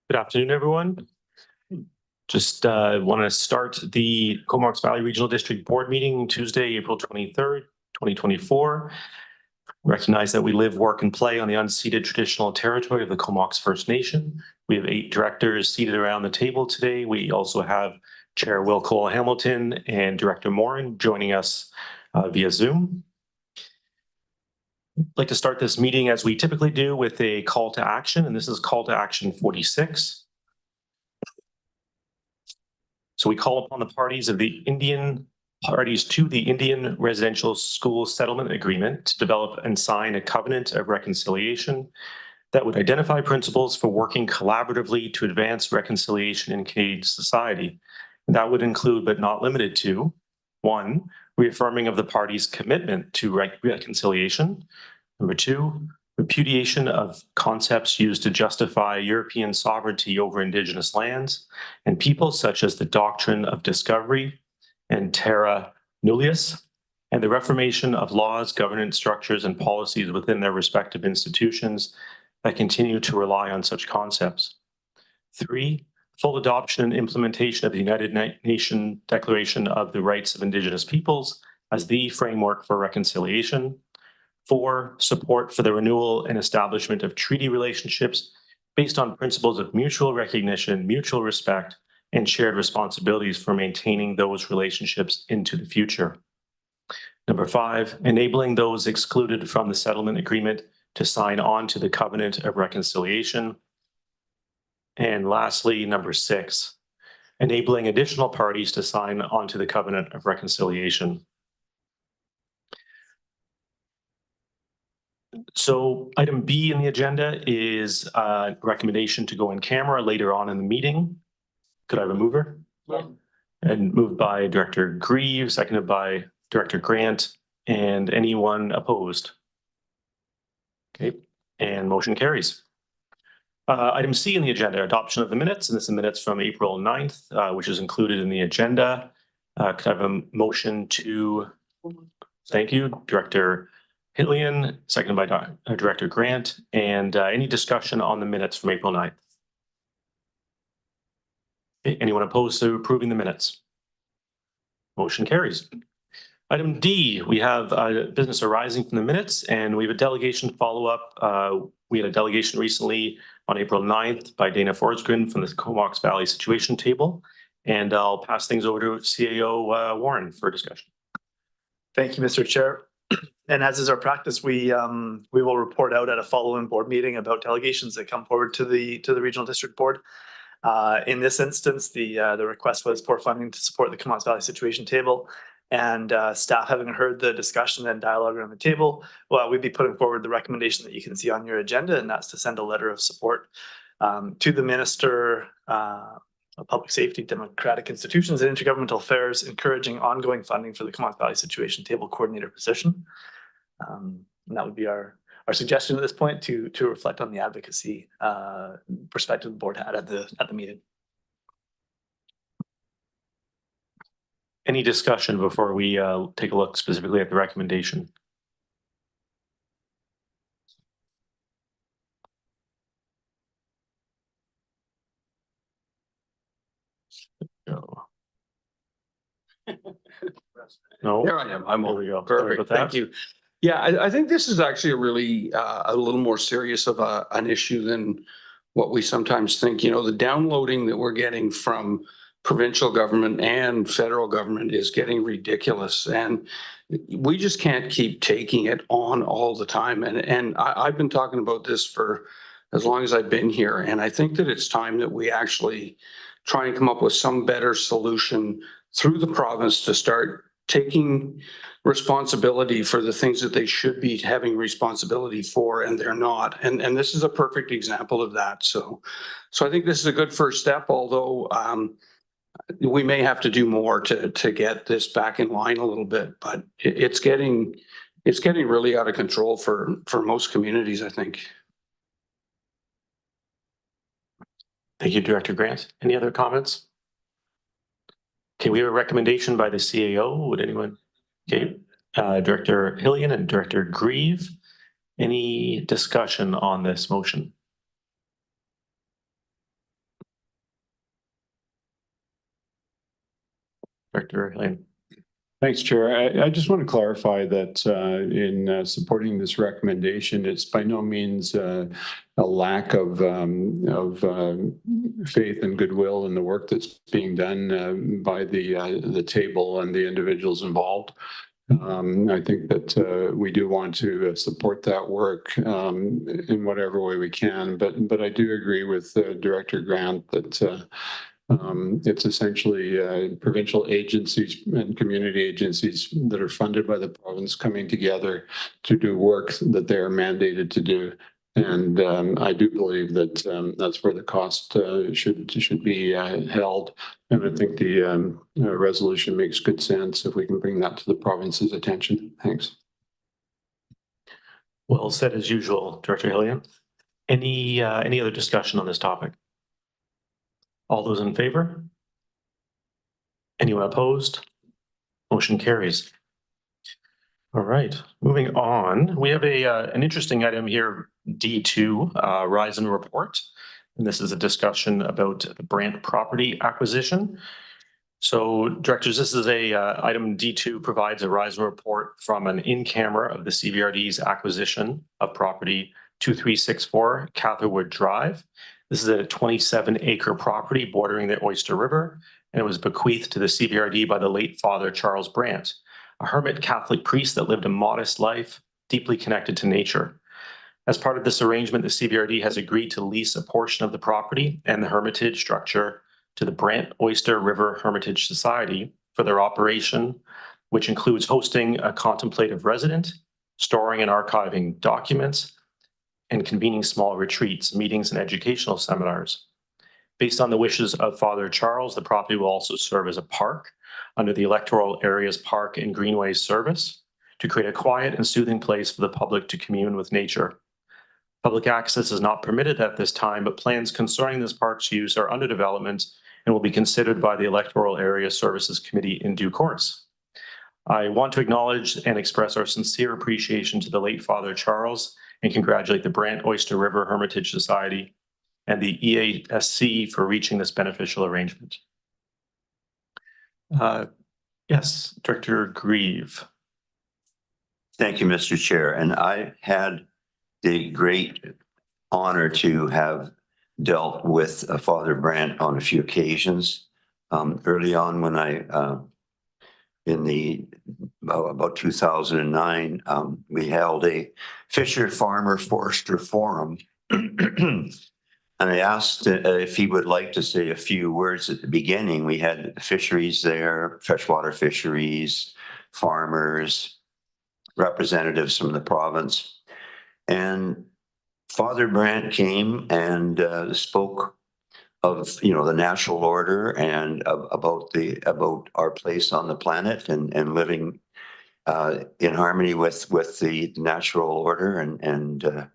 Good afternoon, everyone. Just want to start the Comox Valley Regional District Board meeting Tuesday, April 23rd, 2024. Recognize that we live, work, and play on the unceded traditional territory of the Comox First Nation. We have 8 directors seated around the table today. We also have Chair Will Cole-Hamilton and Director Morin joining us via Zoom. I'd like to start this meeting as we typically do with a call to action, and this is call to action 46. So we call upon the parties to the Indian Residential School Settlement Agreement to develop and sign a covenant of reconciliation that would identify principles for working collaboratively to advance reconciliation in Canadian society. And that would include, but not limited to, 1, reaffirming of the parties' commitment to reconciliation. Number 2, repudiation of concepts used to justify European sovereignty over Indigenous lands and peoples, such as the doctrine of discovery and terra nullius, and the reformation of laws, governance structures, and policies within their respective institutions that continue to rely on such concepts. 3, full adoption and implementation of the United Nations Declaration of the Rights of Indigenous Peoples as the framework for reconciliation. 4, support for the renewal and establishment of treaty relationships based on principles of mutual recognition, mutual respect, and shared responsibilities for maintaining those relationships into the future. Number 5, enabling those excluded from the settlement agreement to sign on to the covenant of reconciliation. And lastly, number 6, enabling additional parties to sign on to the covenant of reconciliation. So item B in the agenda is a recommendation to go in camera later on in the meeting. Could I have a mover? Yeah. And moved by Director Grieve, seconded by Director Grant, and anyone opposed? Okay, and motion carries. Item C in the agenda, adoption of the minutes, and this is minutes from April 9th, which is included in the agenda. Could I have a motion to, thank you, Director Hillian, seconded by Director Grant, and any discussion on the minutes from April 9th? Okay, anyone opposed to approving the minutes? Motion carries. Item D, we have business arising from the minutes, and we have a delegation follow-up. We had a delegation recently on April 9th by Dana Forsgren from the Comox Valley Situation Table, and I'll pass things over to CAO Warren for discussion. Thank you, Mr. Chair. And as is our practice, we will report out at a following board meeting about delegations that come forward to the Regional District Board. In this instance, the request was for funding to support the Comox Valley Situation Table, and staff, having heard the discussion and dialogue around the table, well, we'd be putting forward the recommendation that you can see on your agenda, and that's to send a letter of support to the Minister of Public Safety, Democratic Institutions, and Intergovernmental Affairs, encouraging ongoing funding for the Comox Valley Situation Table Coordinator position. And that would be our suggestion at this point to reflect on the advocacy perspective the board had at the meeting. Any discussion before we take a look specifically at the recommendation? No. There I am. I'm over. There we go. Perfect. Thank you. Yeah, I think this is actually a really a little more serious of an issue than what we sometimes think. You know, the downloading that we're getting from provincial government and federal government is getting ridiculous, and we just can't keep taking it on all the time. And I've been talking about this for as long as I've been here, and I think that it's time that we actually try and come up with some better solution through the province to start taking responsibility for the things that they should be having responsibility for, and they're not. And this is a perfect example of that. So I think this is a good first step, although we may have to do more to get this back in line a little bit, but it's getting really out of control for most communities, I think. Thank you, Director Grant. Any other comments? Okay, we have a recommendation by the CAO. Would anyone? Okay, Director Hillian and Director Grieve. Any discussion on this motion? Director Lane. Thanks, Chair. I just want to clarify that in supporting this recommendation, it's by no means a lack of faith and goodwill in the work that's being done by the table and the individuals involved. I think that we do want to support that work in whatever way we can, but I do agree with Director Grant that it's essentially provincial agencies and community agencies that are funded by the province coming together to do work that they're mandated to do. And I do believe that that's where the cost should be held. And I think the resolution makes good sense if we can bring that to the province's attention. Thanks. Well said as usual, Director Hillian. Any other discussion on this topic? All those in favor? Anyone opposed? Motion carries. All right, moving on. We have an interesting item here, D2, Rise and Report. And this is a discussion about the Brant property acquisition. So, directors, this is item D2 provides a Rise and Report from an in-camera of the CVRD's acquisition of property 2364 Catherwood Drive. This is a 27-acre property bordering the Oyster River, and it was bequeathed to the CVRD by the late Father Charles Brant, a hermit Catholic priest that lived a modest life, deeply connected to nature. As part of this arrangement, the CVRD has agreed to lease a portion of the property and the hermitage structure to the Brant Oyster River Hermitage Society for their operation, which includes hosting a contemplative resident, storing and archiving documents, and convening small retreats, meetings, and educational seminars. Based on the wishes of Father Charles, the property will also serve as a park under the electoral area's Park and Greenways service to create a quiet and soothing place for the public to commune with nature. Public access is not permitted at this time, but plans concerning this park's use are under development and will be considered by the Electoral Area Services Committee in due course. I want to acknowledge and express our sincere appreciation to the late Father Charles and congratulate the Brant Oyster River Hermitage Society and the EASC for reaching this beneficial arrangement. Yes, Director Grieve. Thank you, Mr. Chair. And I had the great honor to have dealt with Father Brant on a few occasions. Early on when I, about 2009, we held a Fisher Farmer Forester Forum. And I asked if he would like to say a few words at the beginning. We had fisheries there, freshwater fisheries, farmers, representatives from the province. And Father Brant came and spoke of the natural order and about our place on the planet and living in harmony with the natural order and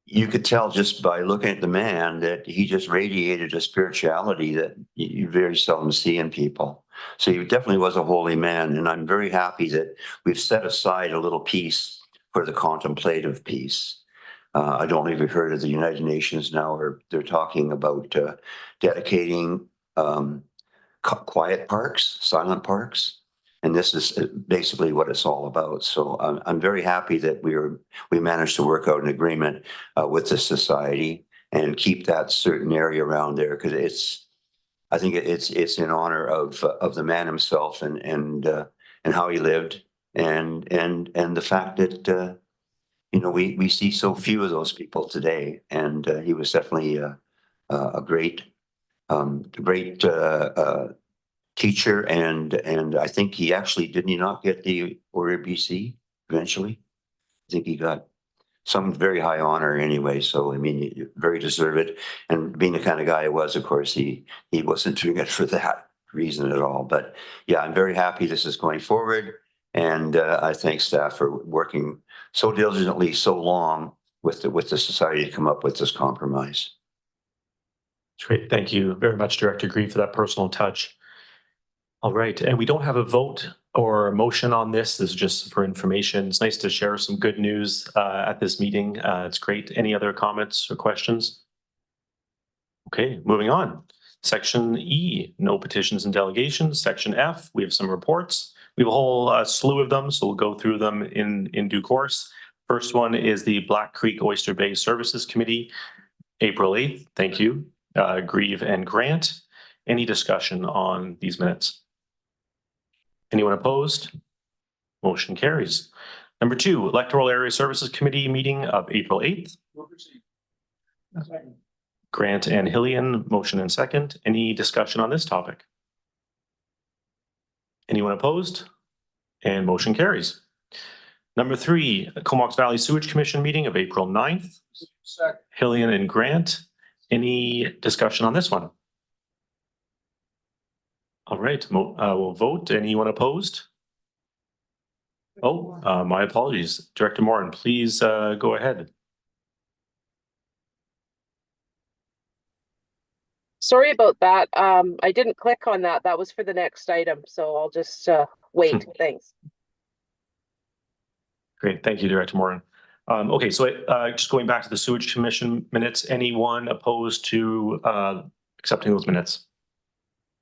you could tell just by looking at the man that he just radiated a spirituality that you very seldom see in people. So he definitely was a holy man, and I'm very happy that we've set aside a little piece for the contemplative piece. I don't know if you've heard of the United Nations now, or they're talking about dedicating quiet parks, silent parks. And this is basically what it's all about. So I'm very happy that we managed to work out an agreement with the society and keep that certain area around there, because I think it's in honor of the man himself and how he lived and the fact that we see so few of those people today, and he was definitely a great teacher, and I think he actually did he not get the Order BC eventually? I think he got some very high honor anyway. So I mean, very deserved. And being the kind of guy he was, of course, he wasn't doing it for that reason at all. But yeah, I'm very happy this is going forward, and I thank staff for working so diligently so long with the society to come up with this compromise. Great, thank you very much, Director Grieve, for that personal touch. All right, and we don't have a vote or a motion on this. This is just for information. It's nice to share some good news at this meeting. It's great. Any other comments or questions? Okay, moving on. Section E, no petitions and delegations. Section F, we have some reports. We have a whole slew of them, so we'll go through them in due course. First one is the Black Creek Oyster Bay Services Committee, April 8th. Thank you. Grieve and Grant. Any discussion on these minutes? Anyone opposed? Motion carries. Number 2, Electoral Area Services Committee meeting of April 8th. Grant and Hillian, motion and second. Any discussion on this topic? Anyone opposed? And motion carries. Number 3, Comox Valley Sewage Commission meeting of April 9th. Hillian and Grant. Any discussion on this one? All right, we'll vote. Anyone opposed? Oh, my apologies. Director Morin, please go ahead. Sorry about that. I didn't click on that. That was for the next item, so I'll just wait. Thanks. Great, thank you, Director Morin. Okay, so just going back to the Sewage Commission minutes, anyone opposed to accepting those minutes?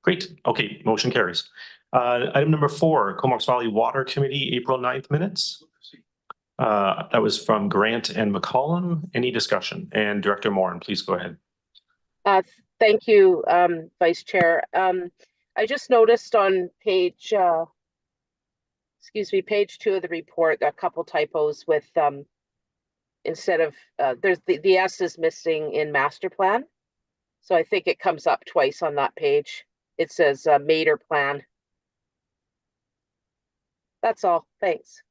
Great, okay, motion carries. Item number 4, Comox Valley Water Committee, April 9th minutes. That was from Grant and McCollum. Any discussion? And Director Morin, please go ahead. Thank you, Vice Chair. I just noticed on page 2 of the report, a couple typos with instead of there's the S is missing in master plan. So I think it comes up twice on that page. It says Mater plan. That's all. Thanks.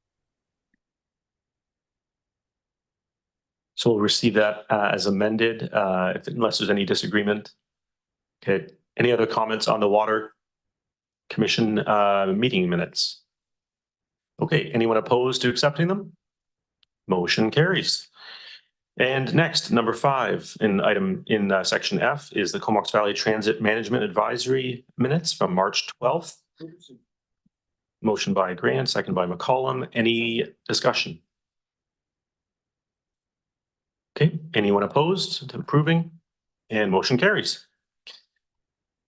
So we'll receive that as amended, unless there's any disagreement. Okay, any other comments on the Water Commission meeting minutes? Okay, anyone opposed to accepting them? Motion carries. And next, number 5 in section F is the Comox Valley Transit Management Advisory minutes from March 12th. Motion by Grant, second by McCollum. Any discussion? Okay, anyone opposed to approving? And motion carries.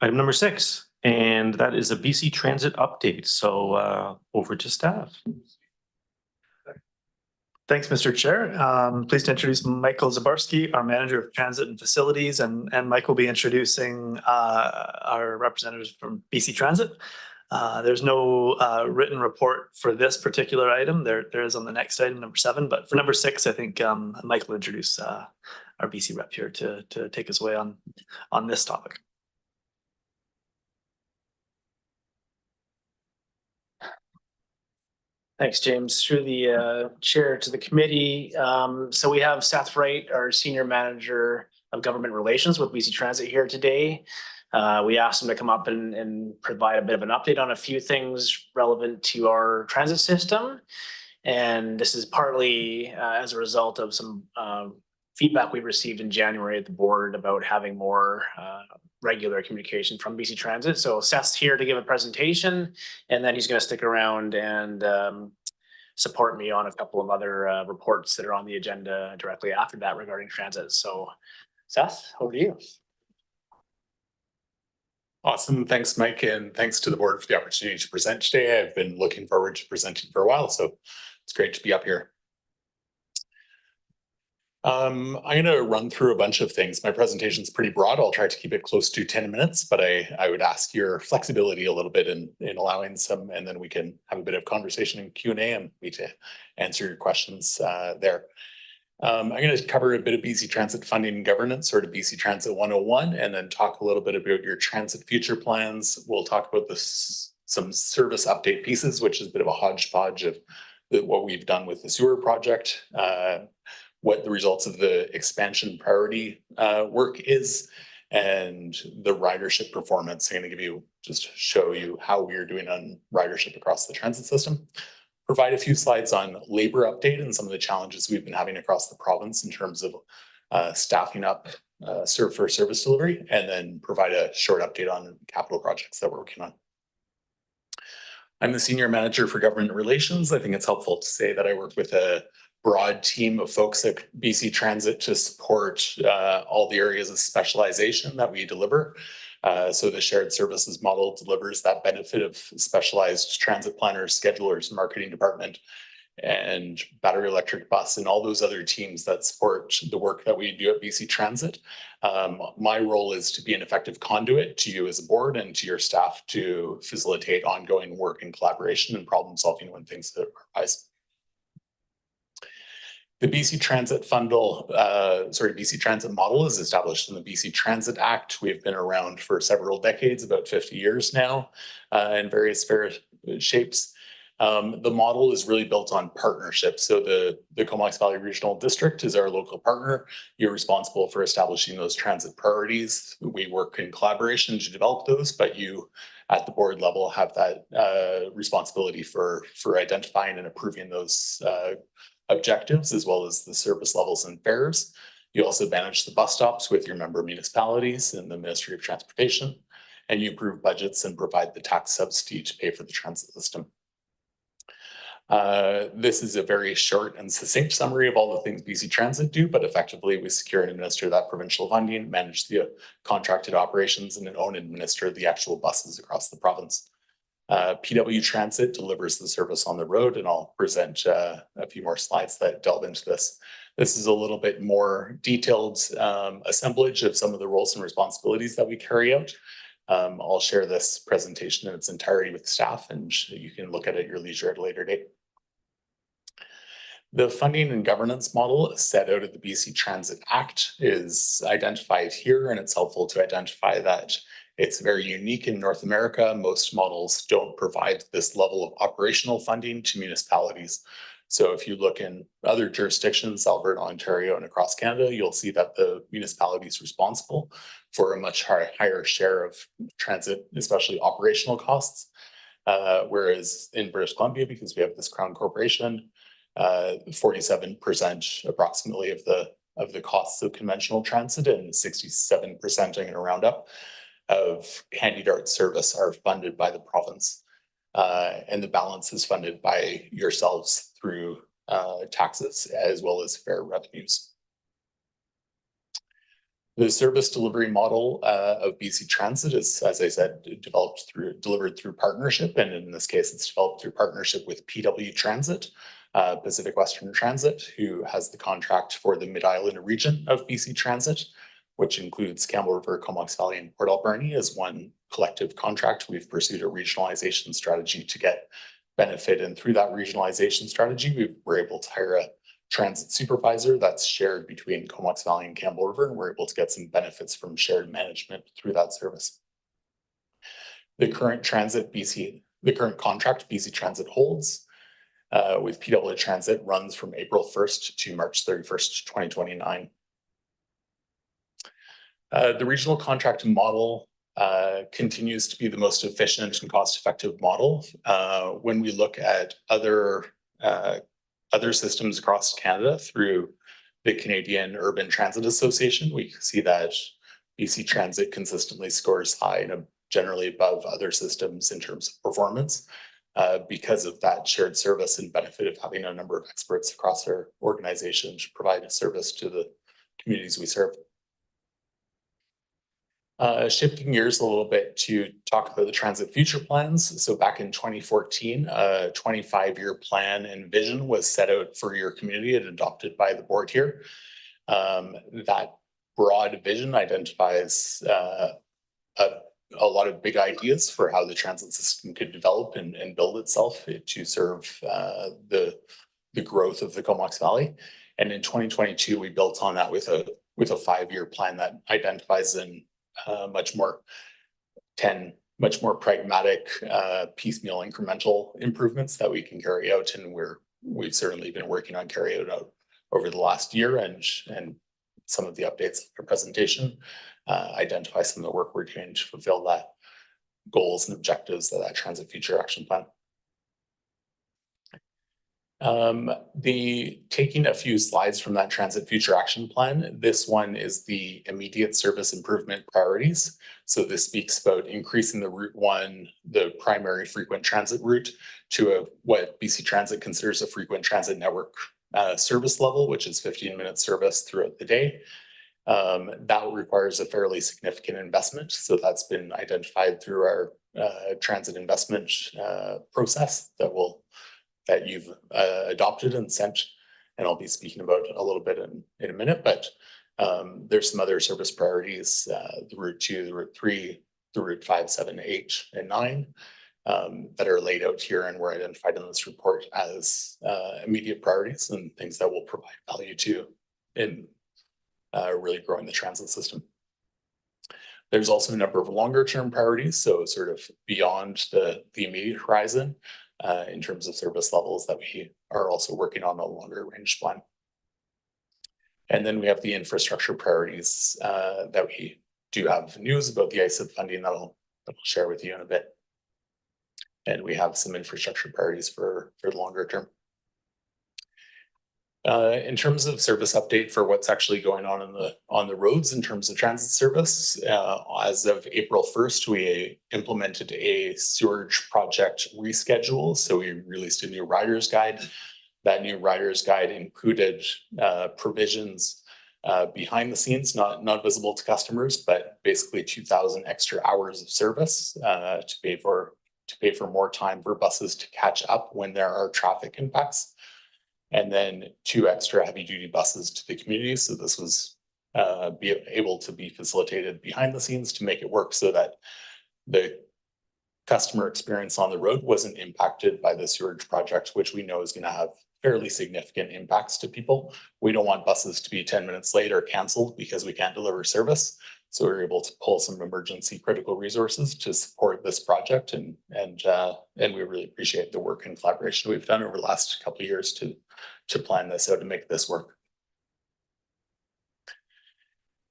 Item number 6, and that is a BC Transit update. So over to staff. Thanks, Mr. Chair. Pleased to introduce Michael Zabarski, our Manager of Transit and Facilities, and Mike will be introducing our representatives from BC Transit. There's no written report for this particular item. There is on the next item, number 7, but for number 6, I think Mike will introduce our BC rep here to take us away on this topic. Thanks, James. Through the chair to the committee. So we have Seth Wright, our Senior Manager of Government Relations with BC Transit here today. We asked him to come up and provide a bit of an update on a few things relevant to our transit system. And this is partly as a result of some feedback we received in January at the board about having more regular communication from BC Transit. So Seth's here to give a presentation, and then he's going to stick around and support me on a couple of other reports that are on the agenda directly after that regarding transit. So Seth, over to you. Awesome. Thanks, Mike. And thanks to the board for the opportunity to present today. I've been looking forward to presenting for a while, so it's great to be up here. I'm going to run through a bunch of things. My presentation is pretty broad. I'll try to keep it close to 10 minutes, but I would ask your flexibility a little bit in allowing some, and then we can have a bit of conversation in Q&A and me to answer your questions there. I'm going to cover a bit of BC Transit funding and governance, sort of BC Transit 101, and then talk a little bit about your transit future plans. We'll talk about some service update pieces, which is a bit of a hodgepodge of what we've done with the sewer project, what the results of the expansion priority work is, and the ridership performance. I'm going to show you how we are doing on ridership across the transit system. Provide a few slides on labor update and some of the challenges we've been having across the province in terms of staffing up for service delivery, and then provide a short update on capital projects that we're working on. I'm the Senior Manager for Government Relations. I think it's helpful to say that I work with a broad team of folks at BC Transit to support all the areas of specialization that we deliver. So the shared services model delivers that benefit of specialized transit planners, schedulers, marketing department, and battery electric bus and all those other teams that support the work that we do at BC Transit. My role is to be an effective conduit to you as a board and to your staff to facilitate ongoing work and collaboration and problem solving when things arise. The BC Transit BC Transit model is established in the BC Transit Act. We've been around for several decades, about 50 years now, in various shapes. The model is really built on partnerships. So the Comox Valley Regional District is our local partner. You're responsible for establishing those transit priorities. We work in collaboration to develop those, but you at the board level have that responsibility for identifying and approving those objectives, as well as the service levels and fares. You also manage the bus stops with your member municipalities and the Ministry of Transportation, and you approve budgets and provide the tax subsidy to pay for the transit system. This is a very short and succinct summary of all the things BC Transit do, but effectively we secure and administer that provincial funding, manage the contracted operations, and then own and administer the actual buses across the province. PW Transit delivers the service on the road, and I'll present a few more slides that delve into this. This is a little bit more detailed assemblage of some of the roles and responsibilities that we carry out. I'll share this presentation in its entirety with staff, and you can look at it at your leisure at a later date. The funding and governance model set out of the BC Transit Act is identified here, and it's helpful to identify that it's very unique in North America. Most models don't provide this level of operational funding to municipalities. So if you look in other jurisdictions, Alberta, Ontario, and across Canada, you'll see that the municipality is responsible for a much higher share of transit, especially operational costs. Whereas in British Columbia, because we have this Crown Corporation, 47% approximately of the costs of conventional transit and 67%, I'm going to round up, of handy-dart service are funded by the province. And the balance is funded by yourselves through taxes as well as fare revenues. The service delivery model of BC Transit is, as I said, delivered through partnership, and in this case, it's developed through partnership with PW Transit, Pacific Western Transit, who has the contract for the Mid-Island region of BC Transit, which includes Campbell River, Comox Valley, and Port Alberni as one collective contract. We've pursued a regionalization strategy to get benefit, and through that regionalization strategy, we were able to hire a transit supervisor that's shared between Comox Valley and Campbell River, and we're able to get some benefits from shared management through that service. The current contract BC Transit holds with PW Transit runs from April 1st to March 31st, 2029. The regional contract model continues to be the most efficient and cost-effective model. When we look at other systems across Canada through the Canadian Urban Transit Association, we see that BC Transit consistently scores high and generally above other systems in terms of performance because of that shared service and benefit of having a number of experts across our organization to provide a service to the communities we serve. Shifting gears a little bit to talk about the transit future plans. So back in 2014, a 25-year plan and vision was set out for your community and adopted by the board here. That broad vision identifies a lot of big ideas for how the transit system could develop and build itself to serve the growth of the Comox Valley. And in 2022, we built on that with a 5-year plan that identifies in much more pragmatic, piecemeal, incremental improvements that we can carry out, and we've certainly been working on carrying it out over the last year, and some of the updates of our presentation identify some of the work we're doing to fulfill that goals and objectives of that Transit Future Action Plan. Taking a few slides from that Transit Future Action Plan, this one is the immediate service improvement priorities. So this speaks about increasing the Route 1, the primary frequent transit route, to what BC Transit considers a frequent transit network service level, which is 15-minute service throughout the day. That requires a fairly significant investment. So that's been identified through our transit investment process that you've adopted and sent. And I'll be speaking about a little bit in a minute, but there's some other service priorities, the Route 2, the Route 3, the Route 5, 7, 8, and 9 that are laid out here and were identified in this report as immediate priorities and things that will provide value to in really growing the transit system. There's also a number of longer term priorities, so sort of beyond the immediate horizon in terms of service levels that we are also working on a longer range plan. And then we have the infrastructure priorities that we do have news about the ISIP funding that I'll share with you in a bit. And we have some infrastructure priorities for the longer term. In terms of service update for what's actually going on the roads in terms of transit service, as of April 1st, we implemented a sewerage project reschedule. So we released a new rider's guide. That new rider's guide included provisions behind the scenes, not visible to customers, but basically 2,000 extra hours of service to pay for more time for buses to catch up when there are traffic impacts. And then 2 extra heavy duty buses to the community. So this was be able to be facilitated behind the scenes to make it work so that the customer experience on the road wasn't impacted by the sewerage project, which we know is going to have fairly significant impacts to people. We don't want buses to be 10 minutes late or canceled because we can't deliver service. So we were able to pull some emergency critical resources to support this project, and we really appreciate the work and collaboration we've done over the last couple of years to plan this out and make this work.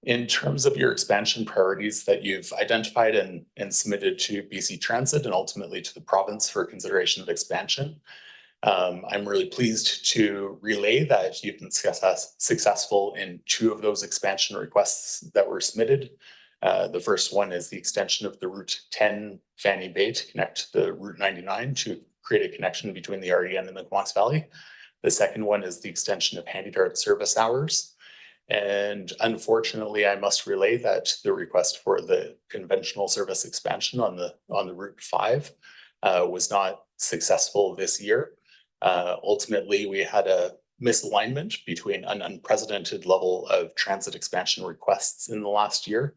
In terms of your expansion priorities that you've identified and submitted to BC Transit and ultimately to the province for consideration of expansion, I'm really pleased to relay that you've been successful in 2 of those expansion requests that were submitted. The first one is the extension of the Route 10 Fanny Bay to connect the Route 99 to create a connection between the RDN and the Comox Valley. The second one is the extension of handy dart service hours. And unfortunately, I must relay that the request for the conventional service expansion on the Route 5 was not successful this year. Ultimately, we had a misalignment between an unprecedented level of transit expansion requests in the last year.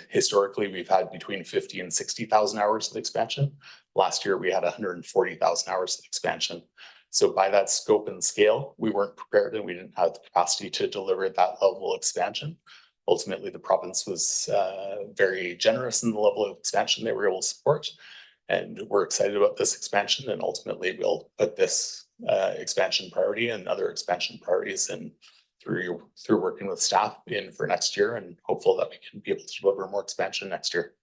Historically, we've had between 50 and 60,000 hours of expansion. Last year, we had 140,000 hours of expansion. So by that scope and scale, we weren't prepared and we didn't have the capacity to deliver that level of expansion. Ultimately, the province was very generous in the level of expansion they were able to support. And we're excited about this expansion, and ultimately we'll put this expansion priority and other expansion priorities in through working with staff in for next year, and hopeful that we can be able to deliver more expansion next year.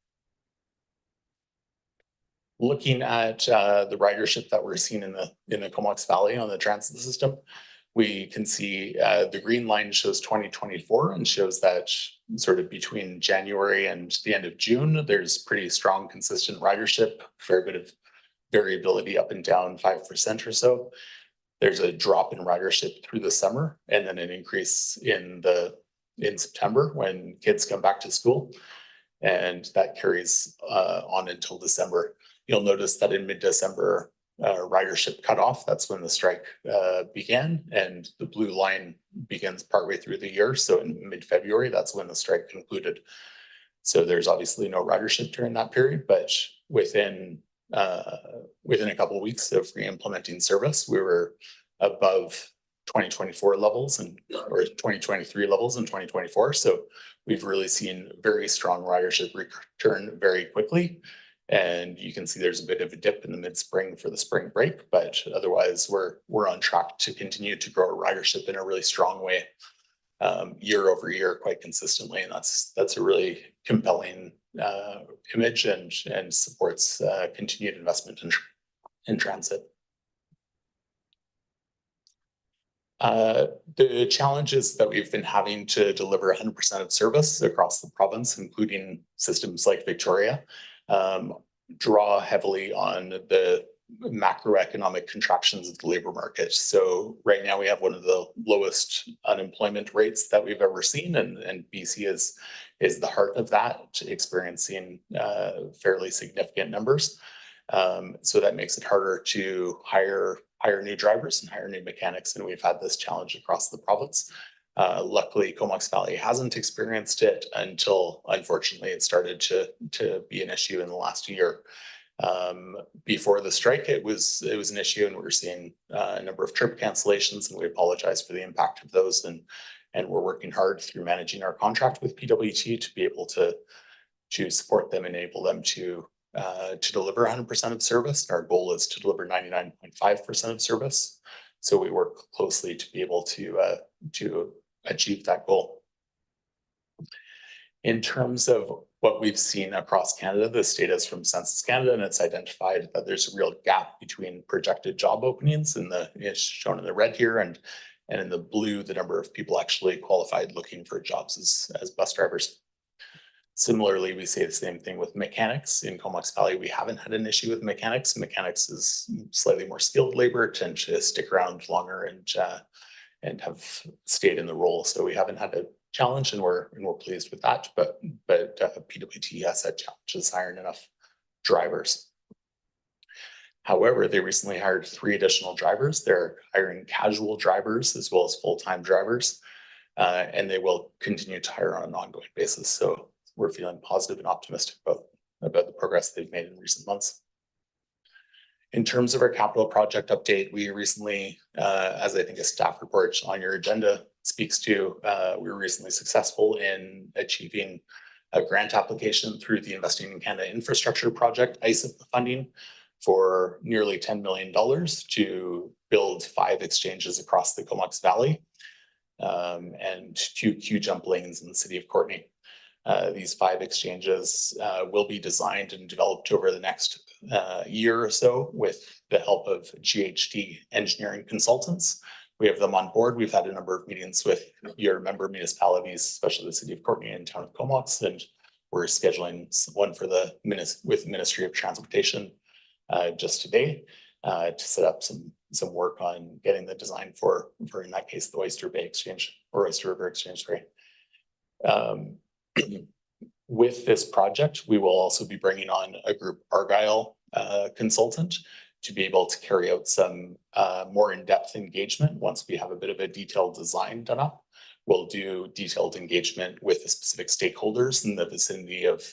Looking at the ridership that we're seeing in the Comox Valley on the transit system, we can see the green line shows 2024 and shows that sort of between January and the end of June, there's pretty strong, consistent ridership, fair bit of variability up and down 5% or so. There's a drop in ridership through the summer and then an increase in September when kids come back to school. And that carries on until December. You'll notice that in mid-December, ridership cutoff, that's when the strike began, and the blue line begins partway through the year. So in mid-February, that's when the strike concluded. So there's obviously no ridership during that period, but within a couple of weeks of re-implementing service, we were above 2024 levels or 2023 levels in 2024. So we've really seen very strong ridership return very quickly. And you can see there's a bit of a dip in the mid-spring for the spring break, but otherwise we're on track to continue to grow ridership in a really strong way year over year quite consistently. And that's a really compelling image and supports continued investment in transit. The challenges that we've been having to deliver 100% of service across the province, including systems like Victoria, draw heavily on the macroeconomic contractions of the labor market. So right now we have one of the lowest unemployment rates that we've ever seen, and BC is the heart of that, experiencing fairly significant numbers. So that makes it harder to hire new drivers and hire new mechanics, and we've had this challenge across the province. Luckily, Comox Valley hasn't experienced it until, unfortunately, it started to be an issue in the last year. Before the strike, it was an issue, and we were seeing a number of trip cancellations, and we apologize for the impact of those. And we're working hard through managing our contract with PWT to be able to support them, enable them to deliver 100% of service. Our goal is to deliver 99.5% of service. So we work closely to be able to achieve that goal. In terms of what we've seen across Canada, this data is from Census Canada, and it's identified that there's a real gap between projected job openings, and it's shown in the red here, and in the blue, the number of people actually qualified looking for jobs as bus drivers. Similarly, we say the same thing with mechanics. In Comox Valley, we haven't had an issue with mechanics. Mechanics is slightly more skilled labor, tend to stick around longer and have stayed in the role. So we haven't had a challenge, and we're pleased with that. But PWT has had challenges hiring enough drivers. However, they recently hired 3 additional drivers. They're hiring casual drivers as well as full-time drivers, and they will continue to hire on an ongoing basis. So we're feeling positive and optimistic about the progress they've made in recent months. In terms of our capital project update, we recently, as I think a staff report on your agenda speaks to, we were recently successful in achieving a grant application through the Investing in Canada Infrastructure Project, ISIP funding, for nearly $10 million to build 5 exchanges across the Comox Valley and 2 Q-jump lanes in the city of Courtenay. These 5 exchanges will be designed and developed over the next year or so with the help of GHD engineering consultants. We have them on board. We've had a number of meetings with your member municipalities, especially the city of Courtenay and town of Comox, and we're scheduling one for with the Ministry of Transportation just today to set up some work on getting the design for in that case the Oyster Bay Exchange or Oyster River Exchange. With this project, we will also be bringing on a group Argyle consultant to be able to carry out some more in-depth engagement. Once we have a bit of a detailed design done up, we'll do detailed engagement with the specific stakeholders in the vicinity of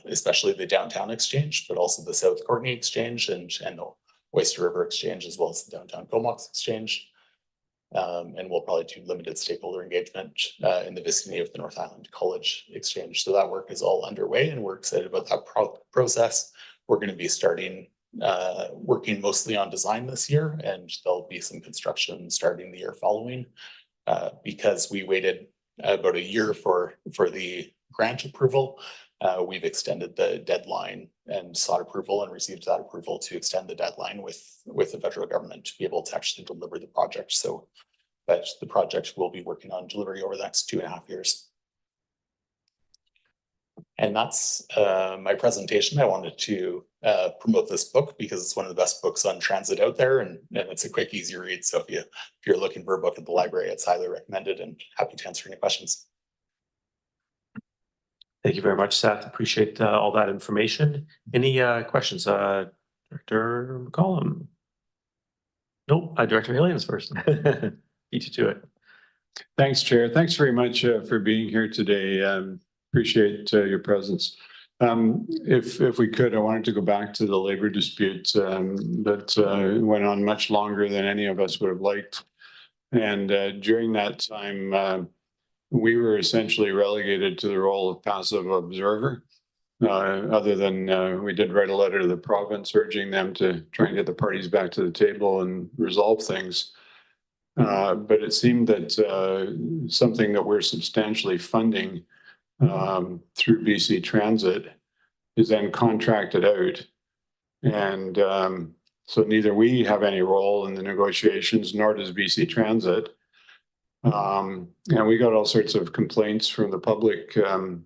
especially the downtown exchange, but also the South Courtenay Exchange and the Oyster River Exchange, as well as the downtown Comox Exchange. And we'll probably do limited stakeholder engagement in the vicinity of the North Island College Exchange. So that work is all underway, and we're excited about that process. We're going to be starting working mostly on design this year, and there'll be some construction starting the year following. Because we waited about a year for the grant approval, we've extended the deadline and sought approval and received that approval to extend the deadline with the federal government to be able to actually deliver the project. So but the project will be working on delivery over the next 2.5 years. And that's my presentation. I wanted to promote this book because it's one of the best books on transit out there, and it's a quick, easy read. So if you're looking for a book at the library, it's highly recommended, and happy to answer any questions. Thank you very much, Seth. Appreciate all that information. Any questions? Director McCollum? Nope, Director Hillian's first. Beat you to it. Thanks, Chair. Thanks very much for being here today. Appreciate your presence. If we could, I wanted to go back to the labor dispute that went on much longer than any of us would have liked. And during that time, we were essentially relegated to the role of passive observer, other than we did write a letter to the province urging them to try and get the parties back to the table and resolve things. But it seemed that something that we're substantially funding through BC Transit is then contracted out. And so neither we have any role in the negotiations, nor does BC Transit. And we got all sorts of complaints from the public,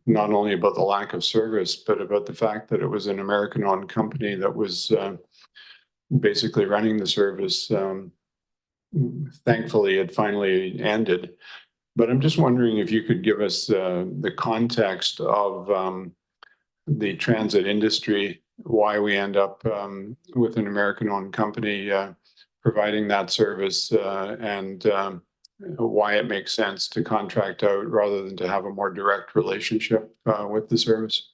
not only about the lack of service, but about the fact that it was an American-owned company that was basically running the service. Thankfully, it finally ended. But I'm just wondering if you could give us the context of the transit industry, why we end up with an American-owned company providing that service, and why it makes sense to contract out rather than to have a more direct relationship with the service.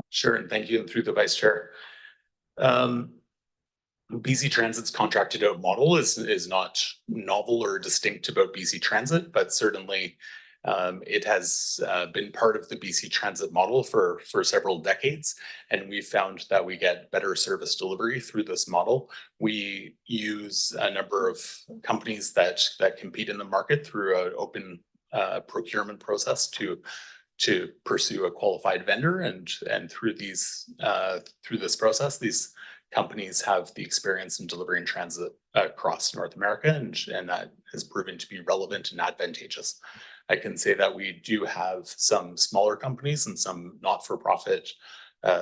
Sure, and thank you, and through the vice chair. BC Transit's contracted out model is not novel or distinct about BC Transit, but certainly it has been part of the BC Transit model for several decades, and we found that we get better service delivery through this model. We use a number of companies that compete in the market through an open procurement process to pursue a qualified vendor, and through this process, these companies have the experience in delivering transit across North America, and that has proven to be relevant and advantageous. I can say that we do have some smaller companies and some not-for-profit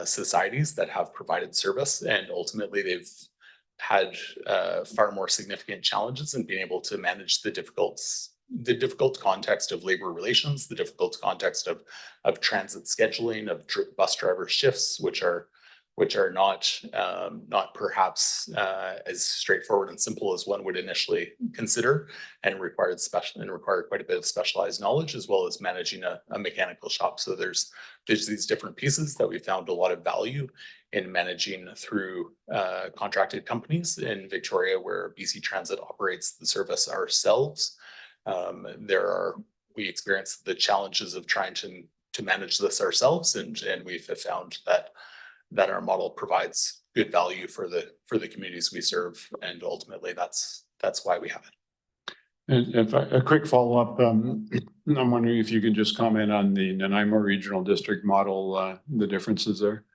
societies that have provided service, and ultimately they've had far more significant challenges in being able to manage the difficult context of labor relations, the difficult context of transit scheduling, of bus driver shifts, which are not perhaps as straightforward and simple as one would initially consider, and require quite a bit of specialized knowledge, as well as managing a mechanical shop. So there's these different pieces that we found a lot of value in managing through contracted companies in Victoria, where BC Transit operates the service ourselves. We experience the challenges of trying to manage this ourselves, and we've found that our model provides good value for the communities we serve, and ultimately that's why we have it. And if a quick follow-up, I'm wondering if you can just comment on the Nanaimo Regional District model, the differences there.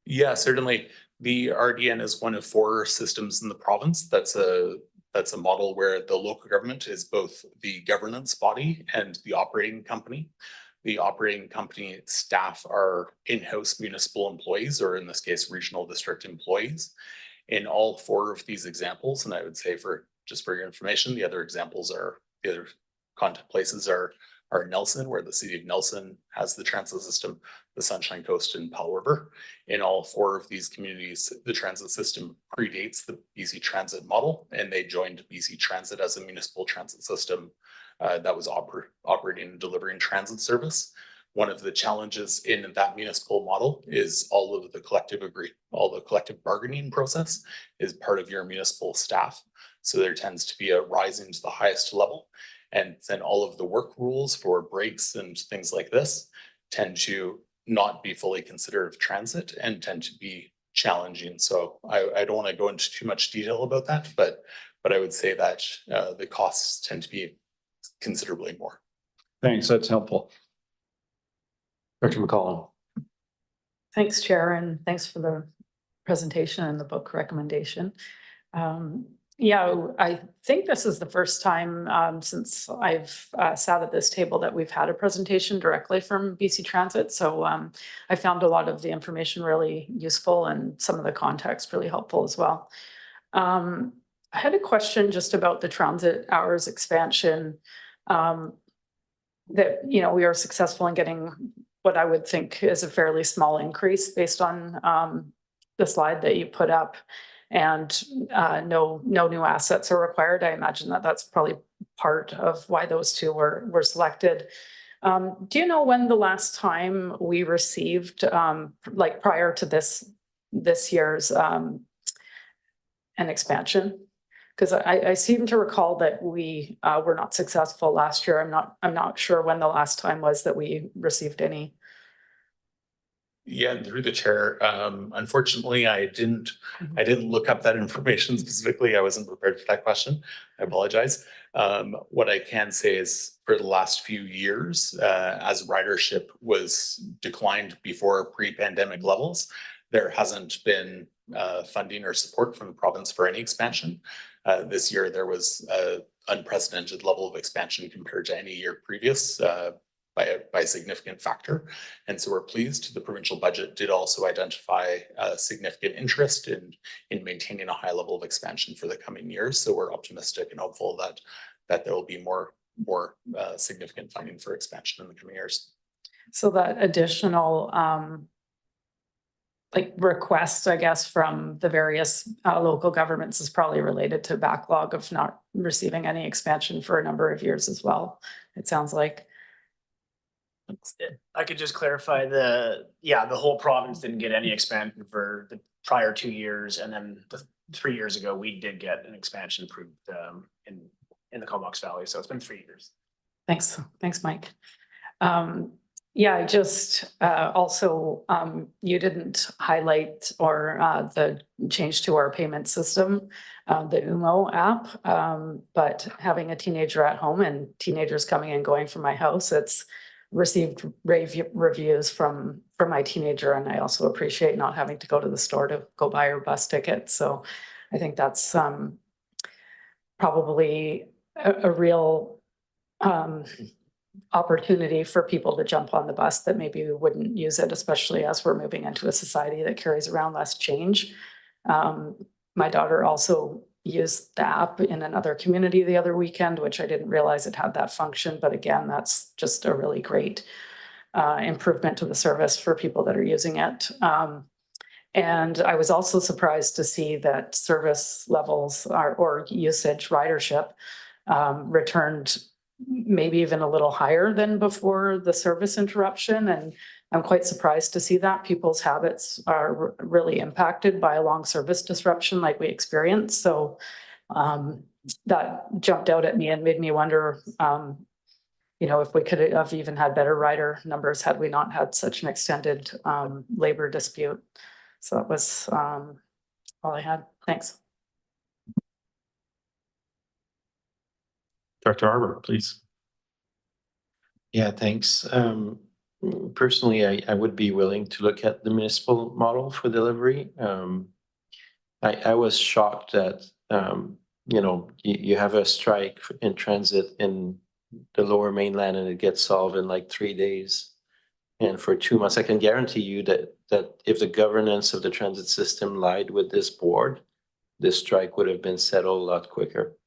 Yeah, certainly. The RDN is one of 4 systems in the province. That's a model where the local government is both the governance body and the operating company. The operating company staff are in-house municipal employees, or in this case, regional district employees. In all 4 of these examples, and I would say for your information, the other content places are Nelson, where the city of Nelson has the transit system, the Sunshine Coast, and Powell River. In all 4 of these communities, the transit system predates the BC Transit model, and they joined BC Transit as a municipal transit system that was operating and delivering transit service. One of the challenges in that municipal model is all the collective bargaining process is part of your municipal staff. So there tends to be a rising to the highest level, and then all of the work rules for breaks and things like this tend to not be fully considered of transit and tend to be challenging. So I don't want to go into too much detail about that, but I would say that the costs tend to be considerably more. Thanks, that's helpful. Dr. McCollum. Thanks, Chair, and thanks for the presentation and the book recommendation. Yeah, I think this is the first time since I've sat at this table that we've had a presentation directly from BC Transit. So I found a lot of the information really useful and some of the context really helpful as well. I had a question just about the transit hours expansion, that, you know, we are successful in getting what I would think is a fairly small increase based on the slide that you put up, and no new assets are required. I imagine that that's probably part of why those 2 were selected. Do you know when the last time we received, like prior to this year's an expansion? Because I seem to recall that we were not successful last year. I'm not sure when the last time was that we received any. Yeah, and through the chair, unfortunately, I didn't look up that information specifically. I wasn't prepared for that question. I apologize. What I can say is for the last few years, as ridership was declined before pre-pandemic levels, there hasn't been funding or support from the province for any expansion. This year, there was an unprecedented level of expansion compared to any year previous. by a significant factor. And so we're pleased. The provincial budget did also identify significant interest in maintaining a high level of expansion for the coming years. So we're optimistic and hopeful that there will be more significant funding for expansion in the coming years. So that additional like request, I guess, from the various local governments is probably related to backlog of not receiving any expansion for a number of years as well, it sounds like. I could just clarify the whole province didn't get any expansion for the prior 2 years, and then 3 years ago, we did get an expansion approved in the Comox Valley, so it's been 3 years. Thanks, Mike. Yeah, I just also you didn't highlight or the change to our payment system, the UMO app, but having a teenager at home and teenagers coming and going from my house, it's received rave reviews from my teenager, and I also appreciate not having to go to the store to go buy her bus ticket. So I think that's probably a real opportunity for people to jump on the bus that maybe wouldn't use it, especially as we're moving into a society that carries around less change. My daughter also used the app in another community the other weekend, which I didn't realize it had that function. But again, that's just a really great improvement to the service for people that are using it. And I was also surprised to see that service levels or usage ridership returned maybe even a little higher than before the service interruption. And I'm quite surprised to see that people's habits are really impacted by a long service disruption like we experienced. So that jumped out at me and made me wonder, if we could have even had better rider numbers had we not had such an extended labor dispute. So that was all I had. Thanks. Director Arbor, please. Yeah, thanks. Personally, I would be willing to look at the municipal model for delivery. I was shocked that, you have a strike in transit in the lower mainland and it gets solved in like 3 days. And for 2 months, I can guarantee you that if the governance of the transit system lied with this board, this strike would have been settled a lot quicker.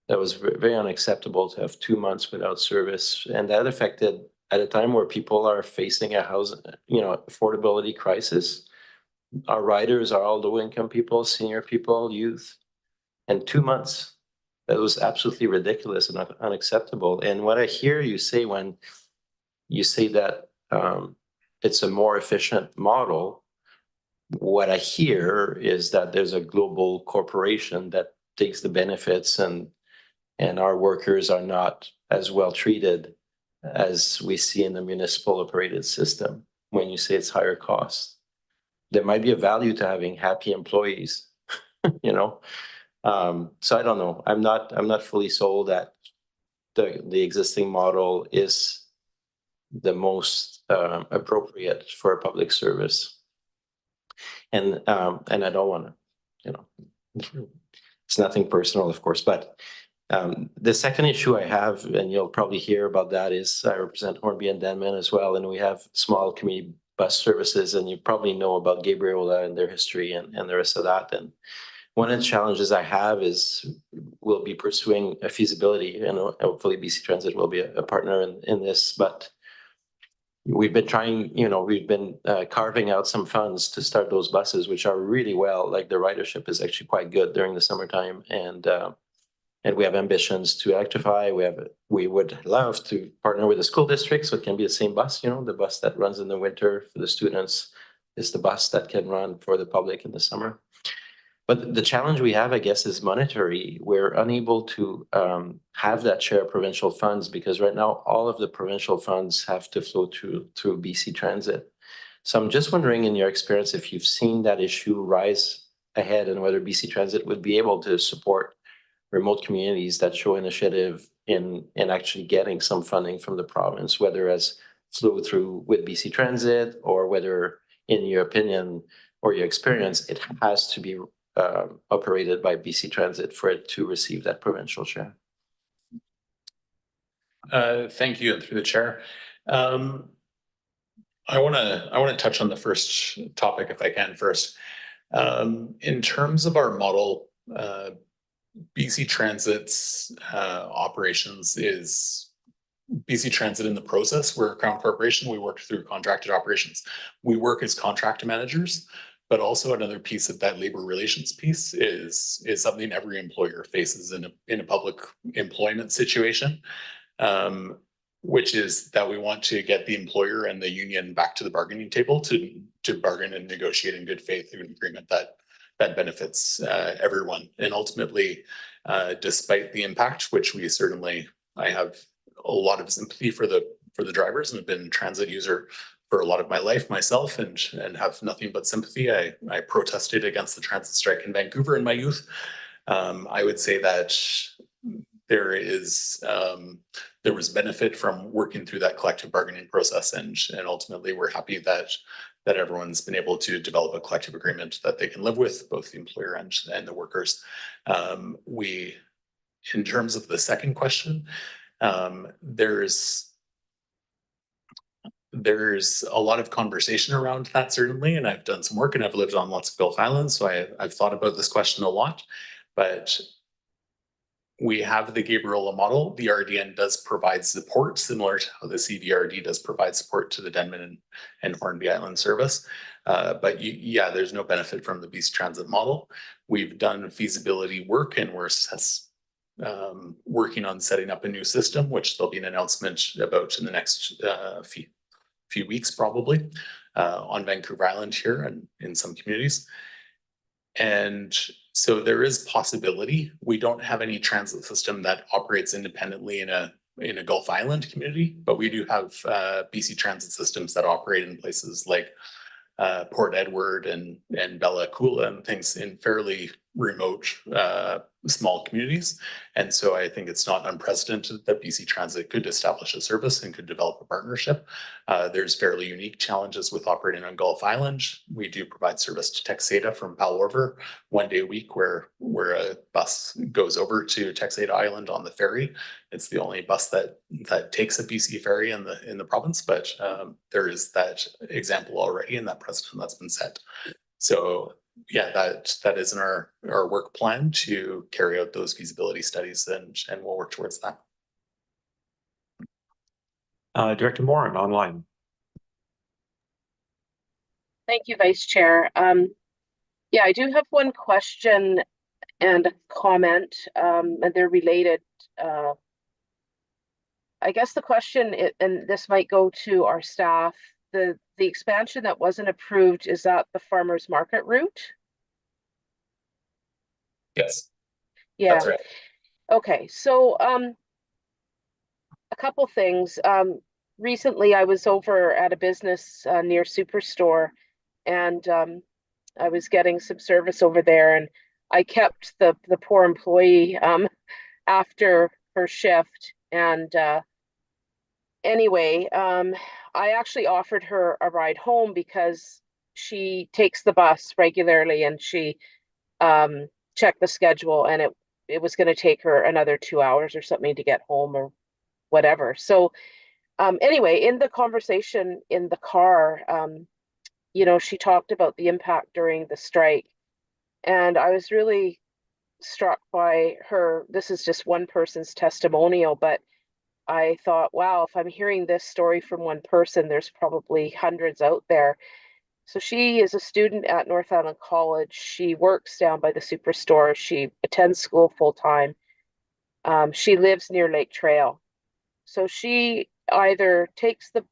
That was very unacceptable to have 2 months without service. And that affected at a time where people are facing a housing, affordability crisis. Our riders are all low income people, senior people, youth, and 2 months. That was absolutely ridiculous and unacceptable. And what I hear you say when you say that it's a more efficient model, what I hear is that there's a global corporation that takes the benefits and our workers are not as well treated as we see in the municipal operated system when you say it's higher cost. There might be a value to having happy employees, So I don't know. I'm not fully sold that the existing model is the most appropriate for a public service. And I don't want to, it's nothing personal, of course, but the second issue I have, and you'll probably hear about that, is I represent Hornby and Denman as well, and we have small community bus services, and you probably know about Gabriola and their history and the rest of that. And one of the challenges I have is we'll be pursuing a feasibility, and hopefully BC Transit will be a partner in this, but we've been trying, we've been carving out some funds to start those buses, which are really well, like the ridership is actually quite good during the summertime. And we have ambitions to electrify. We would love to partner with the school district, so it can be the same bus, the bus that runs in the winter for the students is the bus that can run for the public in the summer. But the challenge we have, I guess, is monetary. We're unable to have that share of provincial funds because right now all of the provincial funds have to flow through BC Transit. So I'm just wondering, in your experience, if you've seen that issue rise ahead and whether BC Transit would be able to support remote communities that show initiative in actually getting some funding from the province, whether as flow through with BC Transit or whether, in your opinion or your experience, it has to be operated by BC Transit for it to receive that provincial share. Thank you, and through the chair. I want to touch on the first topic if I can first. In terms of our model, BC Transit's operations is BC Transit in the process. We're a Crown Corporation. We work through contracted operations. We work as contract managers, but also another piece of that labor relations piece is something every employer faces in a public employment situation. Which is that we want to get the employer and the union back to the bargaining table to bargain and negotiate in good faith through an agreement that benefits everyone. And ultimately, despite the impact, which I have a lot of sympathy for the drivers and have been a transit user for a lot of my life myself, and have nothing but sympathy. I protested against the transit strike in Vancouver in my youth. I would say that there was benefit from working through that collective bargaining process, and ultimately we're happy that everyone's been able to develop a collective agreement that they can live with, both the employer and the workers. In terms of the second question, there's a lot of conversation around that, certainly, and I've done some work and I've lived on lots of Gulf Islands, so I've thought about this question a lot, but we have the Gabriola model. The RDN does provide support, similar to how the CVRD does provide support to the Denman and Hornby Island service. But there's no benefit from the BC Transit model. We've done feasibility work and we're working on setting up a new system, which there'll be an announcement about in the next few weeks, probably, on Vancouver Island here and in some communities. And so there is possibility. We don't have any transit system that operates independently in a Gulf Island community, but we do have BC Transit systems that operate in places like Port Edward and Bella Coola and things in fairly remote small communities. And so I think it's not unprecedented that BC Transit could establish a service and could develop a partnership. There's fairly unique challenges with operating on Gulf Island. We do provide service to Texada from Powell River 1 day a week where a bus goes over to Texada Island on the ferry. It's the only bus that takes a BC ferry in the province, but there is that example already and that precedent that's been set. So yeah, that is in our work plan to carry out those feasibility studies, and we'll work towards that. Director Morin, online. Thank you, Vice Chair. Yeah, I do have one question and a comment, and they're related. I guess the question, and this might go to our staff, the expansion that wasn't approved, is that the farmers market route? Yes. Yeah. That's right. Okay, so a couple things. Recently I was over at a business near Superstore, and I was getting some service over there, and I kept the poor employee after her shift, and anyway, I actually offered her a ride home because she takes the bus regularly, and she checked the schedule, and it was going to take her another 2 hours or something to get home or whatever. So anyway, in the conversation in the car, she talked about the impact during the strike, and I was really struck by this is just one person's testimonial, but I thought, wow, if I'm hearing this story from one person, there's probably hundreds out there. So she is a student at North Island College. She works down by the Superstore. She attends school full time. She lives near Lake Trail. So she either takes the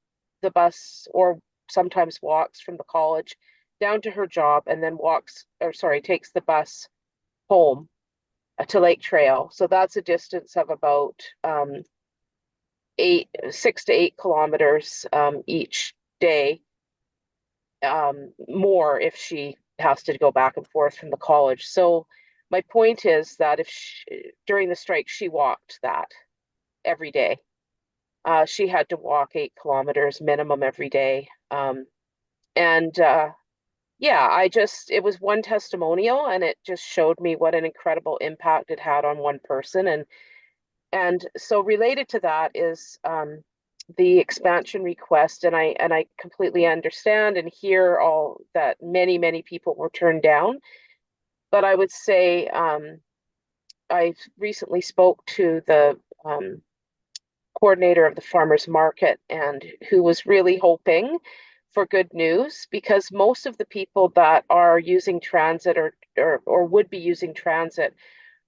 bus or sometimes walks from the college down to her job, and then takes the bus home to Lake Trail. So that's a distance of about 6 to 8 kilometers each day. More if she has to go back and forth from the college. So my point is that during the strike, she walked that every day. She had to walk 8 kilometers minimum every day. It was one testimonial, and it just showed me what an incredible impact it had on one person. And so related to that is the expansion request, and I completely understand and hear all that many people were turned down. But I would say I recently spoke to the coordinator of the farmers market, and who was really hoping for good news, because most of the people that are using transit or would be using transit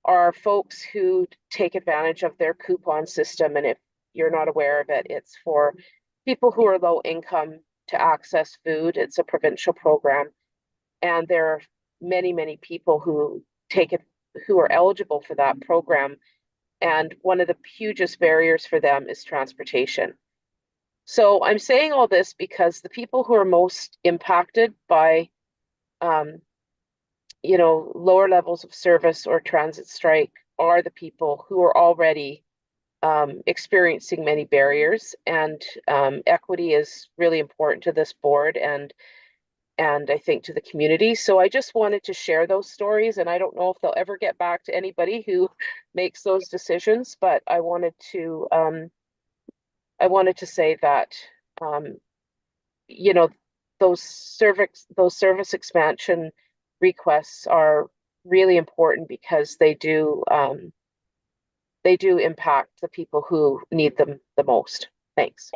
are folks who take advantage of their coupon system. And if you're not aware of it, it's for people who are low income to access food. It's a provincial program. And there are many people who take it, who are eligible for that program. And one of the hugest barriers for them is transportation. So I'm saying all this because the people who are most impacted by lower levels of service or transit strike are the people who are already experiencing many barriers. And equity is really important to this board and I think to the community. So I just wanted to share those stories, and I don't know if they'll ever get back to anybody who makes those decisions, but I wanted to say that you know those service expansion requests are really important because they do impact the people who need them the most. Thanks.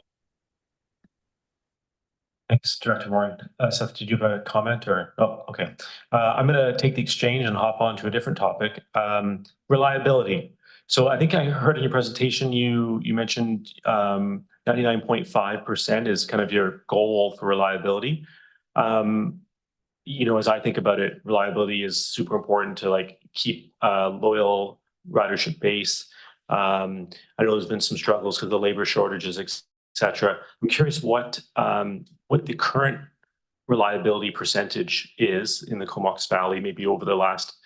Thanks, Director Morin. Seth, did you have a comment or? Oh, okay. I'm going to take the exchange and hop on to a different topic. Reliability. So I think I heard in your presentation, you mentioned 99.5% is kind of your goal for reliability. As I think about it, reliability is super important to like keep loyal ridership base. I know there's been some struggles because of the labor shortages, etc. I'm curious what the current reliability percentage is in the Comox Valley, maybe over the last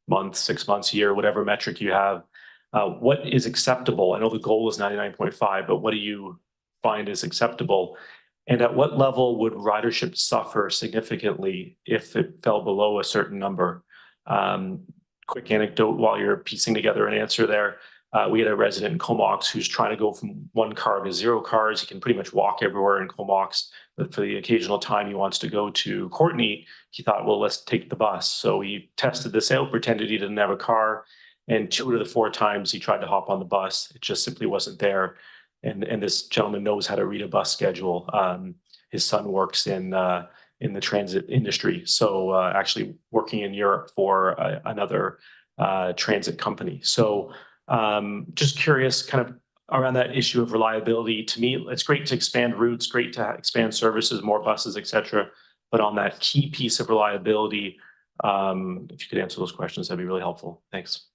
month, 6 months, year, whatever metric you have. What is acceptable? I know the goal is 99.5, but what do you find is acceptable? And at what level would ridership suffer significantly if it fell below a certain number? Quick anecdote while you're piecing together an answer there. We had a resident in Comox who's trying to go from 1 car to 0 cars. He can pretty much walk everywhere in Comox, but for the occasional time he wants to go to Courtenay, he thought, well, let's take the bus. So he tested this out, pretended he didn't have a car, and 2 out of the 4 times he tried to hop on the bus, it just simply wasn't there. And this gentleman knows how to read a bus schedule. His son works in the transit industry, so actually working in Europe for another transit company. So just curious, kind of around that issue of reliability. To me, it's great to expand routes, great to expand services, more buses, etc. But on that key piece of reliability, if you could answer those questions, that'd be really helpful. Thanks.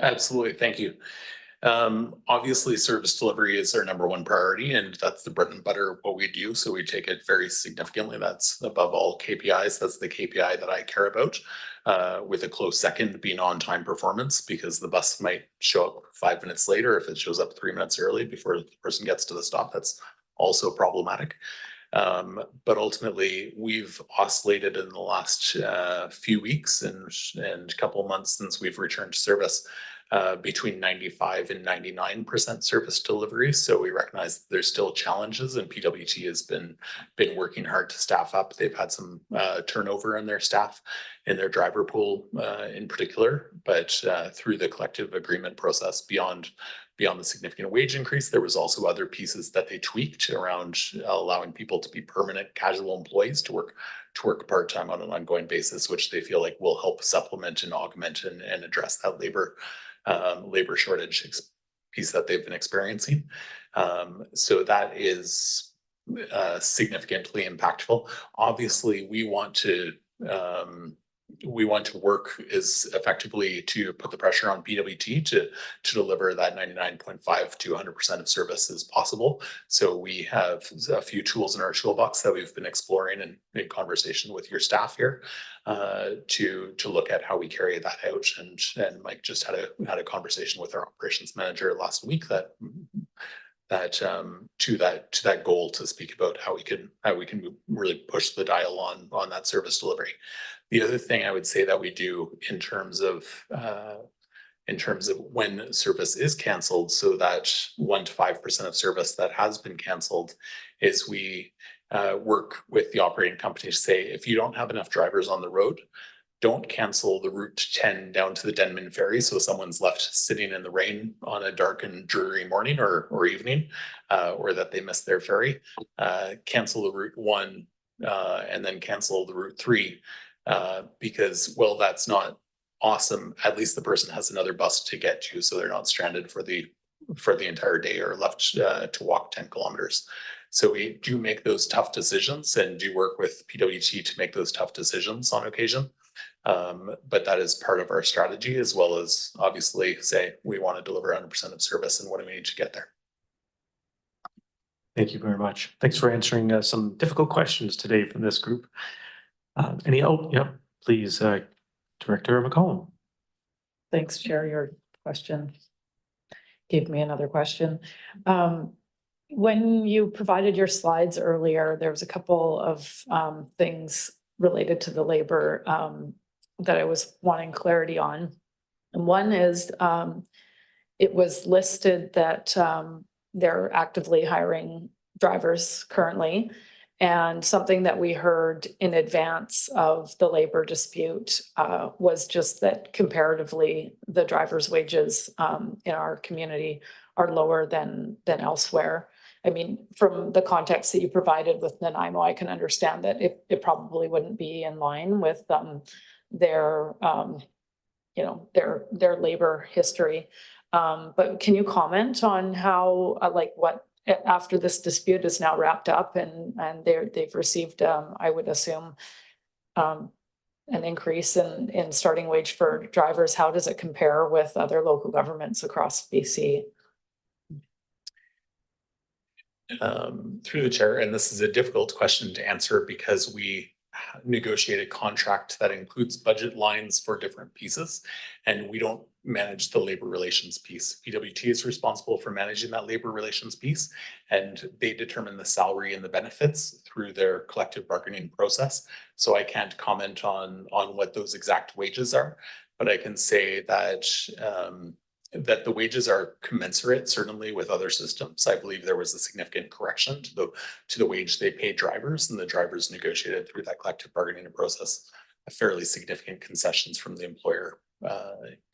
Absolutely. Thank you. Obviously, service delivery is our #1 priority, and that's the bread and butter of what we do. So we take it very significantly. That's above all KPIs. That's the KPI that I care about, with a close second being on-time performance, because the bus might show up 5 minutes later. If it shows up 3 minutes early before the person gets to the stop, that's also problematic. But ultimately, we've oscillated in the last few weeks and couple of months since we've returned to service between 95 and 99% service delivery. So we recognize there's still challenges, and PWT has been working hard to staff up. They've had some turnover in their staff, in their driver pool in particular, but through the collective agreement process, beyond the significant wage increase, there was also other pieces that they tweaked around allowing people to be permanent casual employees to work part-time on an ongoing basis, which they feel like will help supplement and augment and address that labor shortage piece that they've been experiencing. So that is significantly impactful. Obviously, we want to work as effectively to put the pressure on PWT to deliver that 99.5 to 100% of service as possible. So we have a few tools in our toolbox that we've been exploring and in conversation with your staff here to look at how we carry that out. And Mike just had a conversation with our operations manager last week that to that goal, to speak about how we can really push the dial on that service delivery. The other thing I would say that we do in terms of in terms of when service is canceled, so that 1 to 5% of service that has been canceled is we work with the operating company to say, if you don't have enough drivers on the road, don't cancel the route 10 down to the Denman ferry. So someone's left sitting in the rain on a dark and dreary morning or evening, or that they missed their ferry. Cancel the route 1 and then cancel the route 3 because, well, that's not awesome. At least the person has another bus to get to, so they're not stranded for the entire day or left to walk 10 kilometers. So we do make those tough decisions and do work with PWT to make those tough decisions on occasion. But that is part of our strategy, as well as obviously say we want to deliver 100% of service, and what do we need to get there. Thank you very much. Thanks for answering some difficult questions today from this group. Please, Director McCollum. Thanks, Chair. Your question gave me another question. When you provided your slides earlier, there was a couple of things related to the labor that I was wanting clarity on. And one is it was listed that they're actively hiring drivers currently. And something that we heard in advance of the labor dispute was just that comparatively the drivers' wages in our community are lower than elsewhere. I mean, from the context that you provided with Nanaimo, I can understand that it probably wouldn't be in line with their labor history. But can you comment on how, what after this dispute is now wrapped up and they've received, I would assume, an increase in starting wage for drivers? How does it compare with other local governments across BC? Through the chair, and this is a difficult question to answer because we negotiate a contract that includes budget lines for different pieces, and we don't manage the labor relations piece. PWT is responsible for managing that labor relations piece, and they determine the salary and the benefits through their collective bargaining process. So I can't comment on what those exact wages are, but I can say that that the wages are commensurate, certainly, with other systems. I believe there was a significant correction to the wage they pay drivers, and the drivers negotiated through that collective bargaining process a fairly significant concessions from the employer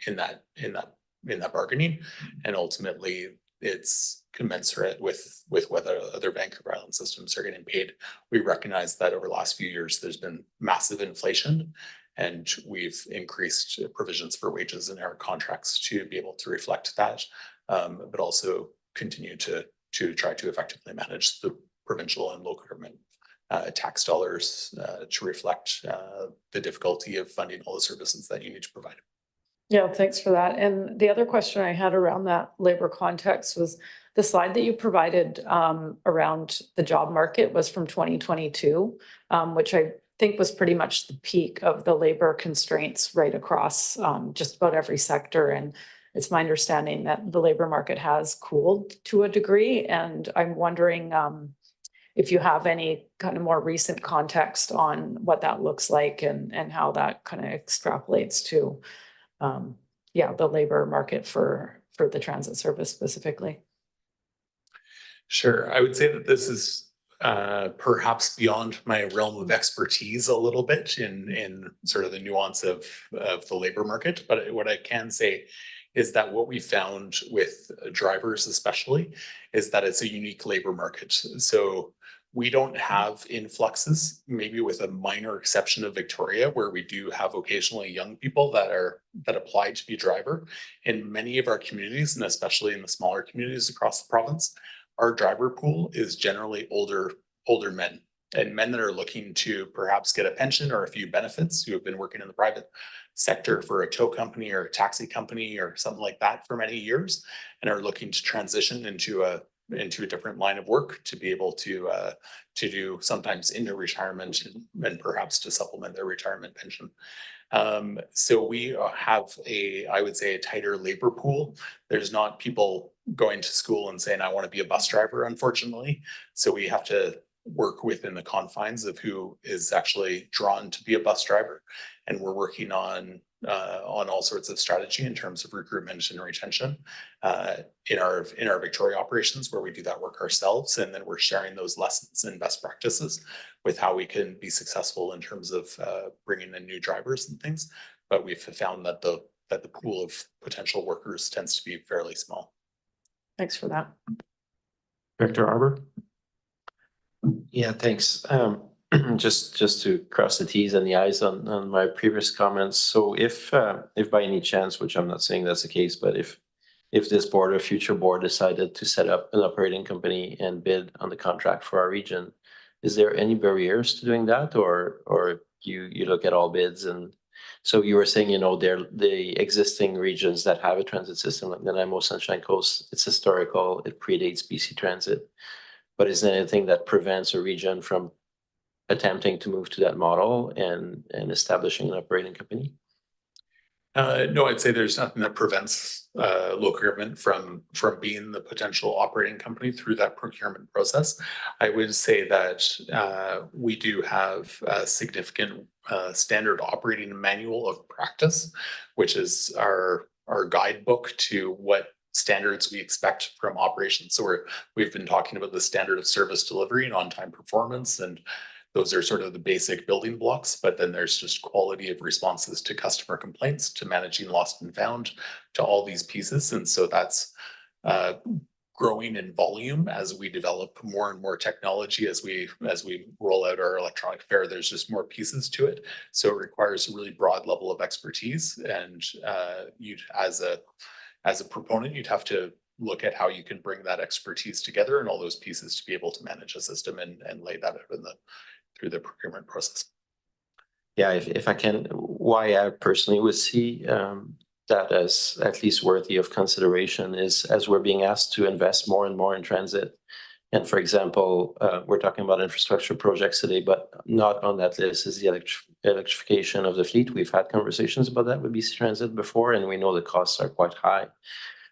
in that bargaining, and ultimately it's commensurate with what other Vancouver Island systems are getting paid. We recognize that over the last few years there's been massive inflation, and we've increased provisions for wages in our contracts to be able to reflect that, but also continue to try to effectively manage the provincial and local government tax dollars to reflect the difficulty of funding all the services that you need to provide. Yeah, thanks for that. And the other question I had around that labor context was the slide that you provided around the job market was from 2022, which I think was pretty much the peak of the labor constraints right across just about every sector. And it's my understanding that the labor market has cooled to a degree. And I'm wondering if you have any kind of more recent context on what that looks like and how that kind of extrapolates to the labor market for the transit service specifically. Sure. I would say that this is perhaps beyond my realm of expertise a little bit in sort of the nuance of the labor market. But what I can say is that what we found with drivers especially is that it's a unique labor market. So we don't have influxes, maybe with a minor exception of Victoria, where we do have occasionally young people that apply to be a driver. In many of our communities, and especially in the smaller communities across the province, our driver pool is generally older men, and men that are looking to perhaps get a pension or a few benefits, who have been working in the private sector for a tow company or a taxi company or something like that for many years, and are looking to transition into a different line of work to be able to do sometimes into retirement and perhaps to supplement their retirement pension. So we have I would say, a tighter labor pool. There's not people going to school and saying, I want to be a bus driver, unfortunately. So we have to work within the confines of who is actually drawn to be a bus driver. And we're working on all sorts of strategy in terms of recruitment and retention in our Victoria operations, where we do that work ourselves, and then we're sharing those lessons and best practices with how we can be successful in terms of bringing in new drivers and things. But we've found that the pool of potential workers tends to be fairly small. Thanks for that. Director Arbor? Yeah, thanks. Just to cross the T's and the I's on my previous comments. So if by any chance, which I'm not saying that's the case, but if this board or future board decided to set up an operating company and bid on the contract for our region, is there any barriers to doing that, or you look at all bids? And so you were saying, they're the existing regions that have a transit system like Nanaimo, Sunshine Coast. It's historical. It predates BC Transit. But is there anything that prevents a region from attempting to move to that model and establishing an operating company? No, I'd say there's nothing that prevents local government from being the potential operating company through that procurement process. I would say that we do have a significant standard operating manual of practice, which is our guidebook to what standards we expect from operations. So we've been talking about the standard of service delivery and on-time performance, and those are sort of the basic building blocks, but then there's just quality of responses to customer complaints, to managing lost and found, to all these pieces. And so that's growing in volume as we develop more and more technology, as we roll out our electronic fare. There's just more pieces to it. So it requires a really broad level of expertise. And you'd, as a proponent, you'd have to look at how you can bring that expertise together and all those pieces to be able to manage a system and lay that out through the procurement process. Yeah, if I can, why I personally would see that as at least worthy of consideration is as we're being asked to invest more and more in transit. And for example, we're talking about infrastructure projects today, but not on that list is the electrification of the fleet. We've had conversations about that with BC Transit before, and we know the costs are quite high.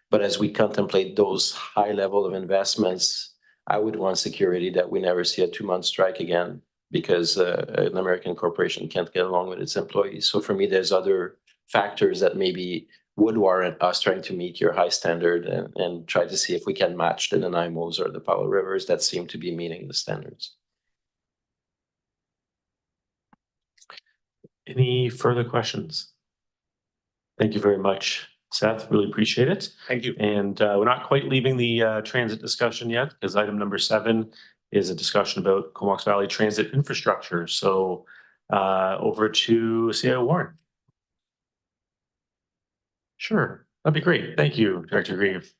But as we contemplate those high level of investments, I would want security that we never see a 2-month strike again, because an American corporation can't get along with its employees. So for me, there's other factors that maybe would warrant us trying to meet your high standard and try to see if we can match the Nanaimos or the Powell Rivers that seem to be meeting the standards. Any further questions? Thank you very much, Seth. Really appreciate it. Thank you. And we're not quite leaving the transit discussion yet, because item number 7 is a discussion about Comox Valley transit infrastructure. So over to CIO Warren. Sure, that'd be great. Thank you, Director Grieve.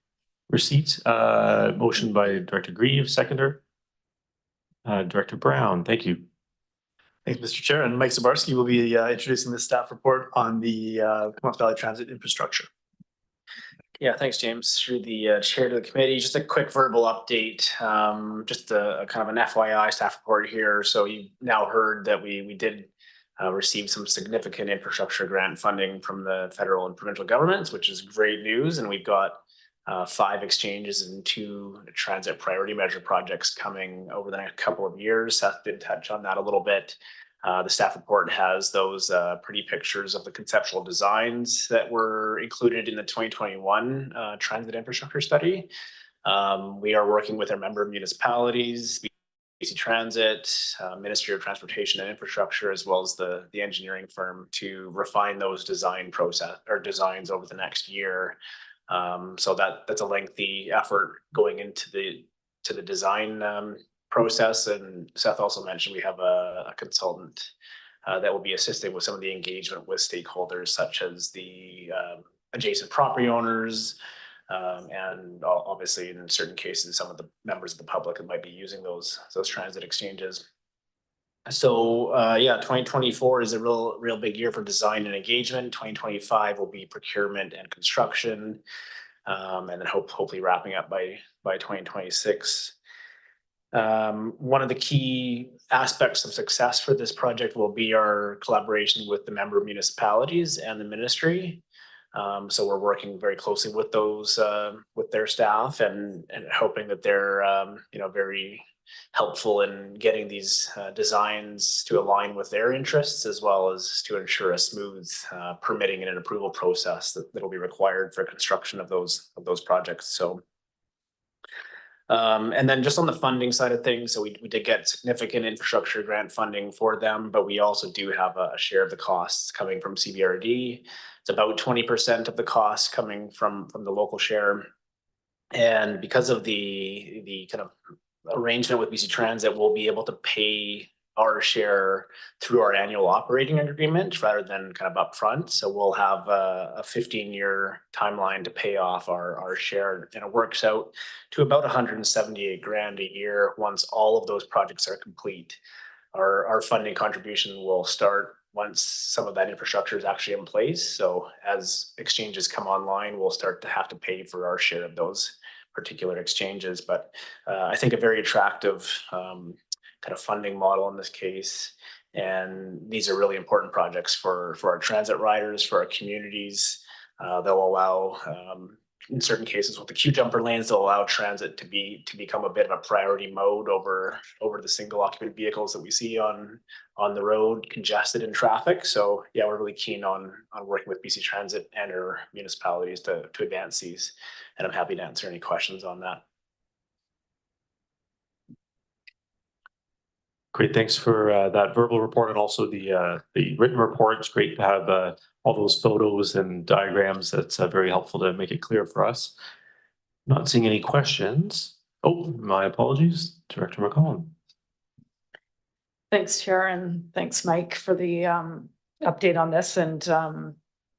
Receipt, motion by Director Grieve, seconder. Director Brown, thank you. Thanks, Mr. Chair. And Mike Zabarski will be introducing the staff report on the Comox Valley Transit infrastructure. Yeah, thanks, James. Through the chair to the committee, just a quick verbal update, just a kind of an FYI staff report here. So you've now heard that we did receive some significant infrastructure grant funding from the federal and provincial governments, which is great news. And we've got 5 exchanges and 2 transit priority measure projects coming over the next couple of years. Seth did touch on that a little bit. The staff report has those pretty pictures of the conceptual designs that were included in the 2021 transit infrastructure study. We are working with our member municipalities, BC Transit, Ministry of Transportation and Infrastructure, as well as the engineering firm, to refine those designs over the next year. So that's a lengthy effort going into the design process. And Seth also mentioned we have a consultant that will be assisting with some of the engagement with stakeholders, such as the adjacent property owners, and obviously in certain cases some of the members of the public that might be using those transit exchanges. So yeah, 2024 is a real big year for design and engagement. 2025 will be procurement and construction, and then hopefully wrapping up by 2026. One of the key aspects of success for this project will be our collaboration with the member municipalities and the ministry. So we're working very closely with those, with their staff and hoping that they're, very helpful in getting these designs to align with their interests, as well as to ensure a smooth permitting and an approval process that'll be required for construction of those projects. So and then just on the funding side of things, so we did get significant infrastructure grant funding for them, but we also do have a share of the costs coming from CBRD. It's about 20% of the costs coming from the local share. And because of the kind of arrangement with BC Transit, we'll be able to pay our share through our annual operating agreement rather than kind of upfront. So we'll have a 15-year timeline to pay off our share, and it works out to about 178 grand a year once all of those projects are complete. Our funding contribution will start once some of that infrastructure is actually in place. So as exchanges come online, we'll start to have to pay for our share of those particular exchanges. But I think a very attractive kind of funding model in this case. And these are really important projects for our transit riders, for our communities. They'll allow, in certain cases with the queue jumper lanes, they'll allow transit to become a bit of a priority mode over the single occupant vehicles that we see on the road congested in traffic. So yeah, we're really keen on working with BC Transit and our municipalities to advance these. And I'm happy to answer any questions on that. Great, thanks for that verbal report and also the written report. It's great to have all those photos and diagrams. That's very helpful to make it clear for us. Not seeing any questions. Oh, my apologies, Director McCollum. Thanks, Chair, and thanks, Mike, for the update on this, and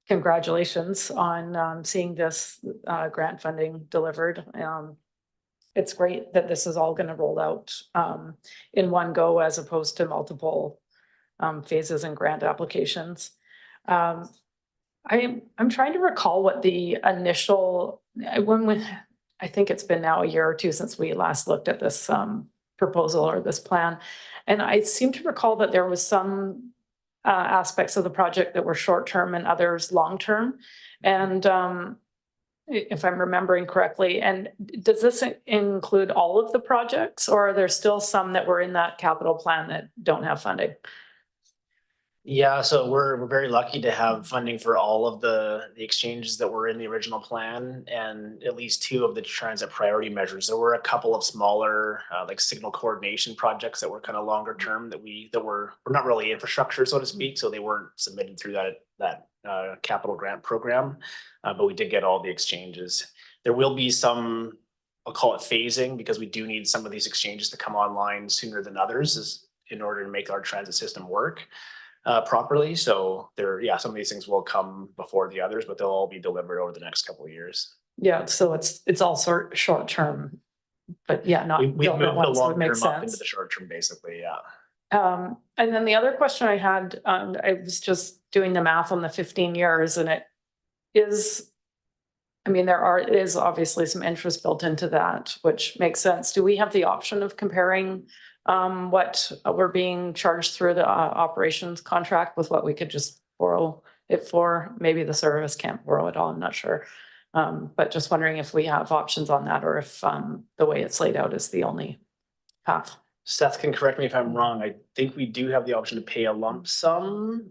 congratulations on seeing this grant funding delivered. It's great that this is all going to roll out in one go as opposed to multiple phases and grant applications. I'm trying to recall what the initial, I think it's been now a year or two since we last looked at this proposal or this plan. And I seem to recall that there was some aspects of the project that were short-term and others long-term. And if I'm remembering correctly, and does this include all of the projects, or are there still some that were in that capital plan that don't have funding? Yeah, so we're very lucky to have funding for all of the exchanges that were in the original plan, and at least 2 of the transit priority measures. There were a couple of smaller like signal coordination projects that were kind of longer term that were not really infrastructure, so to speak. So they weren't submitted through that capital grant program, but we did get all the exchanges. There will be some, I'll call it phasing, because we do need some of these exchanges to come online sooner than others in order to make our transit system work properly. So some of these things will come before the others, but they'll all be delivered over the next couple of years. Yeah, so it's all short term, but yeah, not we've moved the long term up into sense. the short term, basically. Yeah. And then the other question I had, I was just doing the math on the 15 years, and it is, I mean, it is obviously some interest built into that, which makes sense. Do we have the option of comparing what we're being charged through the operations contract with what we could just borrow it for? Maybe the service can't borrow it all, I'm not sure. But just wondering if we have options on that, or if the way it's laid out is the only path. Seth can correct me if I'm wrong. I think we do have the option to pay a lump sum.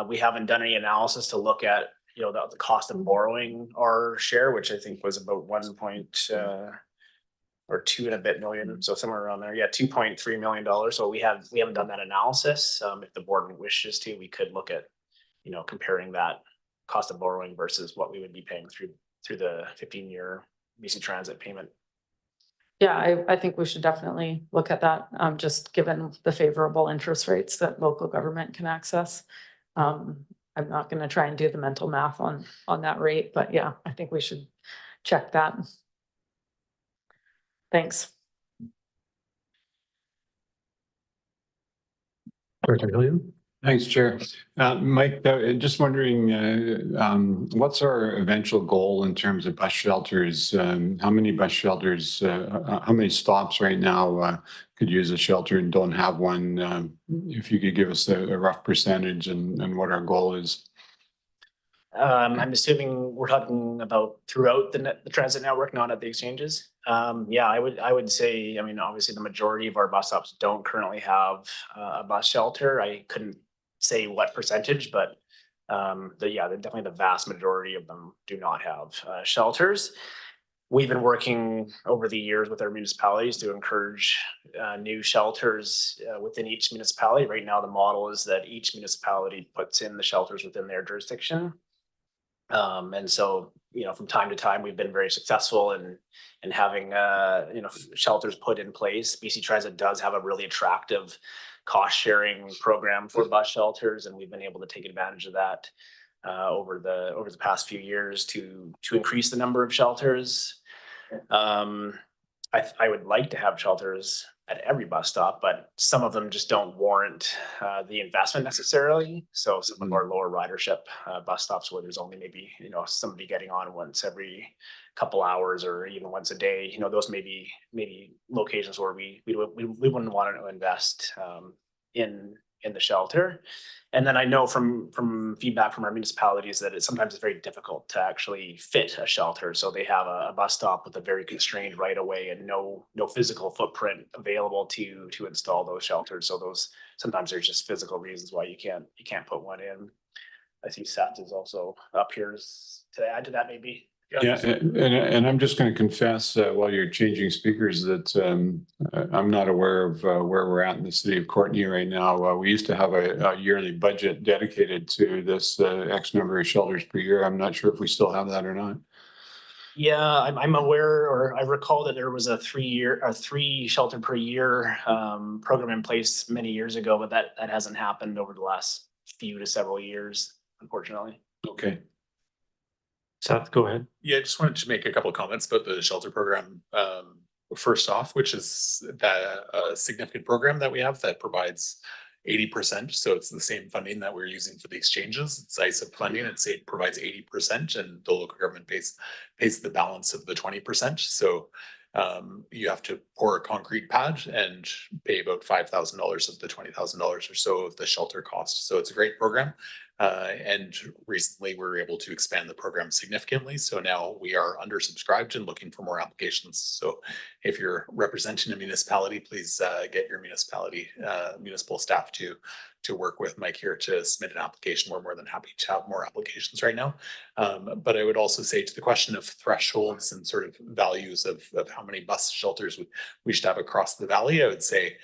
We haven't done any analysis to look at, the cost of borrowing our share, which I think was about 2 and a bit million, so somewhere around there. Yeah, $2.3 million. So we haven't done that analysis. If the board wishes to, we could look at, comparing that cost of borrowing versus what we would be paying through the 15-year BC Transit payment. Yeah, I think we should definitely look at that, just given the favorable interest rates that local government can access. I'm not going to try and do the mental math on that rate, but yeah, I think we should check that. Thanks. Director Hilliard? Thanks, Chair. Mike, just wondering, what's our eventual goal in terms of bus shelters? How many bus shelters, how many stops right now could use a shelter and don't have one? If you could give us a rough percentage and what our goal is. I'm assuming we're talking about throughout the transit network, not at the exchanges. Yeah, I would say, I mean, obviously the majority of our bus stops don't currently have a bus shelter. I couldn't say what percentage, but definitely the vast majority of them do not have shelters. We've been working over the years with our municipalities to encourage new shelters within each municipality. Right now, the model is that each municipality puts in the shelters within their jurisdiction. And so, from time to time, we've been very successful in having, shelters put in place. BC Transit does have a really attractive cost sharing program for bus shelters, and we've been able to take advantage of that over the past few years to increase the number of shelters. I would like to have shelters at every bus stop, but some of them just don't warrant the investment necessarily. So some of our lower ridership bus stops where there's only maybe somebody getting on once every couple hours or even once a day, those may be locations where we wouldn't want to invest in the shelter. And then I know from feedback from our municipalities that sometimes it's very difficult to actually fit a shelter. So they have a bus stop with a very constrained right of way and no physical footprint available to install those shelters. So those sometimes there's just physical reasons why you can't put one in. I see Seth is also up here to add to that maybe. Yeah, and I'm just going to confess while you're changing speakers that I'm not aware of where we're at in the city of Courtenay right now. We used to have a yearly budget dedicated to this X number of shelters per year. I'm not sure if we still have that or not. Yeah, I'm aware, or I recall that there was a 3 shelter per year program in place many years ago, but that hasn't happened over the last few to several years, unfortunately. Okay. Seth, go ahead. Yeah, I just wanted to make a couple of comments about the shelter program. First off, which is that a significant program that we have that provides 80%. So it's the same funding that we're using for the exchanges. It's ISIP funding. It provides 80% and the local government pays the balance of the 20%. So you have to pour a concrete pad and pay about $5,000 of the $20,000 or so of the shelter cost. So it's a great program. And recently we were able to expand the program significantly. So now we are undersubscribed and looking for more applications. So if you're representing a municipality, please get your municipal staff to work with Mike here to submit an application. We're more than happy to have more applications right now. But I would also say to the question of thresholds and sort of values of how many bus shelters we should have across the valley, I would say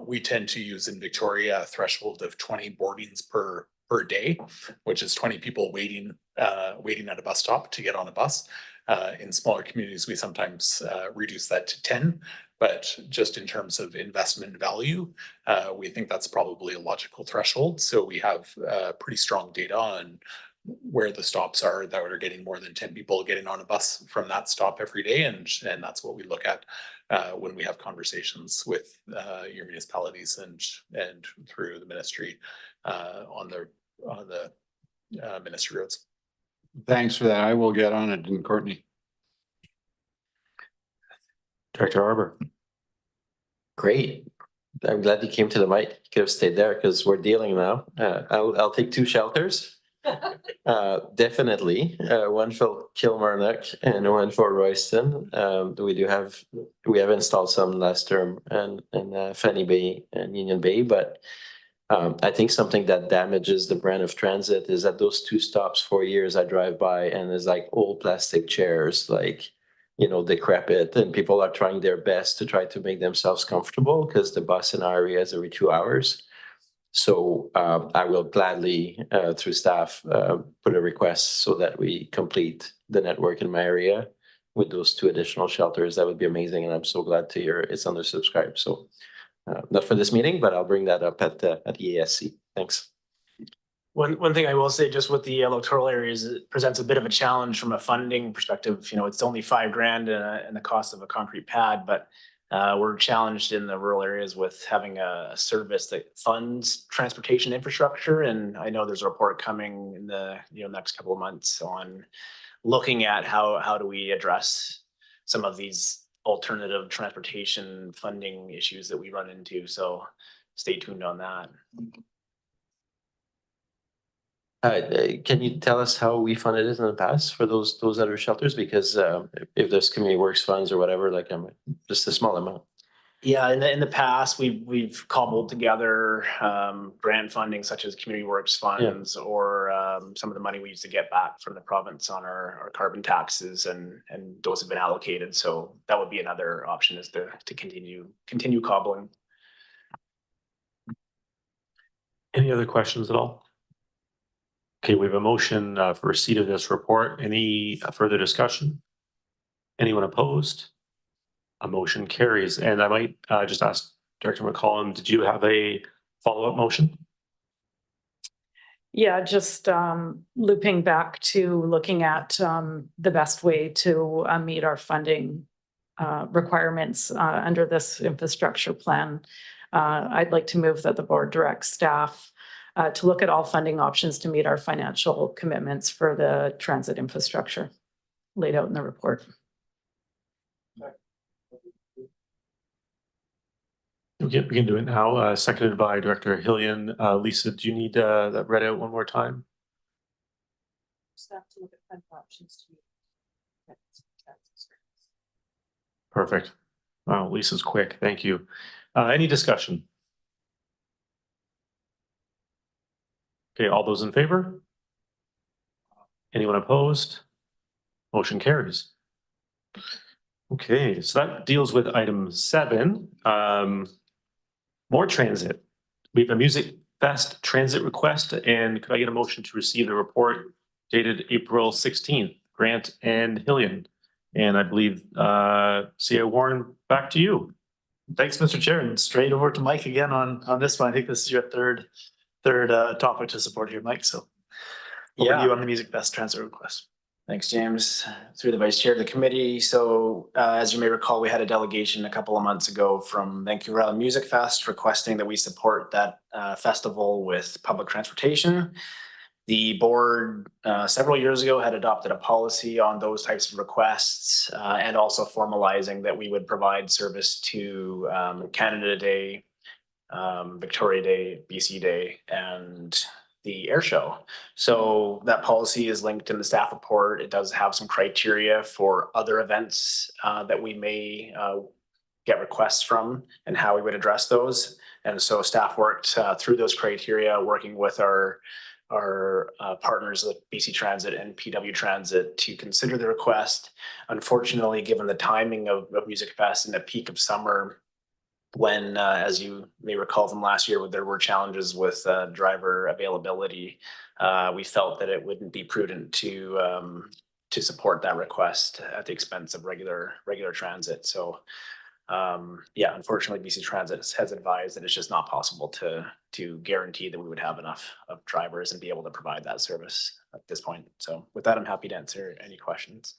we tend to use in Victoria a threshold of 20 boardings per day, which is 20 people waiting at a bus stop to get on a bus. In smaller communities, we sometimes reduce that to 10, but just in terms of investment value, we think that's probably a logical threshold. So we have pretty strong data on where the stops are that are getting more than 10 people getting on a bus from that stop every day. And that's what we look at when we have conversations with your municipalities and through the ministry on the ministry roads. Thanks for that. I will get on it in Courtenay. Director Arbor. Great. I'm glad you came to the mic. You could have stayed there because we're dealing now. I'll take 2 shelters. Definitely. One for Kilmarnock and one for Royston. We have installed some last term and Fanny Bay and Union Bay, but I think something that damages the brand of transit is at those 2 stops for years I drive by and there's like old plastic chairs, like, decrepit, and people are trying their best to try to make themselves comfortable because the bus in our area is every 2 hours. So I will gladly, through staff, put a request so that we complete the network in my area with those 2 additional shelters. That would be amazing. And I'm so glad to hear it's undersubscribed. So not for this meeting, but I'll bring that up at the EASC. Thanks. One thing I will say just with the electoral areas, it presents a bit of a challenge from a funding perspective. It's only $5,000 and the cost of a concrete pad, but we're challenged in the rural areas with having a service that funds transportation infrastructure. And I know there's a report coming in the next couple of months on looking at how do we address some of these alternative transportation funding issues that we run into. So stay tuned on that. Can you tell us how we funded it in the past for those other shelters? Because if there's community works funds or whatever, like just a small amount. Yeah, in the past, we've cobbled together grant funding such as community works funds or some of the money we used to get back from the province on our carbon taxes, and those have been allocated. So that would be another option, is to continue cobbling. Any other questions at all? Okay, we have a motion for receipt of this report. Any further discussion? Anyone opposed? A motion carries. And I might just ask Director McCollum, did you have a follow-up motion? Yeah, just looping back to looking at the best way to meet our funding requirements under this infrastructure plan. I'd like to move that the board directs staff to look at all funding options to meet our financial commitments for the transit infrastructure laid out in the report. We can do it now. Seconded by Director Hillian. Lisa, do you need that read out one more time? Staff to look at funding options to meet. Perfect. Wow, Lisa's quick. Thank you. Any discussion? Okay, all those in favor? Anyone opposed? Motion carries. Okay, so that deals with item 7. More transit. We have a Music Fest transit request, and could I get a motion to receive the report dated April 16th? Grant and Hillian. And I believe C.A. Warren, back to you. Thanks, Mr. Chair, and straight over to Mike again on this one. I think this is your third topic to support here, Mike. So over to you on the Music Fest transit request. Thanks, James. Through the vice chair of the committee. So as you may recall, we had a delegation a couple of months ago from Vancouver Island Music Fest requesting that we support that festival with public transportation. The board several years ago had adopted a policy on those types of requests and also formalizing that we would provide service to Canada Day, Victoria Day, BC Day, and the air show. So that policy is linked in the staff report. It does have some criteria for other events that we may get requests from and how we would address those. And so staff worked through those criteria, working with our partners like BC Transit and PW Transit to consider the request. Unfortunately, given the timing of Music Fest and the peak of summer, when, as you may recall from last year, there were challenges with driver availability, we felt that it wouldn't be prudent to support that request at the expense of regular transit. So yeah, unfortunately, BC Transit has advised that it's just not possible to guarantee that we would have enough of drivers and be able to provide that service at this point. So with that, I'm happy to answer any questions.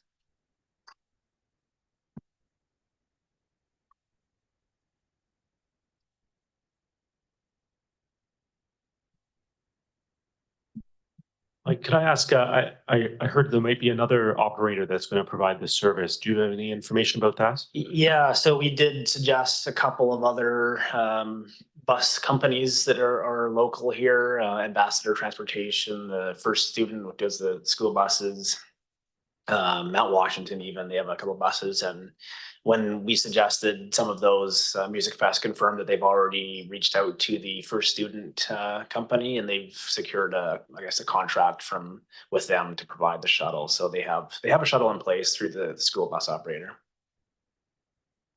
Like, could I ask, I heard there might be another operator that's going to provide this service. Do you have any information about that? Yeah, so we did suggest a couple of other bus companies that are local here, Ambassador Transportation, the First Student, which does the school buses, Mount Washington even, they have a couple of buses. And when we suggested some of those, Music Fest confirmed that they've already reached out to the First Student company, and they've secured I guess a contract with them to provide the shuttle. So they have a shuttle in place through the school bus operator.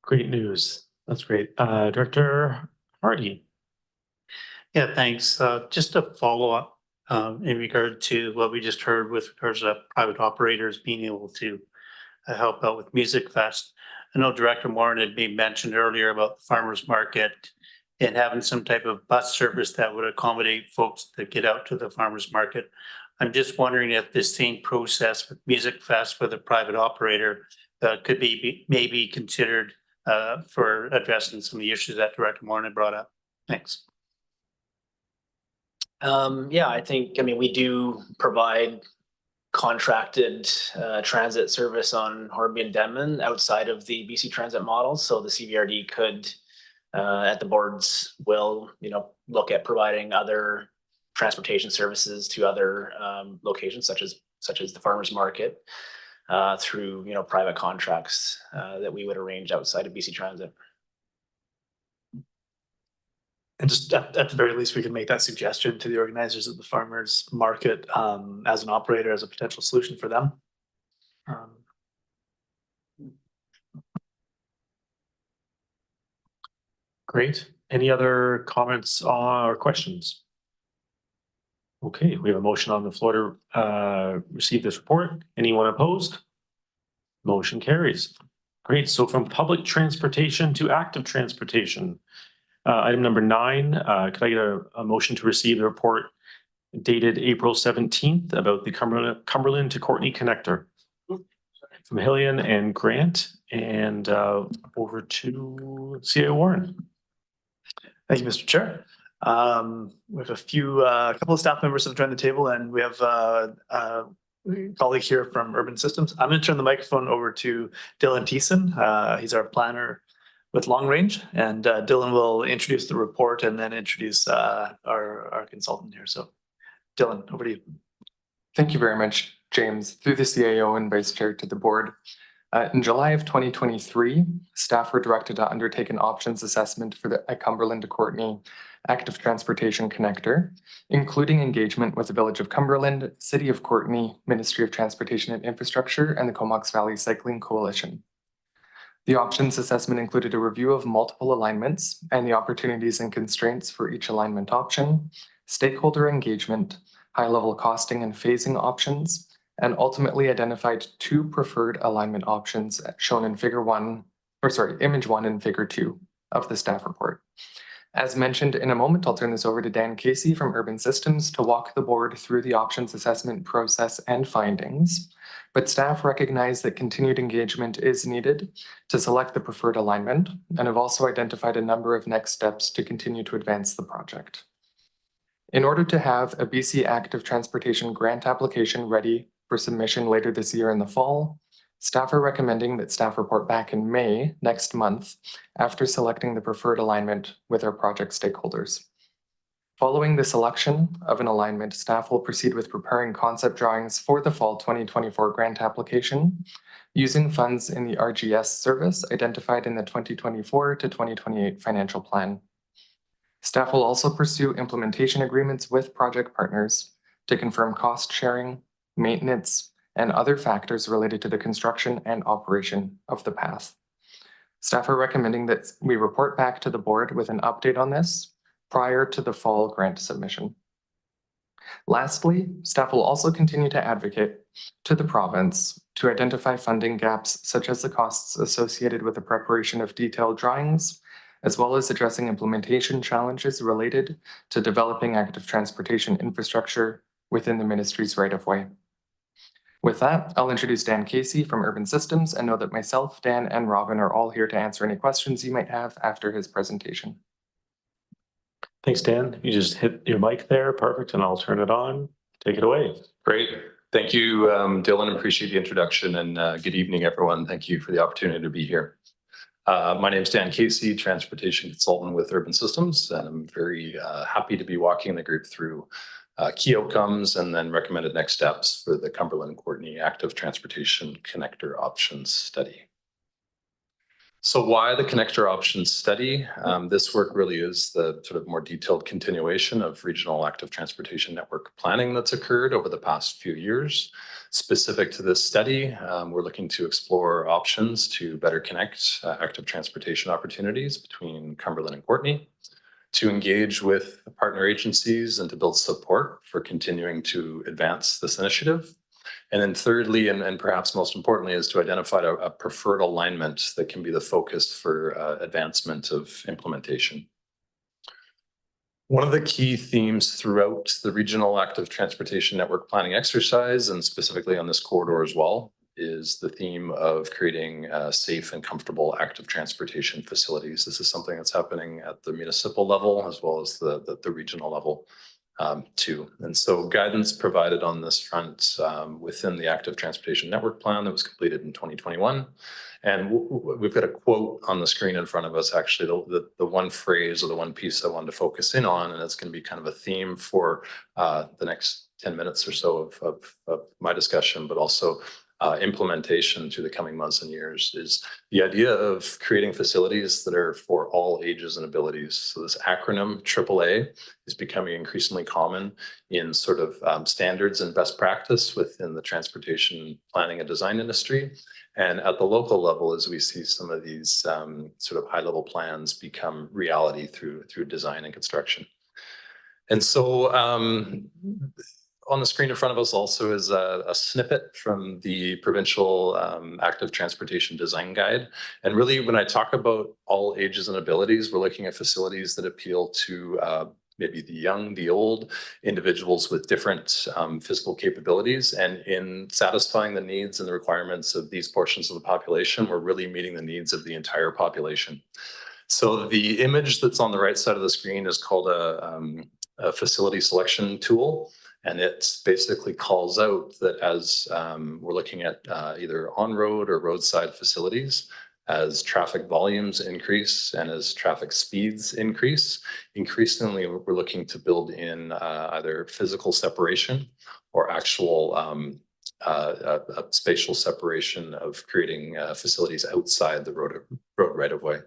Great news. That's great. Director Hardy. Yeah, thanks. Just a follow up in regard to what we just heard with regards to private operators being able to help out with Music Fest. I know Director Warren had been mentioned earlier about the farmers market and having some type of bus service that would accommodate folks that get out to the farmers market. I'm just wondering if this same process with Music Fest with a private operator could be maybe considered for addressing some of the issues that Director Warren had brought up. Thanks. Yeah, I mean, we do provide contracted transit service on Hornby and Denman outside of the BC Transit model. So the CVRD could, at the board's will, look at providing other transportation services to other locations such as the farmers market through private contracts that we would arrange outside of BC Transit. And just at the very least, we can make that suggestion to the organizers of the farmers market as an operator, as a potential solution for them. Great. Any other comments or questions? Okay, we have a motion on the floor to receive this report. Anyone opposed? Motion carries. Great. So from public transportation to active transportation. Item number 9, could I get a motion to receive the report dated April 17th about the Cumberland to Courtney connector? From Hillian and Grant, and over to CAO Warren. Thank you, Mr. Chair. We have a couple of staff members have joined the table, and we have a colleague here from Urban Systems. I'm going to turn the microphone over to Dylan Thiessen. He's our planner with Long Range, and Dylan will introduce the report and then introduce our consultant here. So Dylan, over to you. Thank you very much, James. Through the CAO and Vice Chair to the board. In July of 2023, staff were directed to undertake an options assessment for the Cumberland to Courtney active transportation connector, including engagement with the Village of Cumberland, City of Courtney, Ministry of Transportation and Infrastructure, and the Comox Valley Cycling Coalition. The options assessment included a review of multiple alignments and the opportunities and constraints for each alignment option, stakeholder engagement, high-level costing and phasing options, and ultimately identified 2 preferred alignment options shown in image 1 and figure 2 of the staff report. As mentioned, in a moment, I'll turn this over to Dan Casey from Urban Systems to walk the board through the options assessment process and findings, but staff recognize that continued engagement is needed to select the preferred alignment and have also identified a number of next steps to continue to advance the project. In order to have a BC Active Transportation grant application ready for submission later this year in the fall, staff are recommending that staff report back in May next month after selecting the preferred alignment with our project stakeholders. Following the selection of an alignment, staff will proceed with preparing concept drawings for the fall 2024 grant application using funds in the RGS service identified in the 2024 to 2028 financial plan. Staff will also pursue implementation agreements with project partners to confirm cost sharing, maintenance, and other factors related to the construction and operation of the path. Staff are recommending that we report back to the board with an update on this prior to the fall grant submission. Lastly, staff will also continue to advocate to the province to identify funding gaps such as the costs associated with the preparation of detailed drawings, as well as addressing implementation challenges related to developing active transportation infrastructure within the ministry's right-of-way. With that, I'll introduce Dan Casey from Urban Systems and know that myself, Dan, and Robin are all here to answer any questions you might have after his presentation. Thanks, Dan. You just hit your mic there. Perfect. And I'll turn it on. Take it away. Great. Thank you, Dylan. Appreciate the introduction, and good evening, everyone. Thank you for the opportunity to be here. My name is Dan Casey, transportation consultant with Urban Systems, and I'm very happy to be walking the group through key outcomes and then recommended next steps for the Cumberland Courtney Active Transportation Connector Options Study. So why the Connector Options Study? This work really is the sort of more detailed continuation of regional active transportation network planning that's occurred over the past few years. Specific to this study, we're looking to explore options to better connect active transportation opportunities between Cumberland and Courtney, to engage with partner agencies and to build support for continuing to advance this initiative. And then thirdly, and perhaps most importantly, is to identify a preferred alignment that can be the focus for advancement of implementation. One of the key themes throughout the regional active transportation network planning exercise, and specifically on this corridor as well, is the theme of creating safe and comfortable active transportation facilities. This is something that's happening at the municipal level as well as the regional level too. And so guidance provided on this front within the active transportation network plan that was completed in 2021 And we've got a quote on the screen in front of us, actually, the one phrase or the one piece I wanted to focus in on, and it's going to be kind of a theme for the next 10 minutes or so of my discussion, but also implementation through the coming months and years, is the idea of creating facilities that are for all ages and abilities. So this acronym AAA is becoming increasingly common in sort of standards and best practice within the transportation planning and design industry. And at the local level, as we see some of these sort of high-level plans become reality through design and construction. And so on the screen in front of us also is a snippet from the provincial active transportation design guide. And really, when I talk about all ages and abilities, we're looking at facilities that appeal to maybe the young, the old, individuals with different physical capabilities. And in satisfying the needs and the requirements of these portions of the population, we're really meeting the needs of the entire population. So the image that's on the right side of the screen is called a facility selection tool. And it basically calls out that as we're looking at either on-road or roadside facilities, as traffic volumes increase and as traffic speeds increase, increasingly we're looking to build in either physical separation or actual spatial separation of creating facilities outside the road right of way.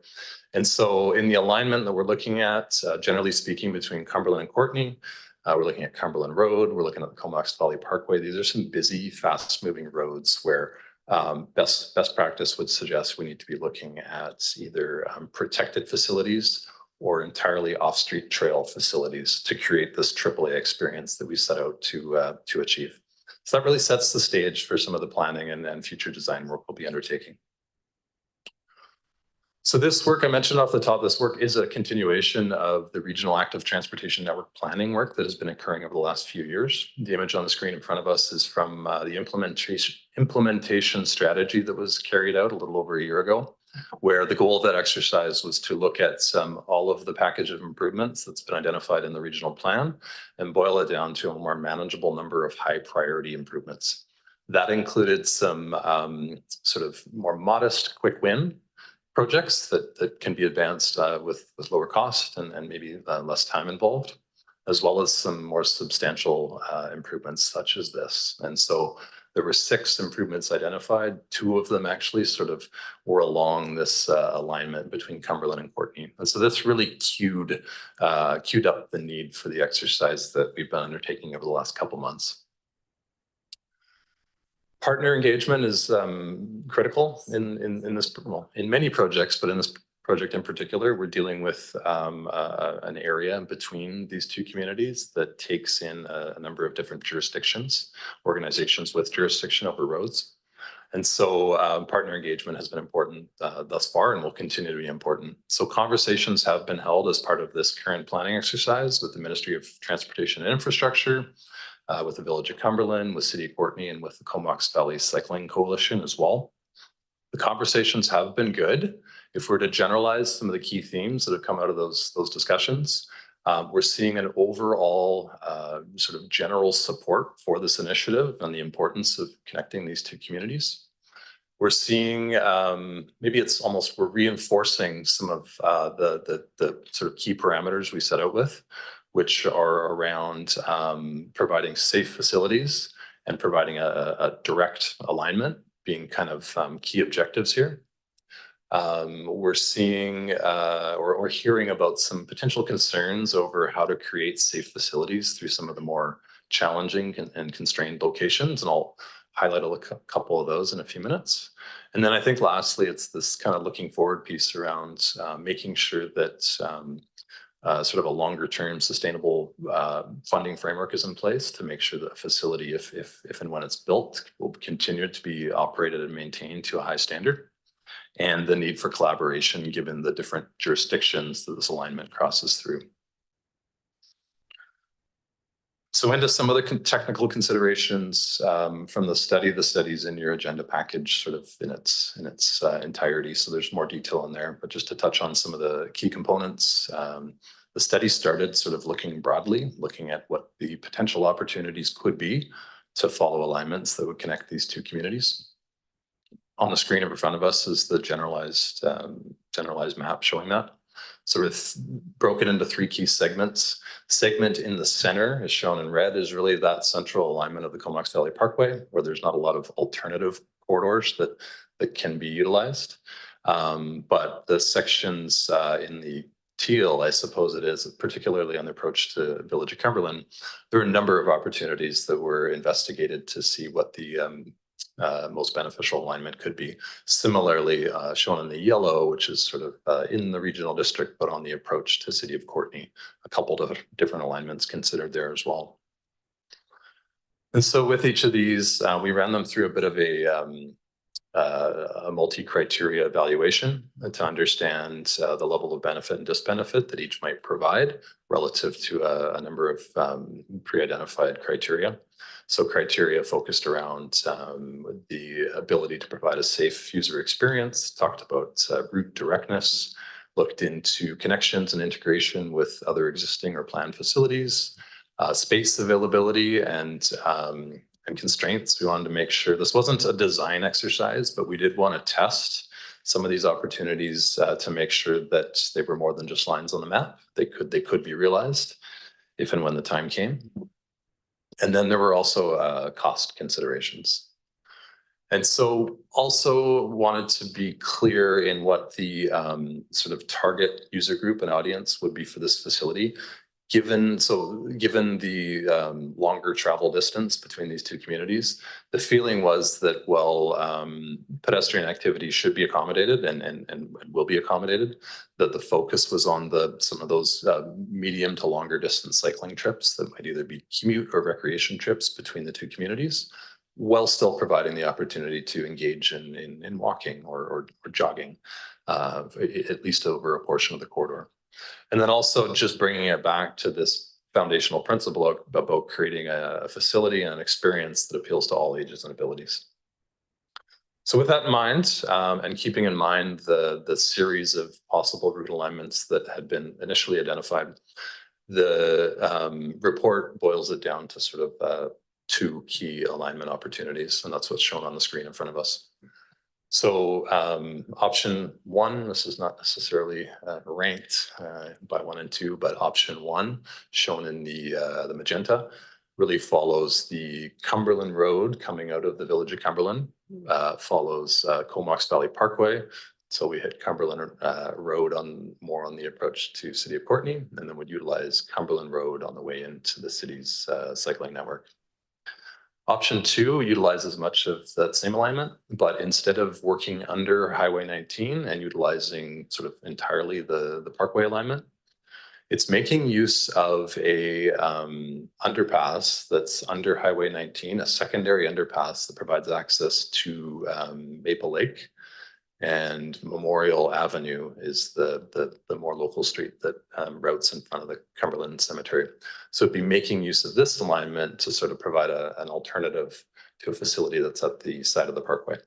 And so in the alignment that we're looking at, generally speaking, between Cumberland and Courtenay, we're looking at Cumberland Road, we're looking at the Comox Valley Parkway. These are some busy, fast-moving roads where best practice would suggest we need to be looking at either protected facilities or entirely off-street trail facilities to create this AAA experience that we set out to achieve. So that really sets the stage for some of the planning and future design work we'll be undertaking. So this work I mentioned off the top, this work is a continuation of the Regional Active Transportation Network planning work that has been occurring over the last few years. The image on the screen in front of us is from the implementation strategy that was carried out a little over a year ago, where the goal of that exercise was to look at all of the package of improvements that's been identified in the regional plan and boil it down to a more manageable number of high priority improvements. That included some sort of more modest quick win projects that can be advanced with lower cost and maybe less time involved, as well as some more substantial improvements such as this. And so there were 6 improvements identified. 2 of them actually sort of were along this alignment between Cumberland and Courtenay. And so this really queued up the need for the exercise that we've been undertaking over the last couple months. Partner engagement is critical in this, well, in many projects, but in this project in particular, we're dealing with an area between these 2 communities that takes in a number of different jurisdictions, organizations with jurisdiction over roads. And so partner engagement has been important thus far and will continue to be important. So conversations have been held as part of this current planning exercise with the Ministry of Transportation and Infrastructure, with the Village of Cumberland, with City of Courtenay, and with the Comox Valley Cycling Coalition as well. The conversations have been good. If we're to generalize some of the key themes that have come out of those discussions, we're seeing an overall sort of general support for this initiative and the importance of connecting these 2 communities. We're seeing, maybe it's almost, we're reinforcing some of the sort of key parameters we set out with, which are around providing safe facilities and providing a direct alignment being kind of key objectives here. We're seeing or hearing about some potential concerns over how to create safe facilities through some of the more challenging and constrained locations. And I'll highlight a couple of those in a few minutes. And then I think lastly, it's this kind of looking forward piece around making sure that sort of a longer term sustainable funding framework is in place to make sure that a facility, if and when it's built, will continue to be operated and maintained to a high standard, and the need for collaboration given the different jurisdictions that this alignment crosses through. So into some of the technical considerations from the study. The study's in your agenda package sort of in its entirety, so there's more detail in there, but just to touch on some of the key components. The study started sort of looking broadly, looking at what the potential opportunities could be to follow alignments that would connect these 2 communities. On the screen in front of us is the generalized map showing that. So it's broken into 3 key segments. Segment in the center is shown in red is really that central alignment of the Comox Valley Parkway, where there's not a lot of alternative corridors that can be utilized. But the sections in the teal, I suppose it is, particularly on the approach to Village of Cumberland, there are a number of opportunities that were investigated to see what the most beneficial alignment could be. Similarly, shown in the yellow, which is sort of in the regional district, but on the approach to City of Courtenay, a couple of different alignments considered there as well. And so with each of these, we ran them through a bit of a multi-criteria evaluation to understand the level of benefit and disbenefit that each might provide relative to a number of pre-identified criteria. So criteria focused around the ability to provide a safe user experience, talked about route directness, looked into connections and integration with other existing or planned facilities, space availability and constraints. We wanted to make sure this wasn't a design exercise, but we did want to test some of these opportunities to make sure that they were more than just lines on the map. They could be realized if and when the time came. And then there were also cost considerations. And so also wanted to be clear in what the sort of target user group and audience would be for this facility. Given the longer travel distance between these 2 communities, the feeling was that, well, pedestrian activity should be accommodated and will be accommodated, that the focus was on some of those medium to longer distance cycling trips that might either be commute or recreation trips between the 2 communities, while still providing the opportunity to engage in walking or jogging, at least over a portion of the corridor. And then also just bringing it back to this foundational principle about creating a facility and an experience that appeals to all ages and abilities. So with that in mind, and keeping in mind the series of possible route alignments that had been initially identified, the report boils it down to sort of 2 key alignment opportunities, and that's what's shown on the screen in front of us. So option 1, this is not necessarily ranked by 1 and 2, but option 1, shown in the magenta, really follows the Cumberland Road coming out of the Village of Cumberland, follows Comox Valley Parkway. So we hit Cumberland Road more on the approach to City of Courtenay, and then would utilize Cumberland Road on the way into the city's cycling network. Option 2 utilizes much of that same alignment, but instead of working under Highway 19 and utilizing sort of entirely the parkway alignment, it's making use of a underpass that's under Highway 19, a secondary underpass that provides access to Maple Lake, and Memorial Avenue is the more local street that routes in front of the Cumberland Cemetery. So it'd be making use of this alignment to sort of provide an alternative to a facility that's at the side of the parkway.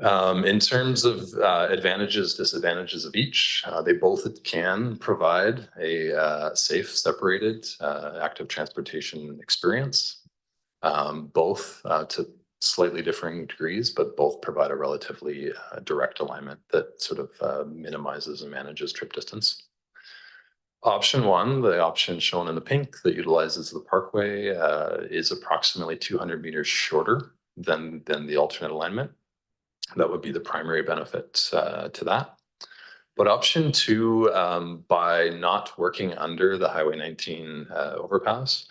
In terms of advantages, disadvantages of each, they both can provide a safe, separated, active transportation experience, both to slightly differing degrees, but both provide a relatively direct alignment that sort of minimizes and manages trip distance. Option 1, the option shown in the pink that utilizes the parkway, is approximately 200 meters shorter than the alternate alignment. That would be the primary benefit to that. But option 2, by not working under the Highway 19 overpass,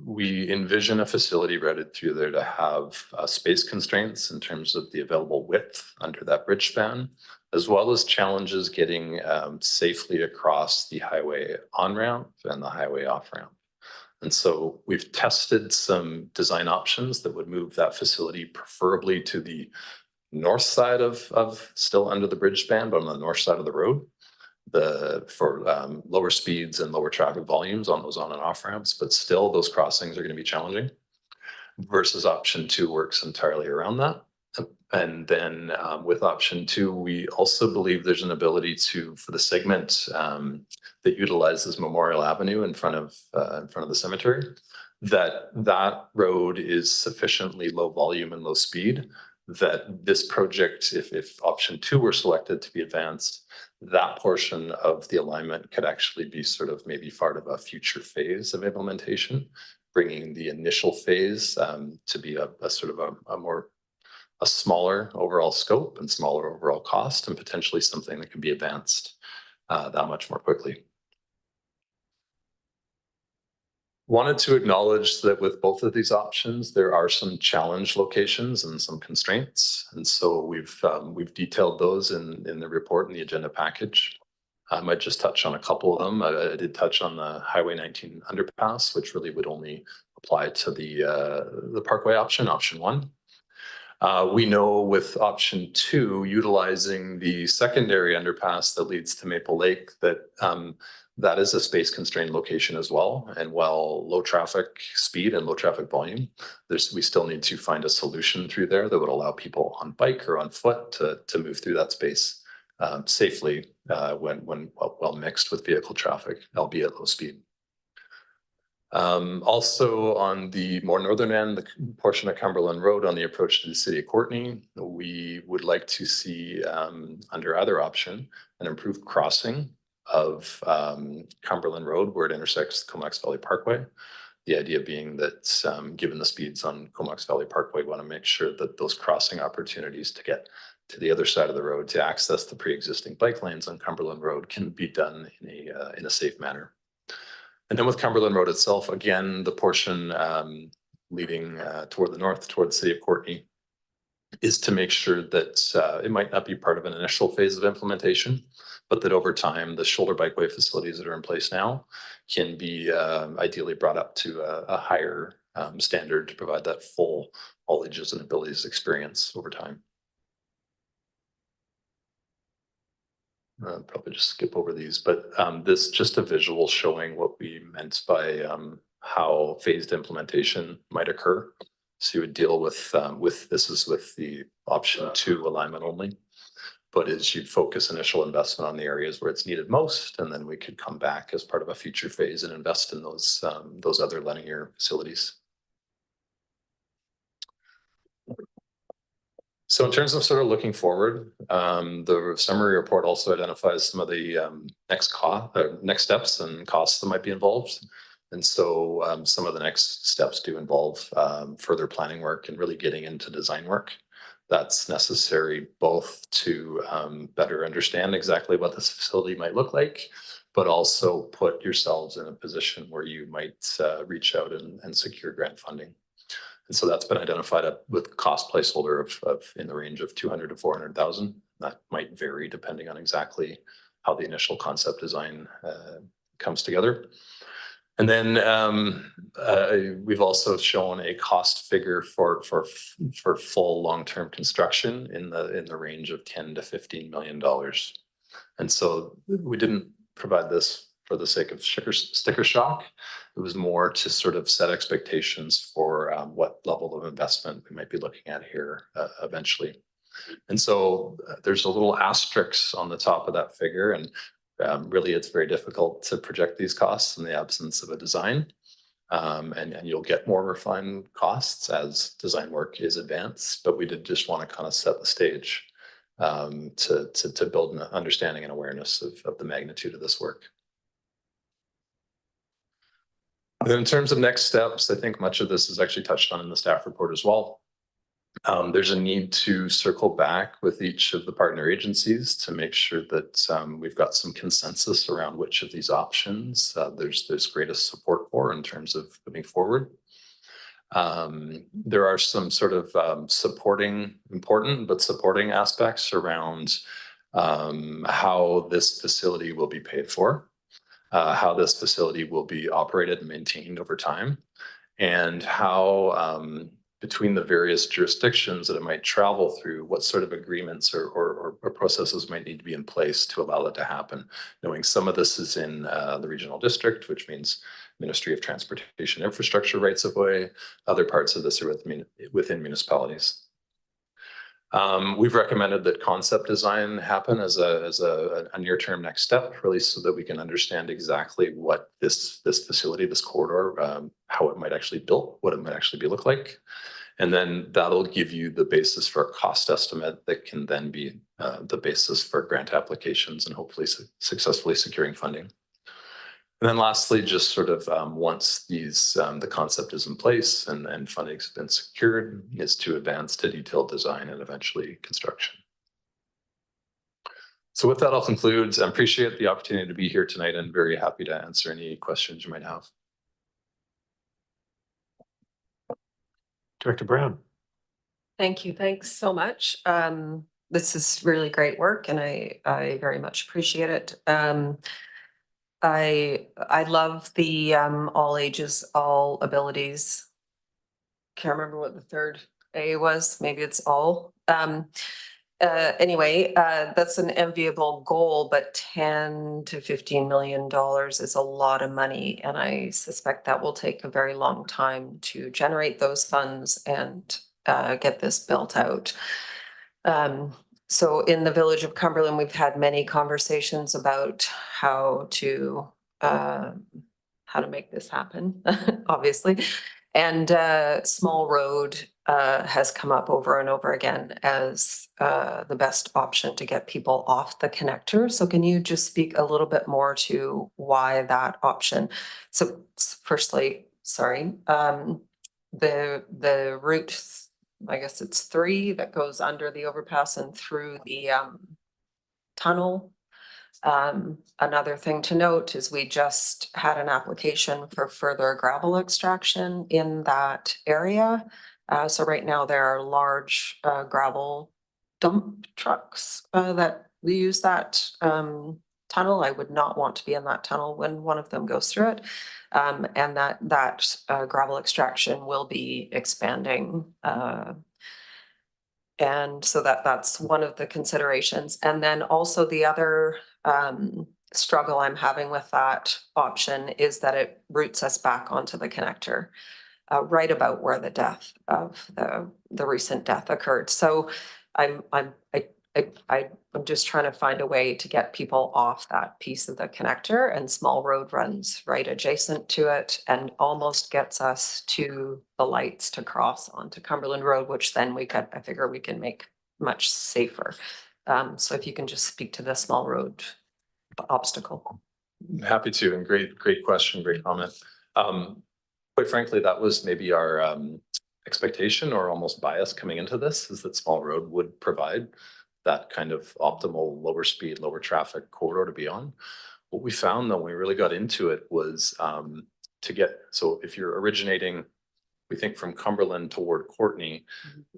we envision a facility routed through there to have space constraints in terms of the available width under that bridge span, as well as challenges getting safely across the highway on-ramp and the highway off-ramp. And so we've tested some design options that would move that facility preferably to the north side of still under the bridge span, but on the north side of the road, for lower speeds and lower traffic volumes on those on and off ramps, but still those crossings are going to be challenging. Versus option 2 works entirely around that. And then with option 2, we also believe there's an ability for the segment that utilizes Memorial Avenue in front of the cemetery, that road is sufficiently low volume and low speed that this project, if option 2 were selected to be advanced, that portion of the alignment could actually be sort of maybe part of a future phase of implementation, bringing the initial phase to be a sort of a smaller overall scope and smaller overall cost, and potentially something that can be advanced that much more quickly. Wanted to acknowledge that with both of these options, there are some challenge locations and some constraints. And so we've detailed those in the report and the agenda package. I might just touch on a couple of them. I did touch on the Highway 19 underpass, which really would only apply to the Parkway option 1. We know with option 2, utilizing the secondary underpass that leads to Maple Lake, that that is a space constrained location as well. And while low traffic speed and low traffic volume, we still need to find a solution through there that would allow people on bike or on foot to move through that space safely when well mixed with vehicle traffic, albeit low speed. Also on the more northern end, the portion of Cumberland Road on the approach to the city of Courtenay, we would like to see under either option an improved crossing of Cumberland Road where it intersects Comox Valley Parkway. The idea being that given the speeds on Comox Valley Parkway, we want to make sure that those crossing opportunities to get to the other side of the road to access the pre-existing bike lanes on Cumberland Road can be done in a safe manner. And then with Cumberland Road itself, again, the portion leading toward the north, toward the city of Courtenay, is to make sure that it might not be part of an initial phase of implementation, but that over time, the shoulder bikeway facilities that are in place now can be ideally brought up to a higher standard to provide that full all ages and abilities experience over time. Probably just skip over these, but this just a visual showing what we meant by how phased implementation might occur. So you would deal with this is with the option 2 alignment only, but as you'd focus initial investment on the areas where it's needed most, and then we could come back as part of a future phase and invest in those other linear facilities. So in terms of sort of looking forward, the summary report also identifies some of the next steps and costs that might be involved. And so some of the next steps do involve further planning work and really getting into design work. That's necessary both to better understand exactly what this facility might look like, but also put yourselves in a position where you might reach out and secure grant funding. And so that's been identified with cost placeholder of in the range of 200 to 400,000. That might vary depending on exactly how the initial concept design comes together. And then we've also shown a cost figure for full long-term construction in the range of $10 to $15 million. And so we didn't provide this for the sake of sticker shock. It was more to sort of set expectations for what level of investment we might be looking at here eventually. And so there's a little asterisk on the top of that figure, and really it's very difficult to project these costs in the absence of a design. And you'll get more refined costs as design work is advanced, but we did just want to kind of set the stage to build an understanding and awareness of the magnitude of this work. And in terms of next steps, I think much of this is actually touched on in the staff report as well. There's a need to circle back with each of the partner agencies to make sure that we've got some consensus around which of these options there's greatest support for in terms of moving forward. There are some sort of important but supporting aspects around how this facility will be paid for. How this facility will be operated and maintained over time, and how between the various jurisdictions that it might travel through, what sort of agreements or processes might need to be in place to allow that to happen. Knowing some of this is in the regional district, which means Ministry of Transportation Infrastructure rights of way. Other parts of this are within municipalities. We've recommended that concept design happen as a near-term next step, really, so that we can understand exactly what this facility, this corridor, how it might actually built, what it might actually look like. And then that'll give you the basis for a cost estimate that can then be the basis for grant applications and hopefully successfully securing funding. And then lastly, just sort of once the concept is in place and funding has been secured, is to advance to detailed design and eventually construction. So with that, I'll conclude. I appreciate the opportunity to be here tonight and very happy to answer any questions you might have. Director Brown. Thank you. Thanks so much. This is really great work and I very much appreciate it. I love the all ages, all abilities. Can't remember what the third A was. Maybe it's all. Anyway, that's an enviable goal, but $10 to $15 million is a lot of money. And I suspect that will take a very long time to generate those funds and get this built out. So in the village of Cumberland, we've had many conversations about how to make this happen, obviously. And Small Road has come up over and over again as the best option to get people off the connector. So can you just speak a little bit more to why that option? So firstly, sorry, the route, I guess it's 3 that goes under the overpass and through the tunnel. Another thing to note is we just had an application for further gravel extraction in that area. So right now there are large gravel dump trucks that use that tunnel. I would not want to be in that tunnel when one of them goes through it. And that gravel extraction will be expanding. And so that's one of the considerations. And then also the other struggle I'm having with that option is that it routes us back onto the connector, right about where the death of the recent death occurred. So I'm just trying to find a way to get people off that piece of the connector, and Small Road runs right adjacent to it and almost gets us to the lights to cross onto Cumberland Road, which then I figure we can make much safer. So if you can just speak to the Small Road obstacle. Happy to, and great question, great comment. Quite frankly, that was maybe our expectation or almost bias coming into this, is that Small Road would provide that kind of optimal lower speed, lower traffic corridor to be on. What we found though, when we really got into it, was so if you're originating, we think from Cumberland toward Courtenay,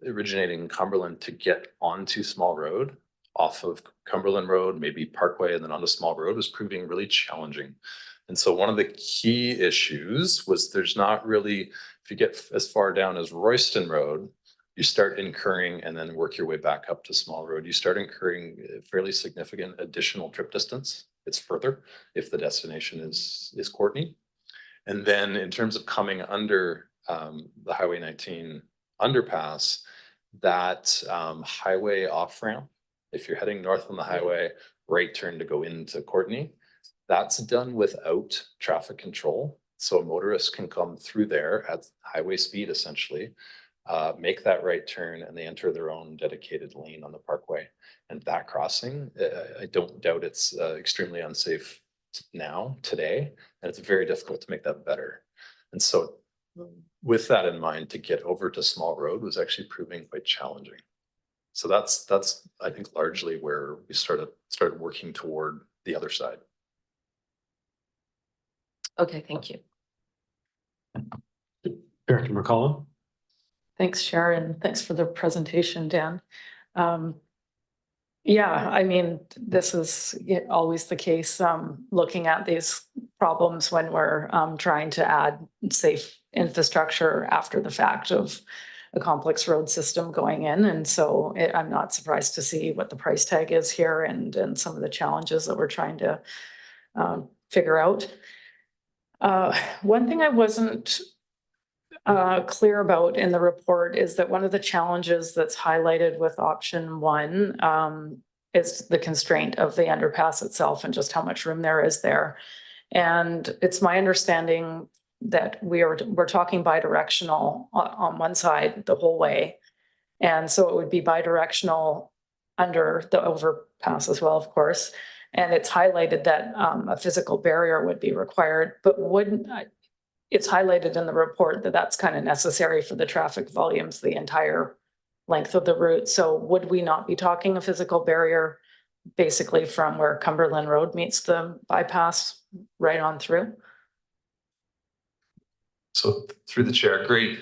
originating in Cumberland to get onto Small Road, off of Cumberland Road, maybe Parkway, and then onto Small Road, was proving really challenging. And so one of the key issues was there's not really, if you get as far down as Royston Road, you start incurring and then work your way back up to Small Road. You start incurring fairly significant additional trip distance. It's further if the destination is Courtenay. And then in terms of coming under the Highway 19 underpass, that highway off ramp, if you're heading north on the highway, right turn to go into Courtenay, that's done without traffic control. So a motorist can come through there at highway speed, essentially, make that right turn, and they enter their own dedicated lane on the parkway. And that crossing, I don't doubt it's extremely unsafe now, today, and it's very difficult to make that better. And so with that in mind, to get over to Small Road was actually proving quite challenging. So that's I think largely where we started working toward the other side. Okay, thank you. Director McCollum. Thanks, Sharon. Thanks for the presentation, Dan. Yeah, I mean, this is always the case, looking at these problems when we're trying to add safe infrastructure after the fact of a complex road system going in. And so I'm not surprised to see what the price tag is here and some of the challenges that we're trying to figure out. One thing I wasn't clear about in the report is that one of the challenges that's highlighted with option one is the constraint of the underpass itself and just how much room there is there. And it's my understanding that we're talking bidirectional on one side the whole way. And so it would be bidirectional under the overpass as well, of course. And it's highlighted that a physical barrier would be required, but it's highlighted in the report that that's kind of necessary for the traffic volumes, the entire length of the route. So would we not be talking a physical barrier basically from where Cumberland Road meets the bypass right on through? So through the chair, great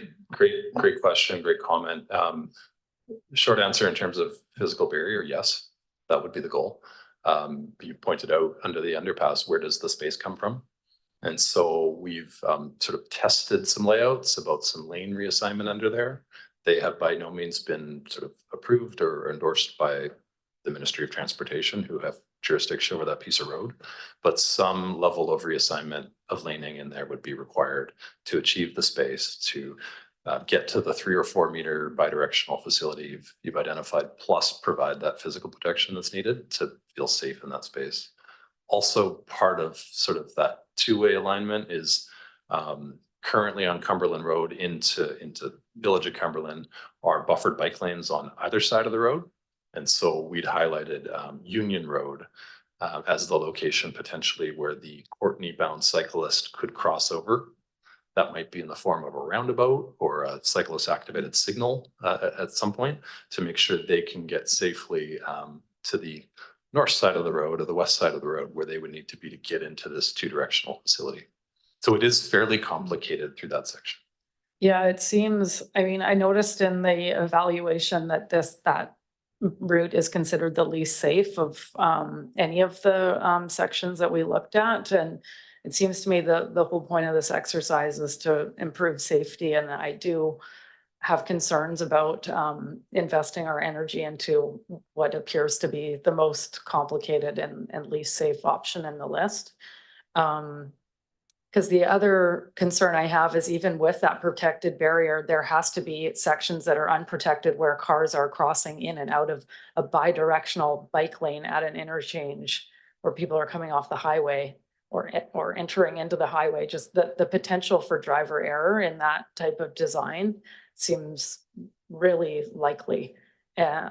question, great comment. Short answer in terms of physical barrier, yes, that would be the goal. You pointed out under the underpass, where does the space come from? And so we've sort of tested some layouts about some lane reassignment under there. They have by no means been sort of approved or endorsed by the Ministry of Transportation, who have jurisdiction over that piece of road, but some level of reassignment of laning in there would be required to achieve the space to get to the 3 or 4 meter bidirectional facility you've identified, plus provide that physical protection that's needed to feel safe in that space. Also, part of sort of that two-way alignment is currently on Cumberland Road into Village of Cumberland are buffered bike lanes on either side of the road. And so we'd highlighted Union Road as the location potentially where the Courtney-bound cyclist could cross over. That might be in the form of a roundabout or a cyclist activated signal at some point to make sure they can get safely to the north side of the road or the west side of the road where they would need to be to get into this two-directional facility. So it is fairly complicated through that section. Yeah, it seems, I mean, I noticed in the evaluation that that route is considered the least safe of any of the sections that we looked at. And it seems to me the whole point of this exercise is to improve safety. And I do have concerns about investing our energy into what appears to be the most complicated and least safe option in the list. Because the other concern I have is even with that protected barrier, there has to be sections that are unprotected where cars are crossing in and out of a bidirectional bike lane at an interchange where people are coming off the highway or entering into the highway. Just the potential for driver error in that type of design seems really likely. Yeah,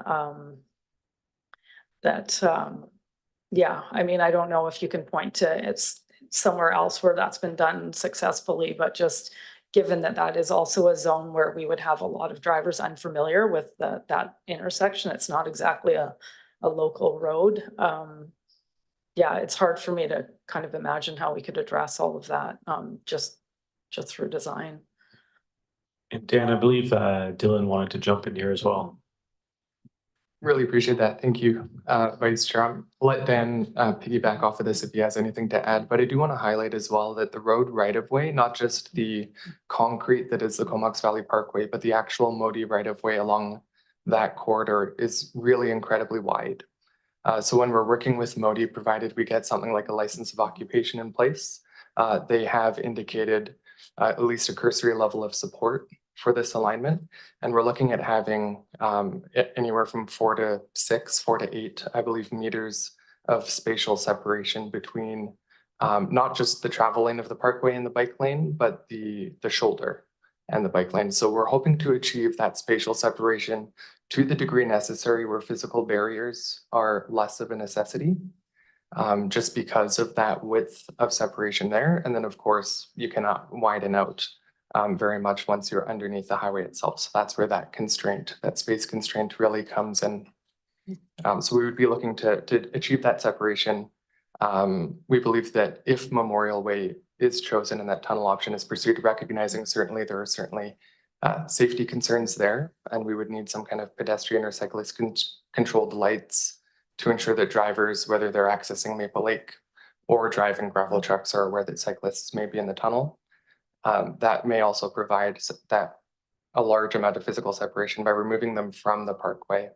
I mean, I don't know if you can point to it's somewhere else where that's been done successfully, but just given that that is also a zone where we would have a lot of drivers unfamiliar with that intersection, it's not exactly a local road. Yeah, it's hard for me to kind of imagine how we could address all of that just through design. And Dan, I believe Dylan wanted to jump in here as well. Really appreciate that. Thank you, Vice Chair. I'll let Dan piggyback off of this if he has anything to add, but I do want to highlight as well that the road right-of-way, not just the concrete that is the Comox Valley Parkway, but the actual Modi right-of-way along that corridor is really incredibly wide. So when we're working with Modi, provided we get something like a license of occupation in place, they have indicated at least a cursory level of support for this alignment. And we're looking at having anywhere from 4 to 8, I believe, meters of spatial separation between not just the travel lane of the parkway and the bike lane, but the shoulder and the bike lane. So we're hoping to achieve that spatial separation to the degree necessary where physical barriers are less of a necessity, just because of that width of separation there. And then of course, you cannot widen out very much once you're underneath the highway itself. So that's where that constraint, that space constraint really comes in. So we would be looking to achieve that separation. We believe that if Memorial Way is chosen and that tunnel option is pursued, recognizing certainly there are safety concerns there, and we would need some kind of pedestrian or cyclist controlled lights to ensure that drivers, whether they're accessing Maple Lake or driving gravel trucks, are aware that cyclists may be in the tunnel. That may also provide a large amount of physical separation by removing them from the parkway.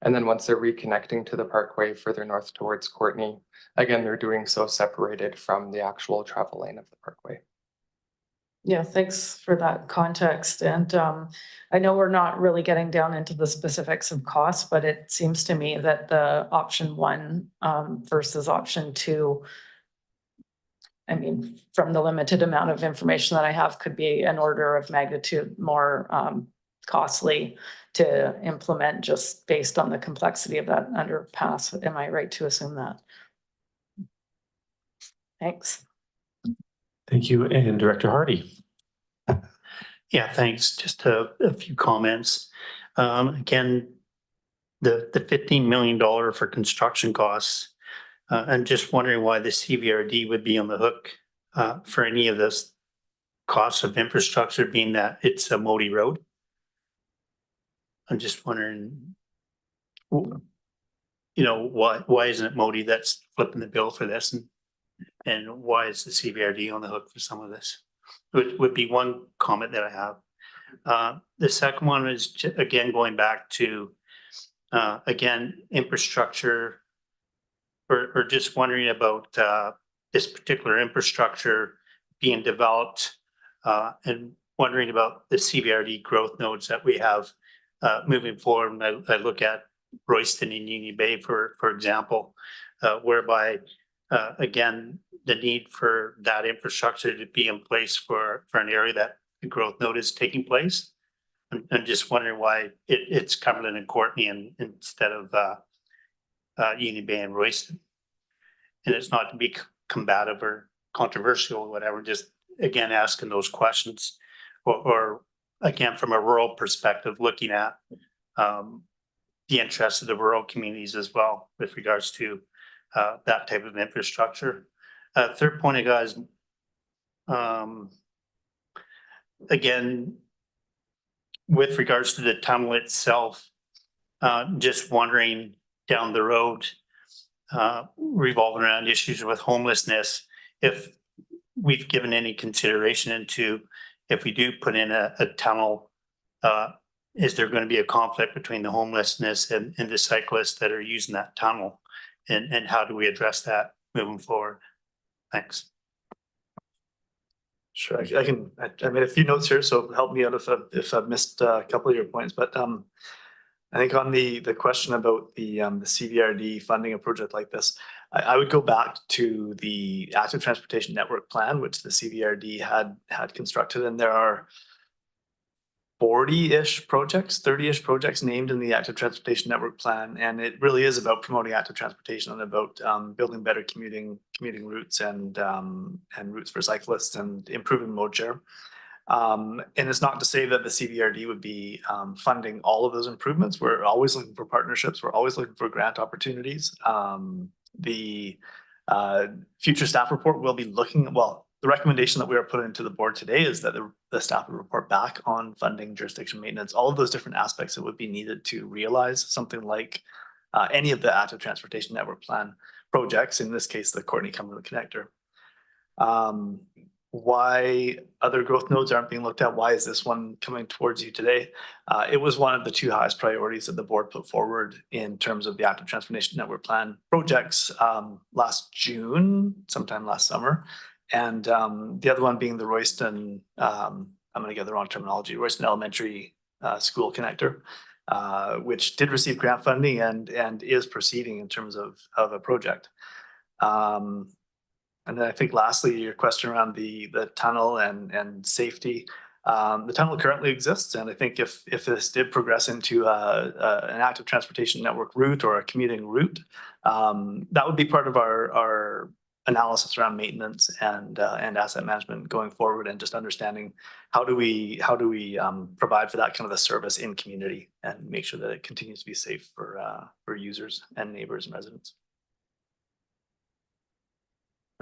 And then once they're reconnecting to the parkway further north towards Courtney, again, they're doing so separated from the actual travel lane of the parkway. Yeah, thanks for that context. And I know we're not really getting down into the specifics of costs, but it seems to me that the option one versus option two, I mean, from the limited amount of information that I have, could be an order of magnitude more costly to implement just based on the complexity of that underpass. Am I right to assume that? Thanks. Thank you. And Director Hardy. Yeah, thanks. Just a few comments. Again, the $15 million for construction costs. I'm just wondering why the CVRD would be on the hook for any of this costs of infrastructure, being that it's a Modi road. I'm just wondering, you know, why isn't it Modi that's flipping the bill for this, and why is the CVRD on the hook for some of this? Would be one comment that I have. The second one is again going back to again infrastructure, or just wondering about this particular infrastructure being developed, and wondering about the CVRD growth nodes that we have moving forward. And I look at Royston and Union Bay, for example, whereby again the need for that infrastructure to be in place for an area that the growth node is taking place. I'm just wondering why it's Cumberland and Courtney instead of Union Bay and Royston. And it's not to be combative or controversial or whatever, just again asking those questions, or again from a rural perspective, looking at the interests of the rural communities as well with regards to that type of infrastructure. Third point I got is again with regards to the tunnel itself, just wondering down the road, revolving around issues with homelessness, if we've given any consideration into if we do put in a tunnel, is there going to be a conflict between the homelessness and the cyclists that are using that tunnel, and how do we address that moving forward? Thanks. Sure, I made a few notes here, so help me out if I've missed a couple of your points. But I think on the question about the CVRD funding a project like this, I would go back to the Active Transportation Network Plan, which the CVRD had constructed, and there are 40-ish projects, 30-ish projects named in the Active Transportation Network Plan, and it really is about promoting active transportation and about building better commuting routes and routes for cyclists and improving mode share. And it's not to say that the CVRD would be funding all of those improvements. We're always looking for partnerships. We're always looking for grant opportunities. The future staff report will be looking, well, the recommendation that we are putting to the board today is that the staff will report back on funding jurisdiction maintenance, all of those different aspects that would be needed to realize something like any of the Active Transportation Network Plan projects, in this case, the Courtney-Cumberland Connector. Why other growth nodes aren't being looked at? Why is this one coming towards you today? It was one of the two highest priorities that the board put forward in terms of the Active Transportation Network Plan projects last June, sometime last summer. And the other one being the Royston, I'm going to get the wrong terminology, Royston Elementary School Connector, which did receive grant funding and is proceeding in terms of a project. And then I think lastly, your question around the tunnel and safety. The tunnel currently exists, and I think if this did progress into an active transportation network route or a commuting route, that would be part of our analysis around maintenance and asset management going forward, and just understanding how do we provide for that kind of a service in community and make sure that it continues to be safe for users and neighbors and residents.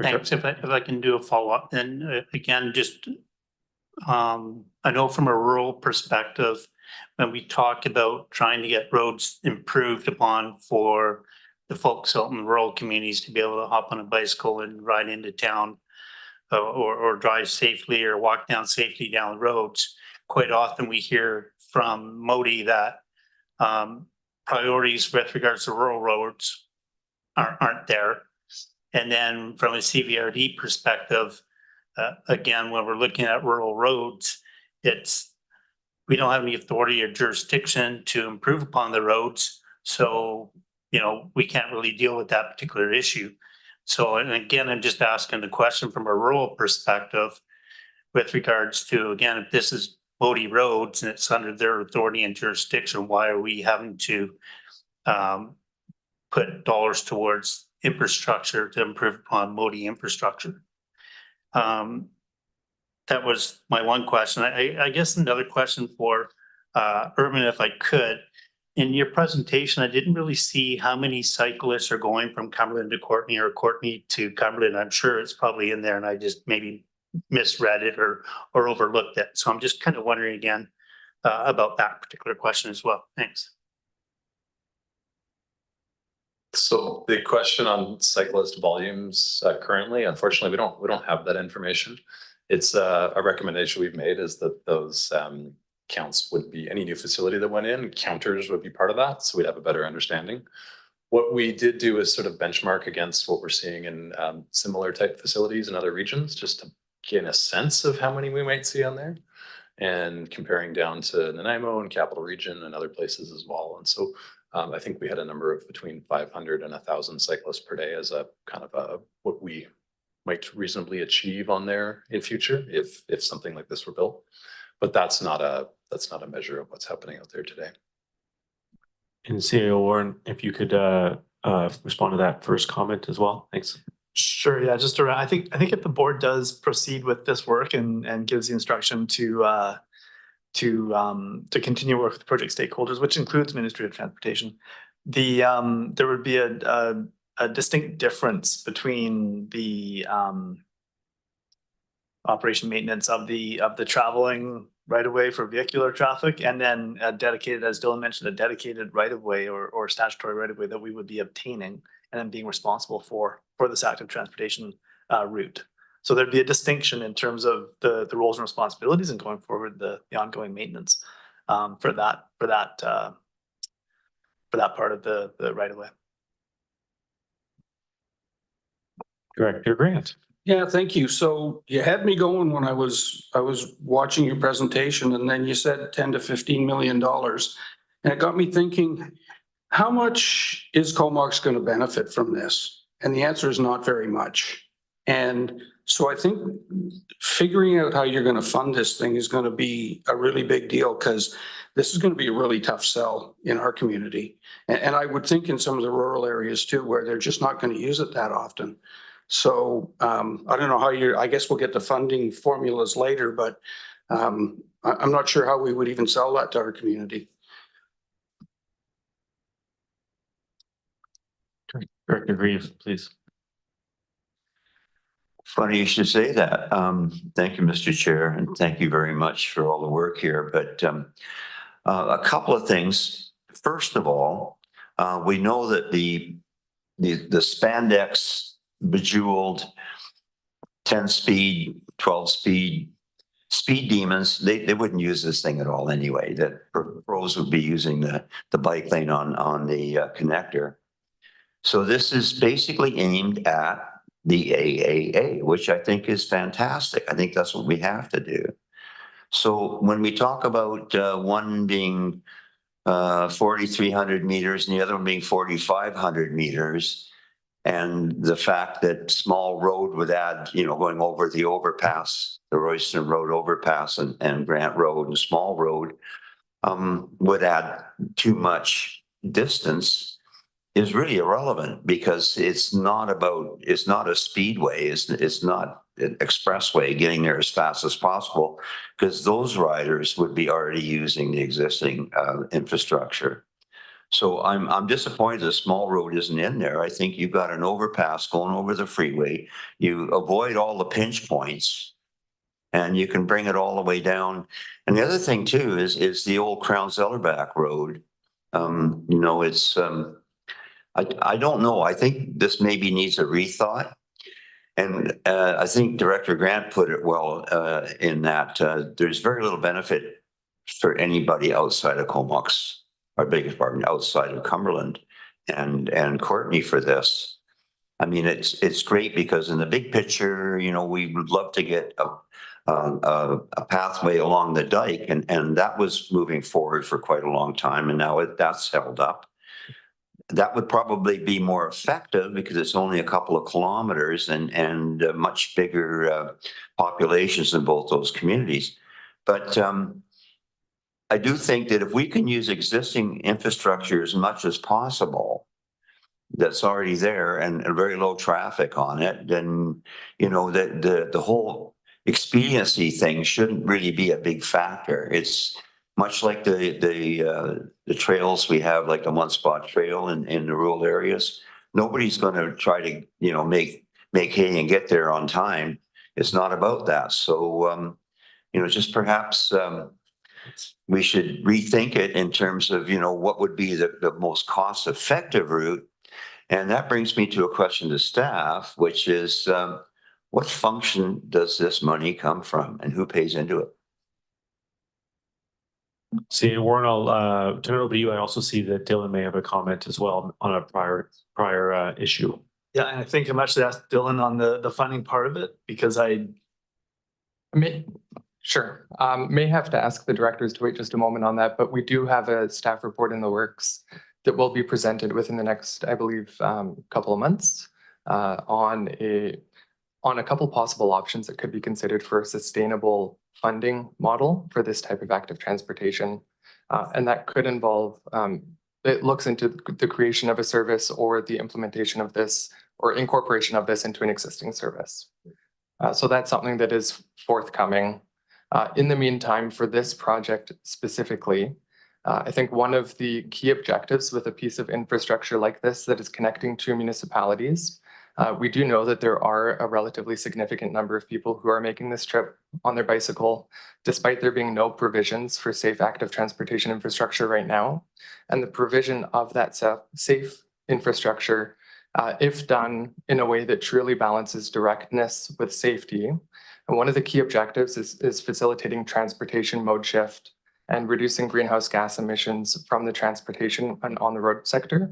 Thanks. If I can do a follow-up, then again, just I know from a rural perspective, when we talk about trying to get roads improved upon for the folks out in the rural communities to be able to hop on a bicycle and ride into town, or drive safely or walk down safely down the roads, quite often we hear from Modi that priorities with regards to rural roads aren't there. And then from a CVRD perspective, again, when we're looking at rural roads, we don't have any authority or jurisdiction to improve upon the roads. So, we can't really deal with that particular issue. So, and again, I'm just asking the question from a rural perspective with regards to, again, if this is Bodie roads and it's under their authority and jurisdiction, why are we having to put dollars towards infrastructure to improve upon Bodie infrastructure? That was my one question. I guess another question for Urban, if I could. In your presentation, I didn't really see how many cyclists are going from Cumberland to Courtenay or Courtenay to Cumberland. I'm sure it's probably in there and I just maybe misread it or overlooked it. So I'm just kind of wondering again about that particular question as well. Thanks. So the question on cyclist volumes currently, unfortunately, we don't have that information. It's a recommendation we've made is that those counts would be any new facility that went in, counters would be part of that. So we'd have a better understanding. What we did do is sort of benchmark against what we're seeing in similar type facilities in other regions, just to gain a sense of how many we might see on there, and comparing down to Nanaimo and Capital Region and other places as well. And so I think we had a number of between 500 and 1,000 cyclists per day as a kind of what we might reasonably achieve on there in future if something like this were built. But that's not a measure of what's happening out there today. And CAO Warren, if you could respond to that first comment as well. Thanks. Sure. Yeah. Just around, I think if the board does proceed with this work and gives the instruction to continue work with project stakeholders, which includes Ministry of Transportation, there would be a distinct difference between the operation maintenance of the traveling right of way for vehicular traffic, and then a dedicated, as Dylan mentioned, a dedicated right of way or statutory right of way that we would be obtaining and then being responsible for this active transportation route. So there'd be a distinction in terms of the roles and responsibilities and going forward the ongoing maintenance for that part of the right of way. Director Grant. Yeah, thank you. So you had me going when I was watching your presentation, and then you said $10 to $15 million. And it got me thinking, how much is Comox going to benefit from this? And the answer is not very much. And so I think figuring out how you're going to fund this thing is going to be a really big deal, because this is going to be a really tough sell in our community. And I would think in some of the rural areas too, where they're just not going to use it that often. So I don't know how I guess we'll get the funding formulas later, but I'm not sure how we would even sell that to our community. Director Greaves, please. Funny you should say that. Thank you, Mr. Chair, and thank you very much for all the work here. But a couple of things. First of all, we know that the spandex bejeweled 10-speed, 12-speed speed demons, they wouldn't use this thing at all anyway. That pros would be using the bike lane on the connector. So this is basically aimed at the AAA, which I think is fantastic. I think that's what we have to do. So when we talk about one being 4,300 meters and the other one being 4,500 meters, and the fact that Small Road would add, going over the overpass, the Royston Road overpass and Grant Road and Small Road would add too much distance is really irrelevant, because it's not a speedway, it's not an expressway getting there as fast as possible, because those riders would be already using the existing infrastructure. So I'm disappointed the Small Road isn't in there. I think you've got an overpass going over the freeway. You avoid all the pinch points and you can bring it all the way down. And the other thing too is the old Crown-Zellerbach Road. It's I don't know. I think this maybe needs a rethought. And I think Director Grant put it well in that there's very little benefit for anybody outside of Comox, or biggest pardon, outside of Cumberland and Courtenay for this. I mean, it's great because in the big picture, you know, we would love to get a pathway along the dike, and that was moving forward for quite a long time, and now that's held up. That would probably be more effective because it's only a couple of kilometers and much bigger populations in both those communities. But I do think that if we can use existing infrastructure as much as possible that's already there and very low traffic on it, then, you know, the whole expediency thing shouldn't really be a big factor. It's much like the trails we have, like the One Spot Trail in the rural areas. Nobody's going to try to, you know, make hay and get there on time. It's not about that. So, you know, just perhaps we should rethink it in terms of, you know, what would be the most cost-effective route. And that brings me to a question to staff, which is, what function does this money come from and who pays into it? See, Warren, I'll turn it over to you. I also see that Dylan may have a comment as well on a prior issue. Yeah, and I think I'm actually asked Dylan on the funding part of it because Sure. May have to ask the directors to wait just a moment on that, but we do have a staff report in the works that will be presented within the next, I believe, couple of months on a couple possible options that could be considered for a sustainable funding model for this type of active transportation. And that could involve, it looks into the creation of a service or the implementation of this or incorporation of this into an existing service. So that's something that is forthcoming. In the meantime, for this project specifically, I think one of the key objectives with a piece of infrastructure like this that is connecting to municipalities, we do know that there are a relatively significant number of people who are making this trip on their bicycle, despite there being no provisions for safe active transportation infrastructure right now. And the provision of that safe infrastructure, if done in a way that truly balances directness with safety. And one of the key objectives is facilitating transportation mode shift and reducing greenhouse gas emissions from the transportation and on the road sector.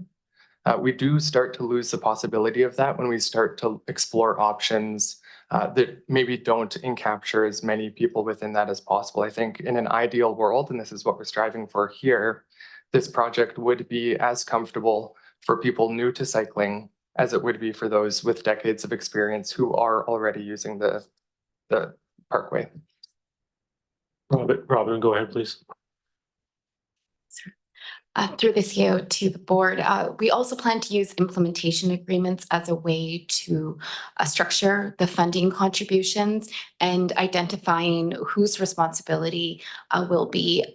We do start to lose the possibility of that when we start to explore options that maybe don't encapture as many people within that as possible. I think in an ideal world, and this is what we're striving for here, this project would be as comfortable for people new to cycling as it would be for those with decades of experience who are already using the parkway. Robin, go ahead, please. Through the CEO to the board, we also plan to use implementation agreements as a way to structure the funding contributions and identifying whose responsibility will be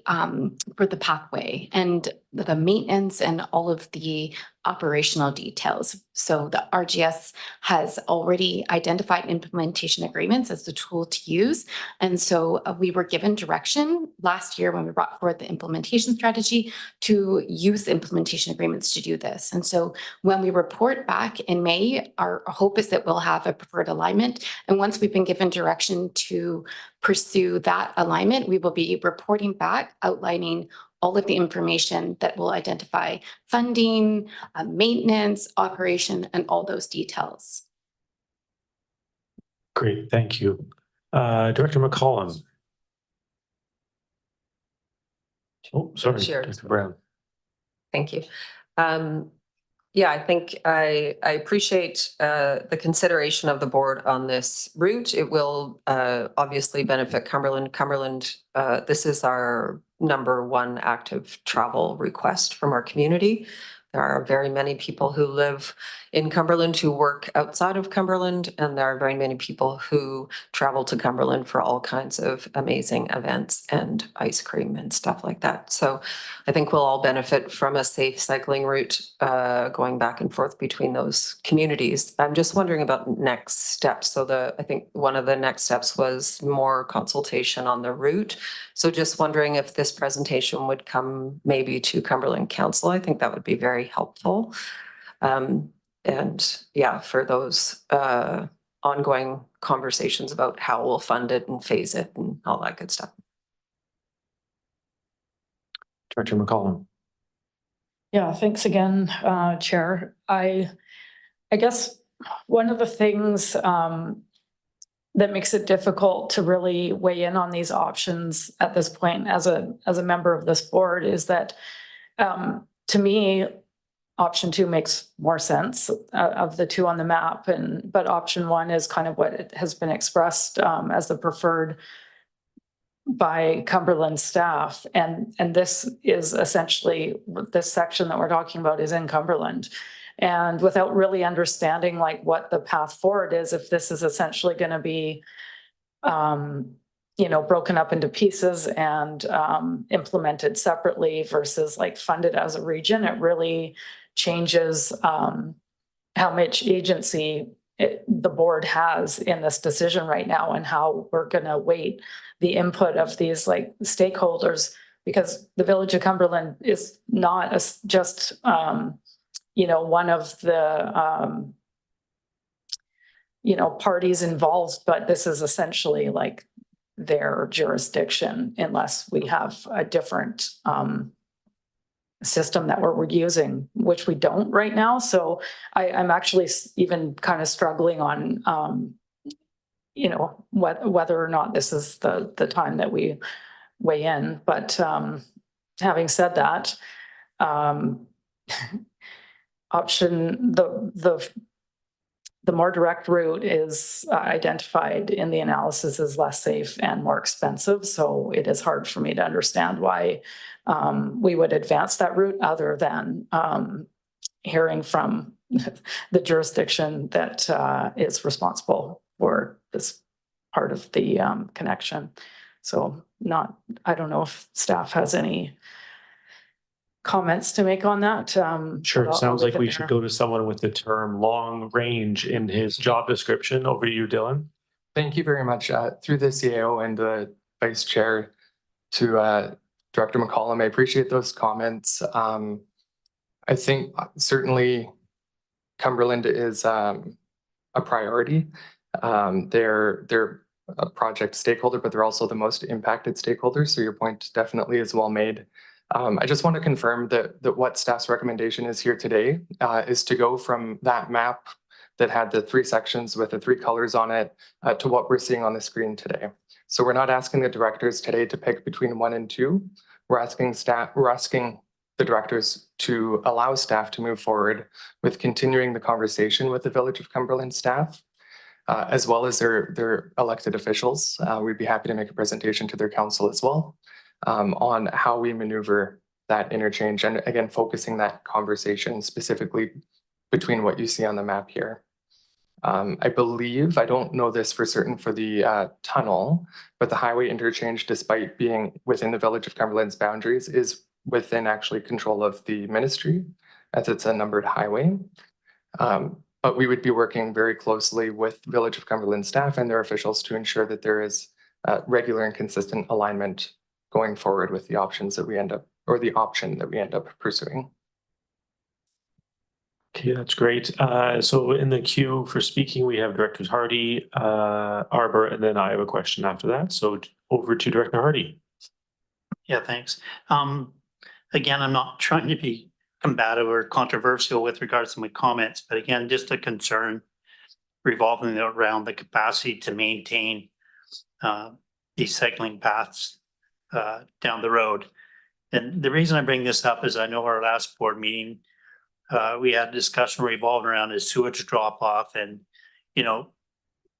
for the pathway and the maintenance and all of the operational details. So the RGS has already identified implementation agreements as the tool to use. And so we were given direction last year when we brought forward the implementation strategy to use the implementation agreements to do this. And so when we report back in May, our hope is that we'll have a preferred alignment. And once we've been given direction to pursue that alignment, we will be reporting back outlining all of the information that will identify funding, maintenance, operation, and all those details. Great, thank you. Director McCollum. Oh, sorry, Sure. Dr. Brown. Thank you. Yeah, I think I appreciate the consideration of the board on this route. It will obviously benefit Cumberland. Cumberland, this is our #1 active travel request from our community. There are very many people who live in Cumberland who work outside of Cumberland, and there are very many people who travel to Cumberland for all kinds of amazing events and ice cream and stuff like that. So I think we'll all benefit from a safe cycling route going back and forth between those communities. I'm just wondering about next steps. So I think one of the next steps was more consultation on the route. So just wondering if this presentation would come maybe to Cumberland Council. I think that would be very helpful. And yeah, for those ongoing conversations about how we'll fund it and phase it and all that good stuff. Director McCollum. Yeah, thanks again, Chair. I guess one of the things that makes it difficult to really weigh in on these options at this point as a member of this board is that to me, option 2 makes more sense of the two on the map, but option 1 is kind of what it has been expressed as the preferred by Cumberland staff. And this is essentially, this section that we're talking about is in Cumberland. And without really understanding like what the path forward is, if this is essentially going to be, you know, broken up into pieces and implemented separately versus like funded as a region, it really changes how much agency the board has in this decision right now and how we're going to weight the input of these like stakeholders, because the Village of Cumberland is not just you know, one of the you know, parties involved, but this is essentially like their jurisdiction unless we have a different system that we're using, which we don't right now. So I'm actually even kind of struggling on you know, whether or not this is the time that we weigh in. But having said that, option the more direct route is identified in the analysis as less safe and more expensive. So it is hard for me to understand why we would advance that route other than hearing from the jurisdiction that is responsible for this part of the connection. So I don't know if staff has any comments to make on that. Sure. It sounds like we should go to someone with the term long range in his job description. Over to you, Dylan. Thank you very much. Through the CAO and the Vice Chair to Director McCollum, I appreciate those comments. I think certainly Cumberland is a priority. They're a project stakeholder, but they're also the most impacted stakeholders. So your point definitely is well made. I just want to confirm that what staff's recommendation is here today is to go from that map that had the 3 sections with the 3 colors on it to what we're seeing on the screen today. So we're not asking the directors today to pick between 1 and 2. We're asking the directors to allow staff to move forward with continuing the conversation with the Village of Cumberland staff, as well as their elected officials. We'd be happy to make a presentation to their council as well on how we maneuver that interchange, and again, focusing that conversation specifically between what you see on the map here. I believe, I don't know this for certain for the tunnel, but the highway interchange, despite being within the Village of Cumberland's boundaries, is within actually control of the ministry, as it's a numbered highway. But we would be working very closely with Village of Cumberland staff and their officials to ensure that there is regular and consistent alignment going forward with the options that we end up, or the option that we end up pursuing. Okay, that's great. So in the queue for speaking, we have Directors Hardy, Arbor, and then I have a question after that. So over to Director Hardy. Yeah, thanks. Again, I'm not trying to be combative or controversial with regards to my comments, but again, just a concern revolving around the capacity to maintain these cycling paths down the road. And the reason I bring this up is I know our last board meeting, we had a discussion revolving around the sewage drop off, and you know,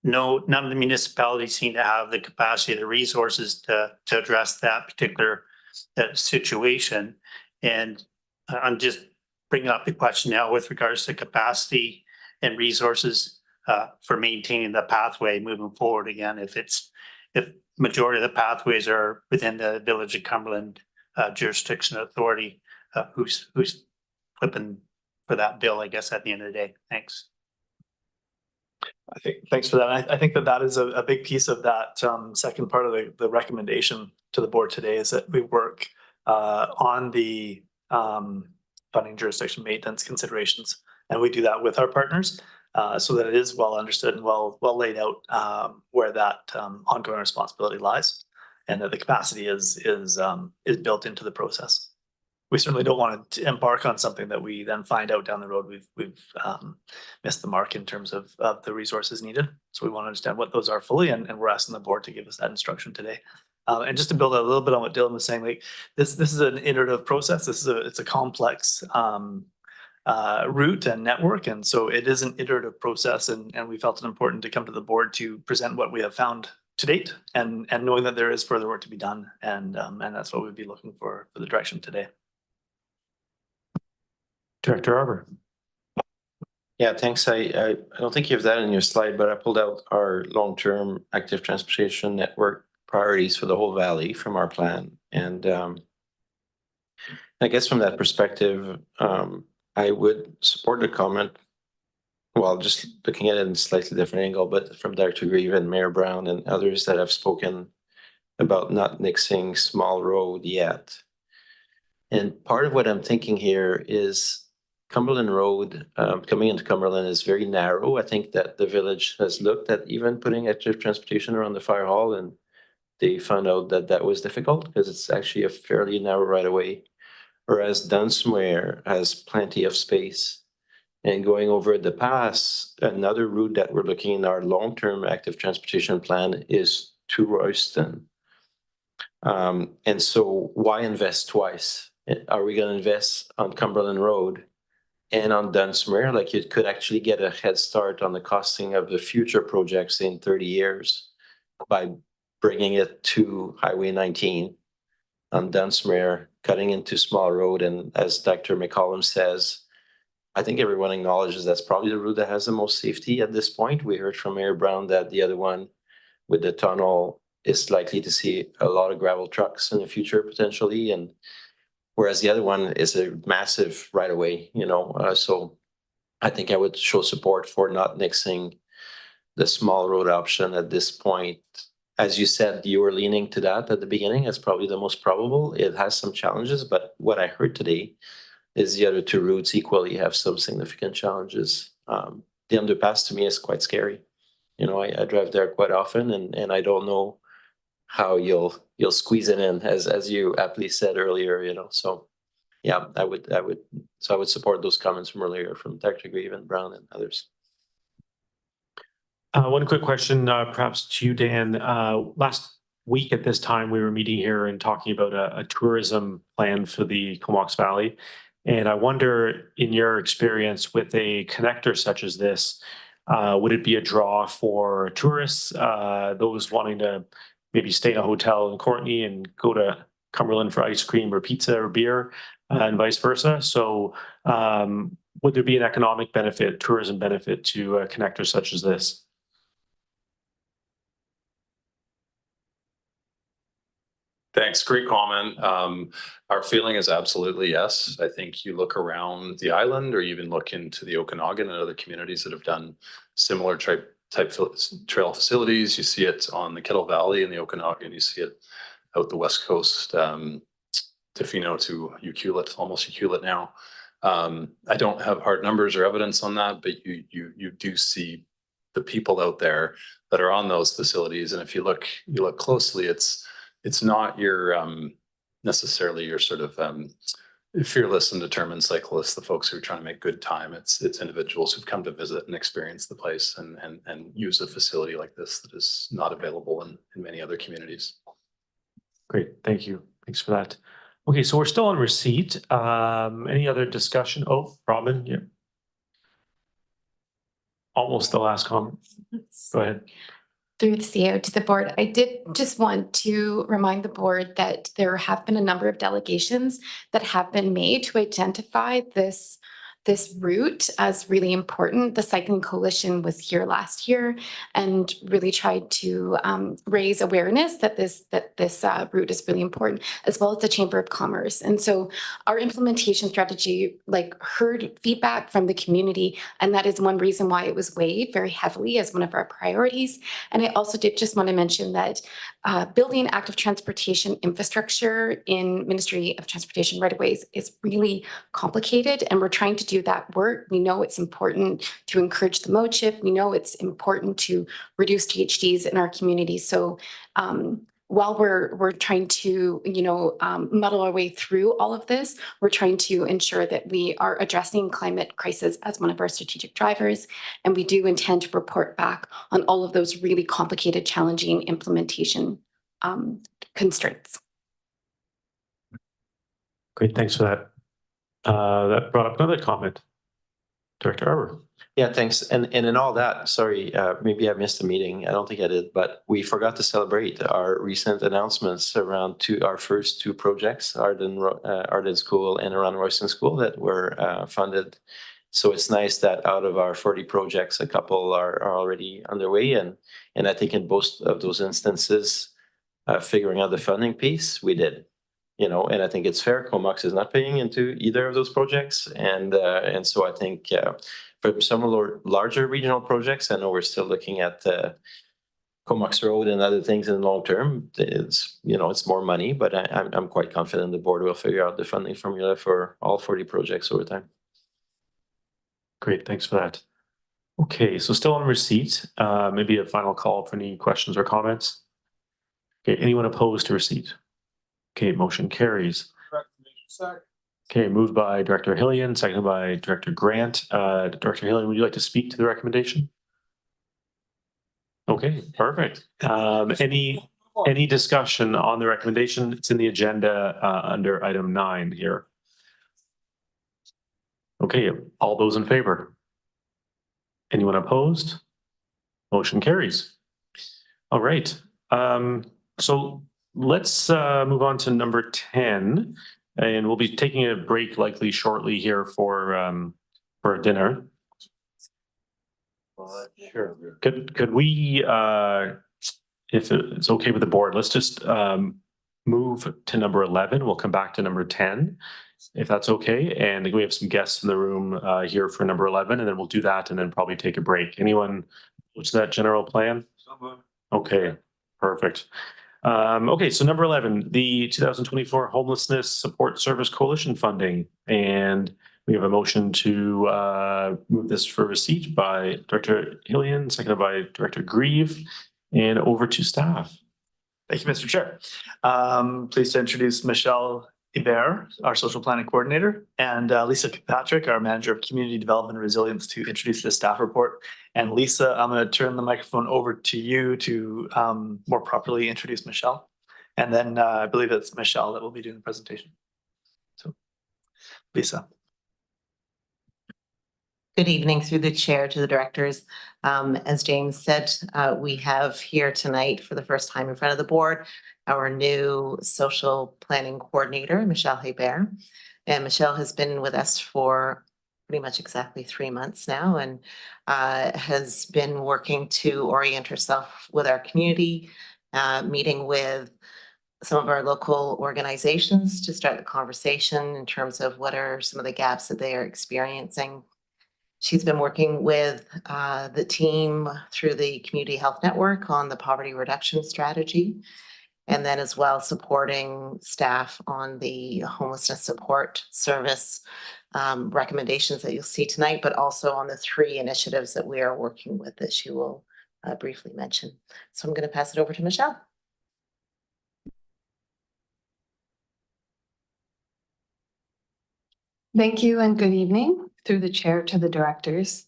none of the municipalities seem to have the capacity, the resources to address that particular situation. And I'm just bringing up the question now with regards to capacity and resources for maintaining the pathway moving forward. Again, if majority of the pathways are within the Village of Cumberland jurisdiction authority, who's flipping for that bill, I guess, at the end of the day. Thanks. Thanks for that. I think that is a big piece of that second part of the recommendation to the board today, is that we work on the funding jurisdiction maintenance considerations, and we do that with our partners so that it is well understood and well laid out where that ongoing responsibility lies, and that the capacity is built into the process. we certainly don't want to embark on something that we then find out down the road we've missed the mark in terms of the resources needed. So we want to understand what those are fully, and we're asking the board to give us that instruction today. And just to build a little bit on what Dylan was saying, like this is an iterative process. It's a complex route and network, and so it is an iterative process. And we felt it important to come to the board to present what we have found to date, and knowing that there is further work to be done, and that's what we'd be looking for the direction today. Director Arbor. Yeah, thanks. I don't think you have that in your slide, but I pulled out our long-term active transportation network priorities for the whole valley from our plan. And I guess from that perspective, I would support the comment. Well, just looking at it in a slightly different angle, but from Dr. Grieve and Mayor Brown and others that have spoken about not nixing small road yet. And part of what I'm thinking here is Cumberland Road, coming into Cumberland, is very narrow. I think that the village has looked at even putting active transportation around the fire hall, and they found out that that was difficult because it's actually a fairly narrow right of way. Whereas Dunsmuir has plenty of space. And going over the pass, another route that we're looking in our long-term active transportation plan is to Royston. And so why invest twice? Are we going to invest on Cumberland Road and on Dunsmuir? Like, you could actually get a head start on the costing of the future projects in 30 years by bringing it to Highway 19 on Dunsmuir, cutting into Small Road. And as Dr. McCollum says, I think everyone acknowledges that's probably the route that has the most safety at this point. We heard from Mayor Brown that the other one with the tunnel is likely to see a lot of gravel trucks in the future potentially, and whereas the other one is a massive right of way, so I think I would show support for not nixing the small road option at this point. As you said, you were leaning to that at the beginning. It's probably the most probable. It has some challenges, but what I heard today is the other two routes equally have some significant challenges. The underpass to me is quite scary. I drive there quite often, and I don't know how you'll squeeze it in, as you aptly said earlier. So yeah, I would support those comments from earlier from Dr. Grieve and Brown and others. One quick question, perhaps to you, Dan. Last week at this time, we were meeting here and talking about a tourism plan for the Comox Valley. And I wonder, in your experience with a connector such as this, would it be a draw for tourists, those wanting to maybe stay in a hotel in Courtenay and go to Cumberland for ice cream or pizza or beer, and vice versa? So would there be an economic benefit, tourism benefit to a connector such as this? Thanks. Great comment. Our feeling is absolutely yes. I think you look around the island or even look into the Okanagan and other communities that have done similar type trail facilities. You see it on the Kettle Valley in the Okanagan. You see it out the west coast, Tofino to Ucluelet, almost Ucluelet now. I don't have hard numbers or evidence on that, but you do see the people out there that are on those facilities. And if you look closely, it's not your necessarily your sort of fearless and determined cyclists, the folks who are trying to make good time. It's individuals who've come to visit and experience the place and use a facility like this that is not available in many other communities. Great, thank you. Thanks for that. Okay, so we're still on receipt. Any other discussion? Oh, Robin, yeah. Almost the last comment. Go ahead. Through the CEO to the board, I did just want to remind the board that there have been a number of delegations that have been made to identify this route as really important. The Cycling Coalition was here last year and really tried to raise awareness that this route is really important, as well as the Chamber of Commerce. And so our implementation strategy heard feedback from the community, and that is one reason why it was weighed very heavily as one of our priorities. And I also did just want to mention that building active transportation infrastructure in Ministry of Transportation right-of-ways is really complicated, and we're trying to do that work. We know it's important to encourage the mode shift. We know it's important to reduce GHGs in our community. So while we're trying to, muddle our way through all of this, we're trying to ensure that we are addressing climate crisis as one of our strategic drivers. And we do intend to report back on all of those really complicated, challenging implementation constraints. Great, thanks for that. That brought up another comment. Director Arbor. Yeah, thanks. And in all that, sorry, maybe I missed the meeting. I don't think I did, but we forgot to celebrate our recent announcements around our first two projects, Arden School and around Royston School, that were funded. So it's nice that out of our 40 projects, a couple are already underway. And I think in both of those instances, figuring out the funding piece, we did. And I think it's fair. Comox is not paying into either of those projects. And so I think for some of the larger regional projects, I know we're still looking at Comox Road and other things in the long term. It's more money, but I'm quite confident the board will figure out the funding formula for all 40 projects over time. Great, thanks for that. Okay, so still on receipt, maybe a final call for any questions or comments. Okay, anyone opposed to receipt? Okay, motion carries. Okay, moved by Director Hillian, seconded by Director Grant. Director Hillian, would you like to speak to the recommendation? Okay, perfect. Any discussion on the recommendation? It's in the agenda under item 9 here. Okay, all those in favor? Anyone opposed? Motion carries. All right. So let's move on to number 10, and we'll be taking a break likely shortly here for dinner. Sure. Could we, if it's okay with the board, let's just move to number 11. We'll come back to number 10, if that's okay. And we have some guests in the room here for number 11, and then we'll do that and then probably take a break. Anyone, what's that general plan? Okay, perfect. Okay, so number 11, the 2024 Homelessness Support Service Coalition funding. And we have a motion to move this for receipt by Director Hillian, seconded by Director Grieve, and over to staff. Thank you, Mr. Chair. Pleased to introduce Michelle Hebert, our social planning coordinator, and Lisa Patrick, our manager of community development and resilience, to introduce the staff report. And Lisa, I'm going to turn the microphone over to you to more properly introduce Michelle. And then I believe it's Michelle that will be doing the presentation. So, Lisa. Good evening through the chair to the directors. As James said, we have here tonight for the first time in front of the board our new social planning coordinator, Michelle Hebert. And Michelle has been with us for pretty much exactly 3 months now, and has been working to orient herself with our community, meeting with some of our local organizations to start the conversation in terms of what are some of the gaps that they are experiencing. She's been working with the team through the Community Health Network on the poverty reduction strategy, and then as well supporting staff on the homelessness support service recommendations that you'll see tonight, but also on the 3 initiatives that we are working with that she will briefly mention. So I'm going to pass it over to Michelle. Thank you and good evening through the chair to the directors.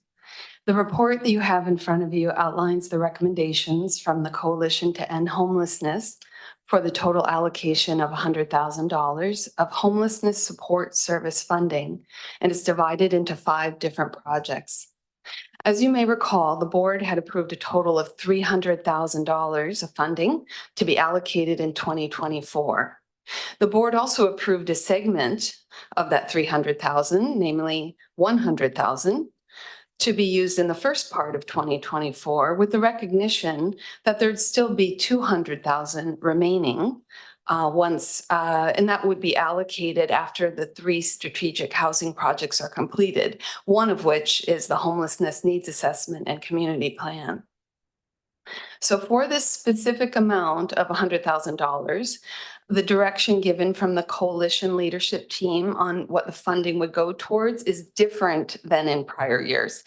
The report that you have in front of you outlines the recommendations from the Coalition to End Homelessness for the total allocation of $100,000 of homelessness support service funding, and it's divided into 5 different projects. As you may recall, the board had approved a total of $300,000 of funding to be allocated in 2024. The board also approved a segment of that 300,000, namely 100,000, to be used in the first part of 2024, with the recognition that there'd still be 200,000 remaining and that would be allocated after the 3 strategic housing projects are completed, one of which is the homelessness needs assessment and community plan. So for this specific amount of $100,000, the direction given from the coalition leadership team on what the funding would go towards is different than in prior years.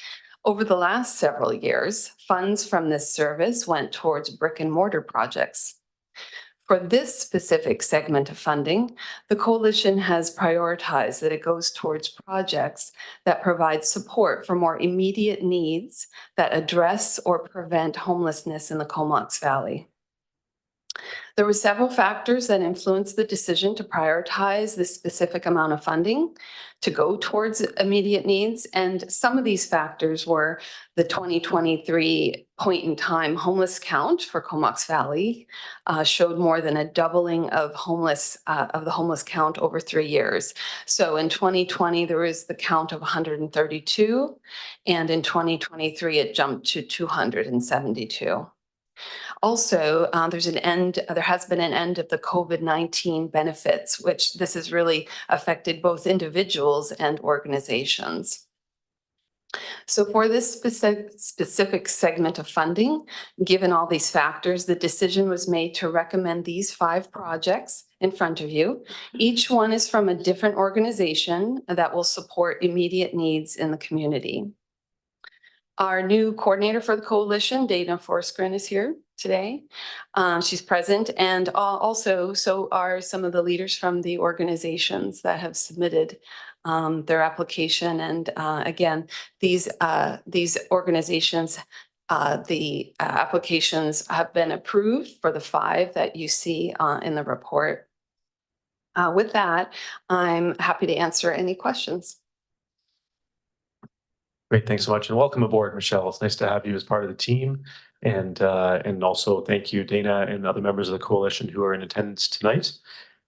Over the last several years, funds from this service went towards brick and mortar projects. For this specific segment of funding, the coalition has prioritized that it goes towards projects that provide support for more immediate needs that address or prevent homelessness in the Comox Valley. There were several factors that influenced the decision to prioritize this specific amount of funding to go towards immediate needs. And some of these factors were the 2023 point in time homeless count for Comox Valley showed more than a doubling of the homeless count over 3 years. So in 2020, there was the count of 132, and in 2023, it jumped to 272. Also, there has been an end of the COVID-19 benefits, which this has really affected both individuals and organizations. So for this specific segment of funding, given all these factors, the decision was made to recommend these 5 projects in front of you. Each one is from a different organization that will support immediate needs in the community. Our new coordinator for the coalition, Dana Forsgren, is here today. She's present, and also so are some of the leaders from the organizations that have submitted their application. And again, these organizations, the applications have been approved for the 5 that you see in the report. With that, I'm happy to answer any questions. Great, thanks so much, and welcome aboard, Michelle. It's nice to have you as part of the team, and also thank you, Dana, and other members of the coalition who are in attendance tonight.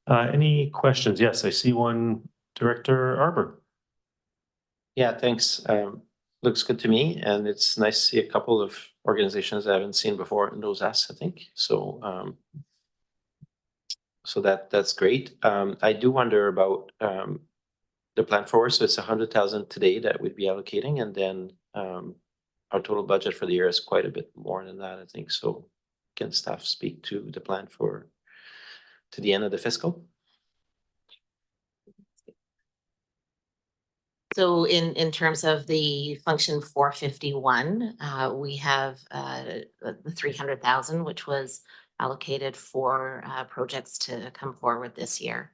Any questions? Yes, I see one, Director Arbour. Yeah, thanks. Looks good to me, and it's nice to see a couple of organizations I haven't seen before in those asks, I think. So, so that's great. I do wonder about the plan forward. So it's 100,000 today that we'd be allocating, and then our total budget for the year is quite a bit more than that, I think. So can staff speak to the plan to the end of the fiscal? So in terms of the function 451, we have the 300,000, which was allocated for projects to come forward this year.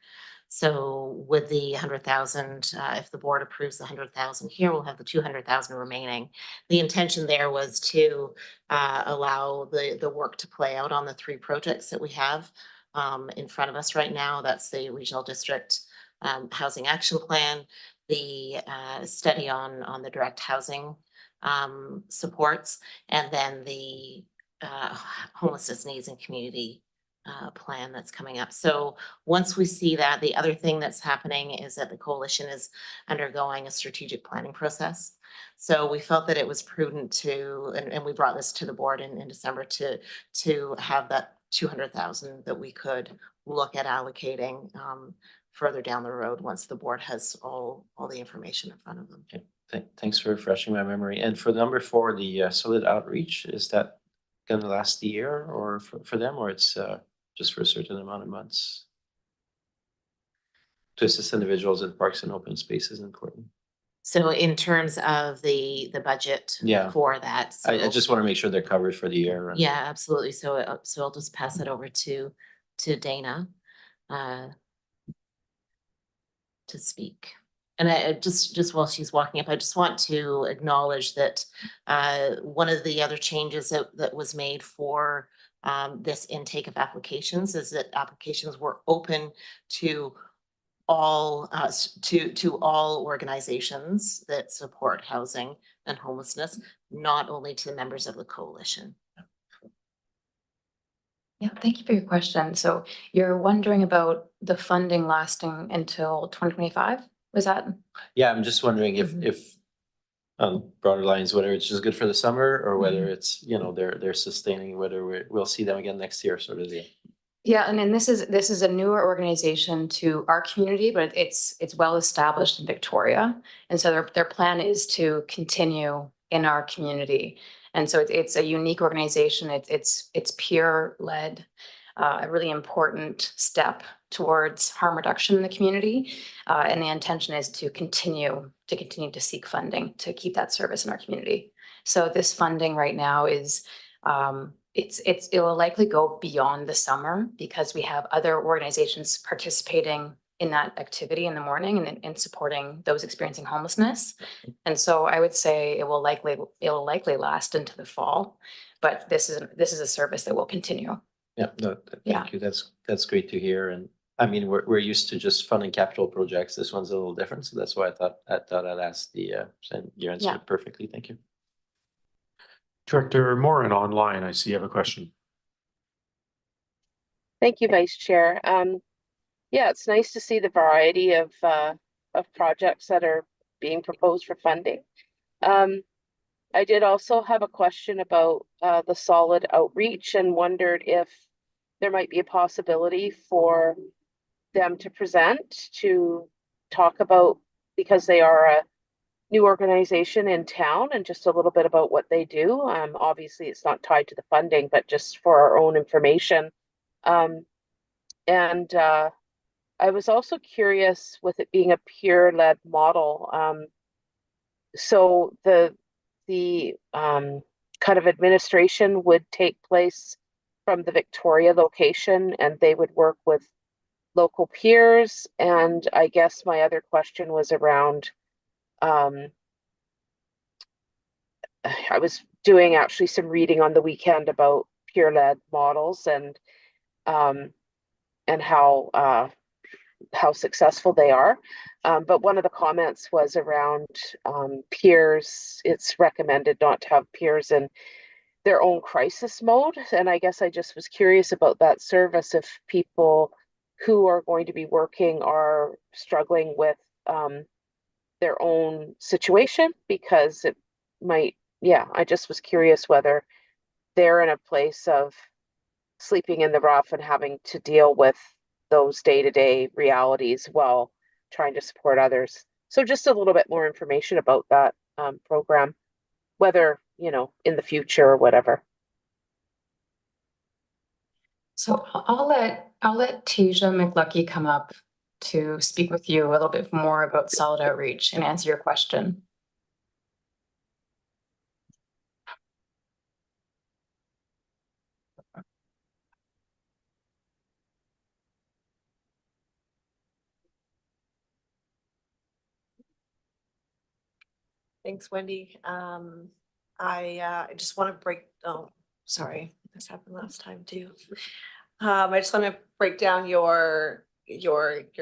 So with the 100,000, if the board approves the 100,000 here, we'll have the 200,000 remaining. The intention there was to allow the work to play out on the 3 projects that we have in front of us right now. That's the Regional District Housing Action Plan, the study on the direct housing supports, and then the homelessness needs and community plan that's coming up. So once we see that, the other thing that's happening is that the coalition is undergoing a strategic planning process. So we felt that it was prudent to, and we brought this to the board in December to have that 200,000 that we could look at allocating further down the road once the board has all the information in front of them. Okay. Thanks for refreshing my memory. And for number 4, the solid outreach, is that going to last the year or for them, or it's just for a certain amount of months to assist individuals in parks and open spaces in Cortland? So in terms of the budget for that. So I just want to make sure they're covered for the year. yeah, absolutely. So I'll just pass it over to Dana to speak. And I just while she's walking up, I just want to acknowledge that one of the other changes that was made for this intake of applications is that applications were open to all all organizations that support housing and homelessness, not only to members of the coalition. Yeah, thank you for your question. So you're wondering about the funding lasting until 2025? Was that? Yeah, I'm just wondering if on broader lines, whether it's just good for the summer or whether it's, you know, they're sustaining, whether we'll see them again next year, sort of the. Yeah, and then this is a newer organization to our community, but it's well established in Victoria, and so their plan is to continue in our community, and so it's a unique organization. It's peer led, a really important step towards harm reduction in the community, and the intention is to continue to seek funding to keep that service in our community. So this funding right now is it will likely go beyond the summer because we have other organizations participating in that activity in the morning and supporting those experiencing homelessness. And so I would say it will likely last into the fall, but this is a service that will continue. Yeah, no, Yeah. thank you. That's great to hear. And I mean, we're used to just funding capital projects. This one's a little different, so that's why I thought I'd ask and you answered it perfectly. Thank you. Director Morin online, I see you have a question. Thank you, Vice Chair. Yeah, it's nice to see the variety of projects that are being proposed for funding. I did also have a question about the solid outreach and wondered if there might be a possibility for them to present to talk about, because they are a new organization in town, and just a little bit about what they do. Obviously, it's not tied to the funding, but just for our own information. And I was also curious with it being a peer-led model. So the kind of administration would take place from the Victoria location, and they would work with local peers. And I guess my other question was around, I was doing actually some reading on the weekend about peer-led models and how successful they are. But one of the comments was around peers. It's recommended not to have peers in their own crisis mode. And I guess I just was curious about that service if people who are going to be working are struggling with their own situation, because it might, I just was curious whether they're in a place of sleeping in the rough and having to deal with those day-to-day realities while trying to support others. So just a little bit more information about that program, whether, in the future or whatever. So I'll let Tasia McLucky come up to speak with you a little bit more about solid outreach and answer your question. Thanks, Wendy. I just want to sorry, this happened last time too. I just want to break down your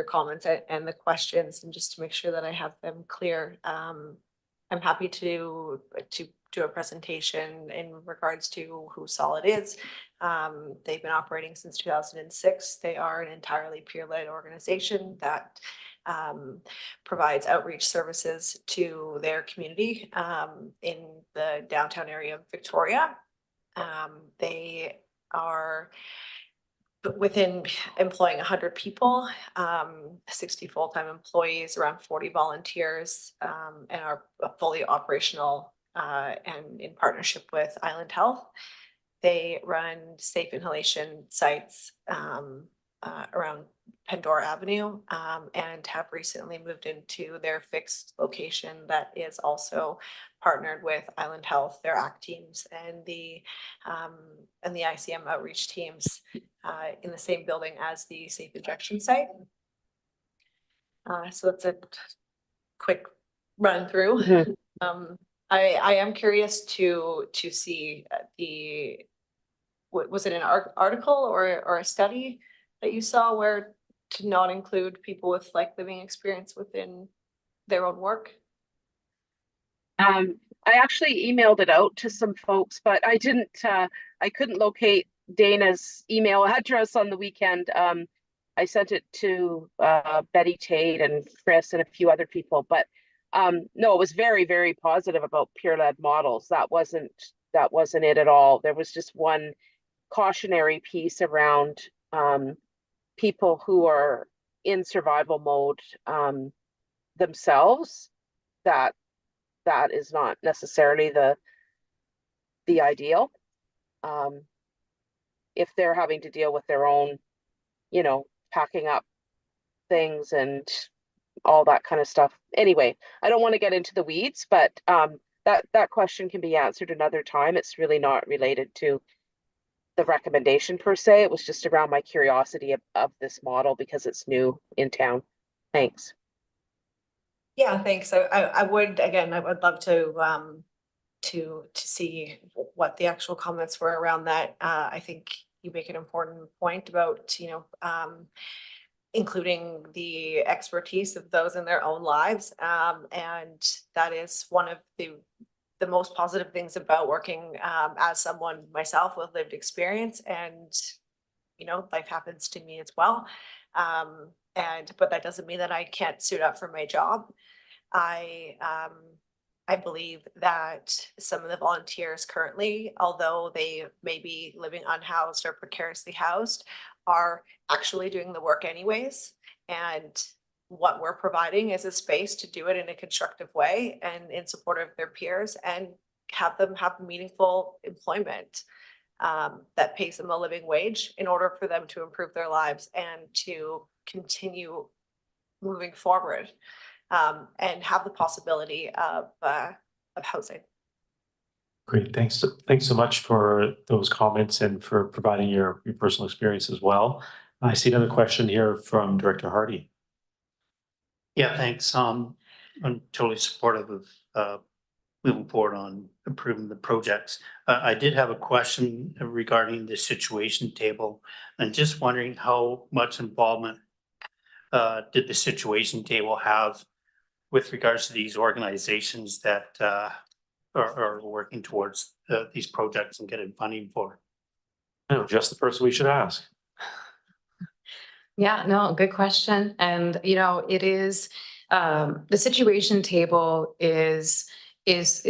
comments and the questions, and just to make sure that I have them clear. I'm happy to do a presentation in regards to who Solid is. They've been operating since 2006. They are an entirely peer-led organization that provides outreach services to their community in the downtown area of Victoria. They are within employing 100 people, 60 full-time employees, around 40 volunteers, and are fully operational and in partnership with Island Health. They run safe inhalation sites around Pandora Avenue, and have recently moved into their fixed location that is also partnered with Island Health, their ACT teams, and the ICM outreach teams in the same building as the safe injection site. So that's a quick run through. Mm-hmm. I am curious to see was it an article or a study that you saw where to not include people with living experience within their own work? I actually emailed it out to some folks, but I couldn't locate Dana's email address on the weekend. I sent it to Betty Tate and Chris and a few other people, but no, it was very, very positive about peer-led models. That wasn't it at all. There was just one cautionary piece around people who are in survival mode themselves, that is not necessarily the ideal. If they're having to deal with their own, packing up things and all that kind of stuff. Anyway, I don't want to get into the weeds, but that question can be answered another time. It's really not related to the recommendation per se. It was just around my curiosity of this model because it's new in town. Thanks. Yeah, thanks. I would, again, I would love to see what the actual comments were around that. I think you make an important point about, including the expertise of those in their own lives. And that is one of the most positive things about working as someone myself with lived experience. And, life happens to me as well. But that doesn't mean that I can't suit up for my job. I believe that some of the volunteers currently, although they may be living unhoused or precariously housed, are actually doing the work anyways. And what we're providing is a space to do it in a constructive way and in support of their peers and have them have meaningful employment that pays them a living wage in order for them to improve their lives and to continue moving forward. And have the possibility of housing. Great, thanks. Thanks so much for those comments and for providing your personal experience as well. I see another question here from Director Hardy. Yeah, thanks. I'm totally supportive of moving forward on improving the projects. I did have a question regarding the situation table and just wondering how much involvement did the situation table have with regards to these organizations that are working towards these projects and getting funding for? No, just the person we should ask. Yeah, no, good question. And, it is, the situation table is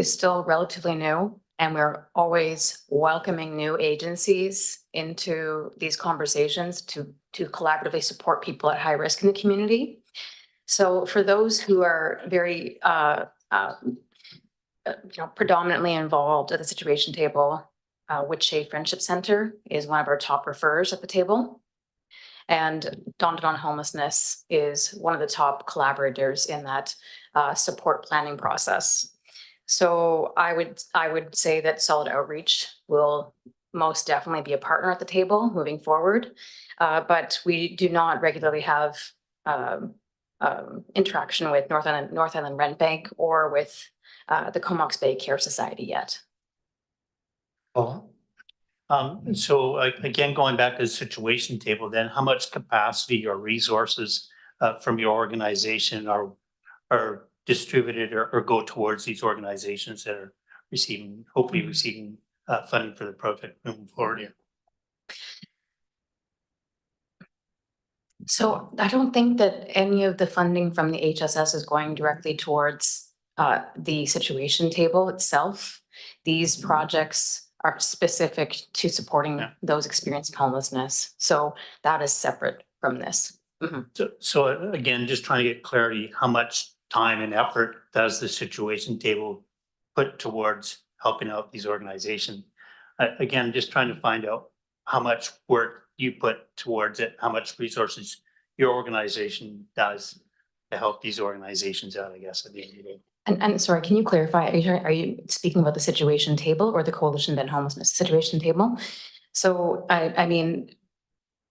still relatively new, and we're always welcoming new agencies into these conversations to collaboratively support people at high risk in the community. So for those who are very, predominantly involved at the situation table, Woodshade Friendship Center is one of our top referrers at the table. And Dawn Homelessness is one of the top collaborators in that support planning process. So I would say that Solid Outreach will most definitely be a partner at the table moving forward. But we do not regularly have interaction with North Island Rent Bank or with the Comox Bay Care Society yet. Oh. So again, going back to the situation table, then how much capacity or resources from your organization are distributed or go towards these organizations that are hopefully receiving funding for the project moving forward here? So I don't think that any of the funding from the HSS is going directly towards the situation table itself. These projects are specific to supporting those experiencing homelessness. So that is separate from this. Mm-hmm. So again, just trying to get clarity, how much time and effort does the situation table put towards helping out these organizations? Again, just trying to find out how much work you put towards it, how much resources your organization does to help these organizations out, I guess, at the end of the day. And sorry, can you clarify, are you speaking about the situation table or the Coalition to End Homelessness situation table? So I mean,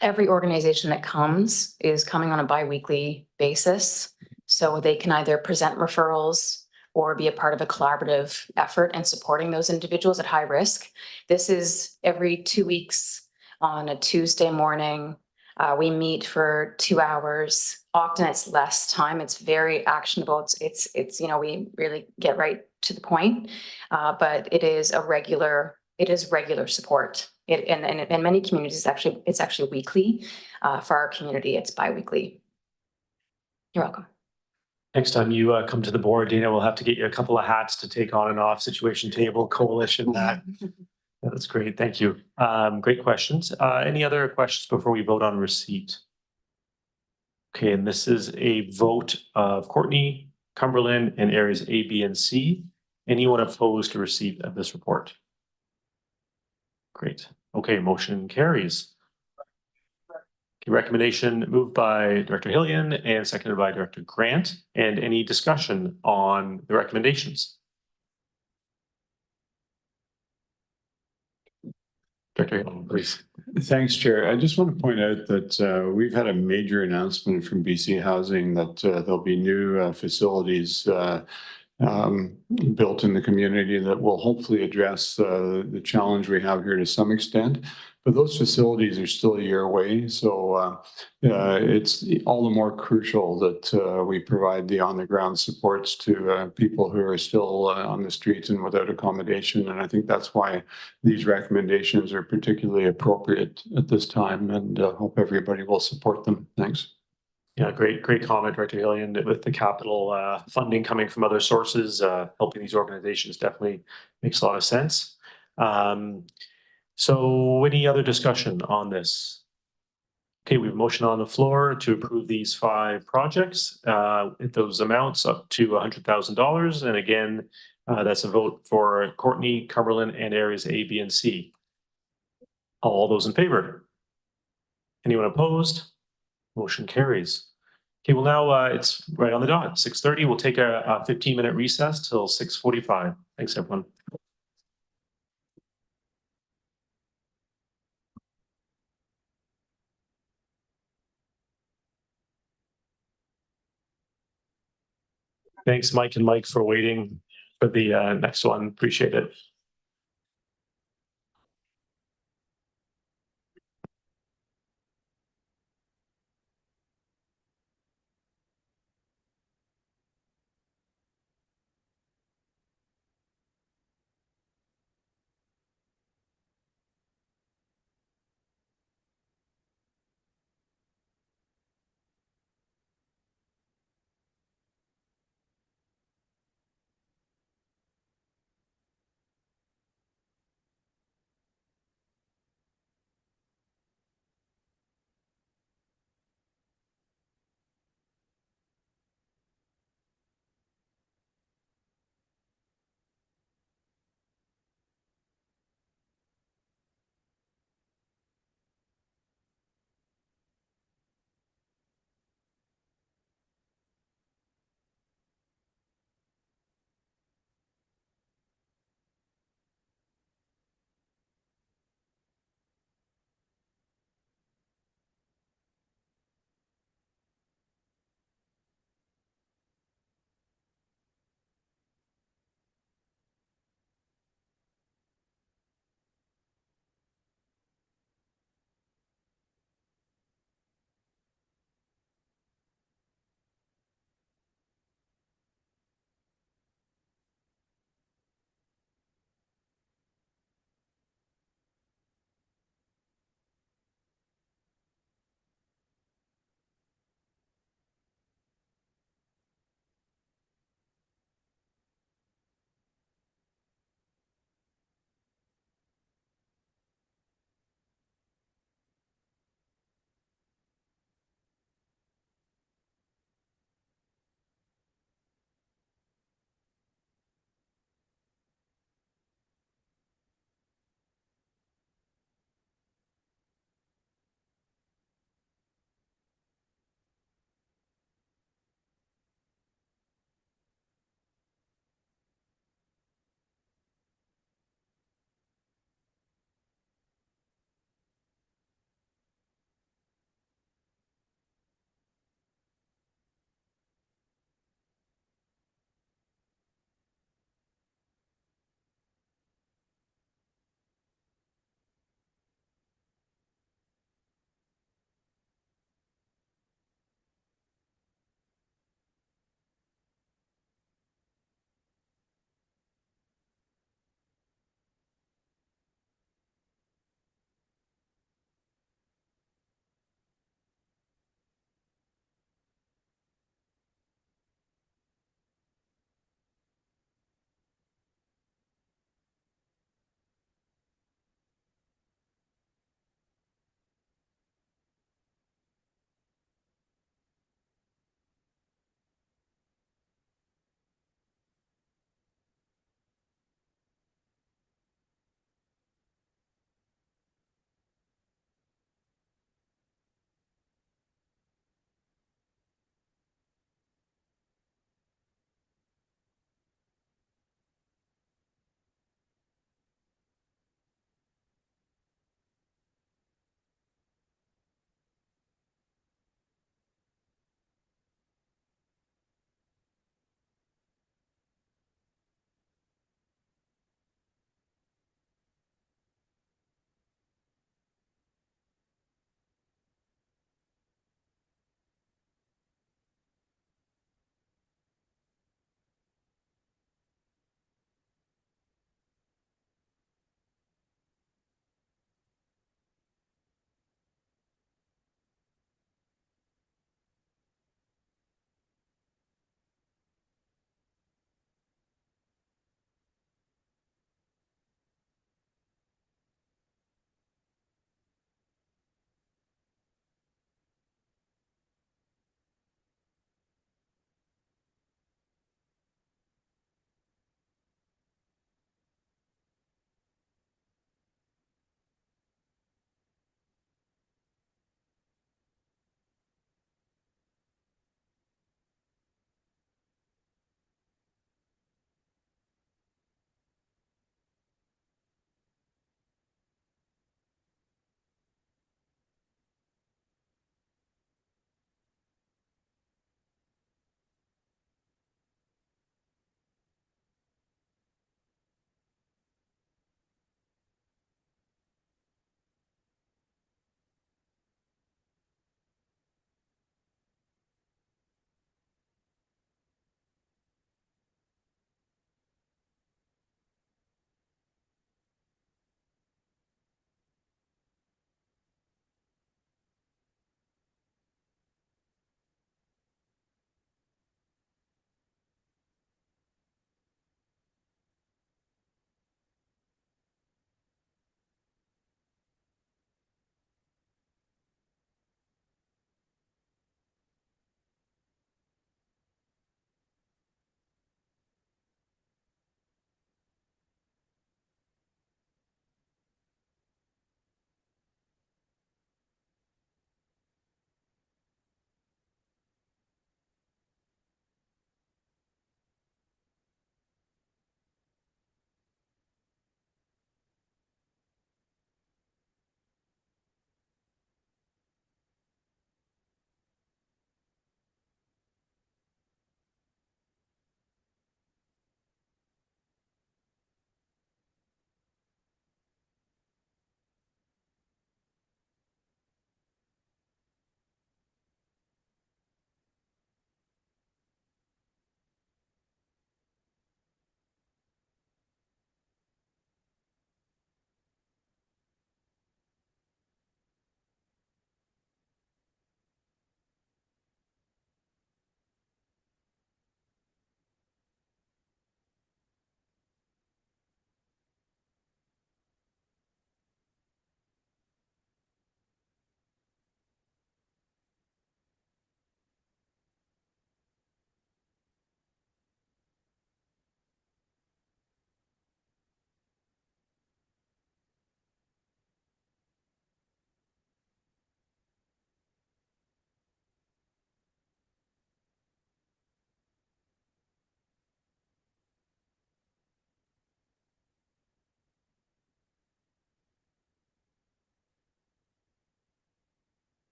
every organization that comes is coming on a bi-weekly basis. So they can either present referrals or be a part of a collaborative effort in supporting those individuals at high risk. This is every 2 weeks on a Tuesday morning. We meet for 2 hours. Often it's less time. It's very actionable. It's we really get right to the point. But it is regular support. In many communities, it's actually weekly. For our community, it's bi-weekly. You're welcome. Next time you come to the board, Dana, we'll have to get you a couple of hats to take on and off situation table, coalition, that. That's great. Thank you. Great questions. Any other questions before we vote on receipt? Okay, and this is a vote of Courtney, Cumberland, and areas A, B, and C. Anyone opposed to receipt of this report? Great. Okay, motion carries. Okay, recommendation moved by Director Hillian and seconded by Director Grant. And any discussion on the recommendations? Director Hill, please. Thanks, Chair. I just want to point out that we've had a major announcement from BC Housing that there'll be new facilities built in the community that will hopefully address the challenge we have here to some extent. But those facilities are still a year away, so it's all the more crucial that we provide the on-the-ground supports to people who are still on the streets and without accommodation. And I think that's why these recommendations are particularly appropriate at this time, and hope everybody will support them. Thanks. Yeah, great comment, Director Hillian. With the capital funding coming from other sources, helping these organizations definitely makes a lot of sense. So any other discussion on this? Okay, we have a motion on the floor to approve these 5 projects. Those amounts up to $100,000. And again, that's a vote for Courtney, Cumberland, and areas A, B, and C. All those in favor? Anyone opposed? Motion carries. Okay, well now it's right on the dot, 6:30. We'll take a 15-minute recess till 6:45. Thanks, everyone. Thanks, Mike and Mike, for waiting for the next one. Appreciate it.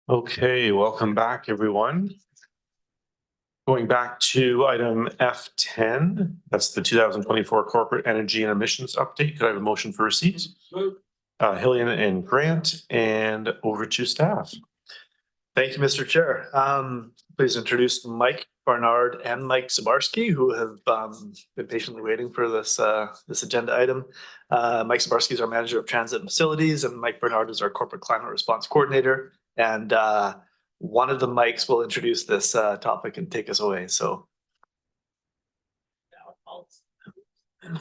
Okay, welcome back, everyone. Going back to item F10, that's the 2024 corporate energy and emissions update. Could I have a motion for receipt? Hillian and Grant, and over to staff. Thank you, Mr. Chair. Please introduce Mike Barnard and Mike Zabarski, who have been patiently waiting for this this agenda item. Mike Zabarski is our manager of transit and facilities, and Mike Barnard is our corporate climate response coordinator. And one of the Mikes will introduce this topic and take us away. So,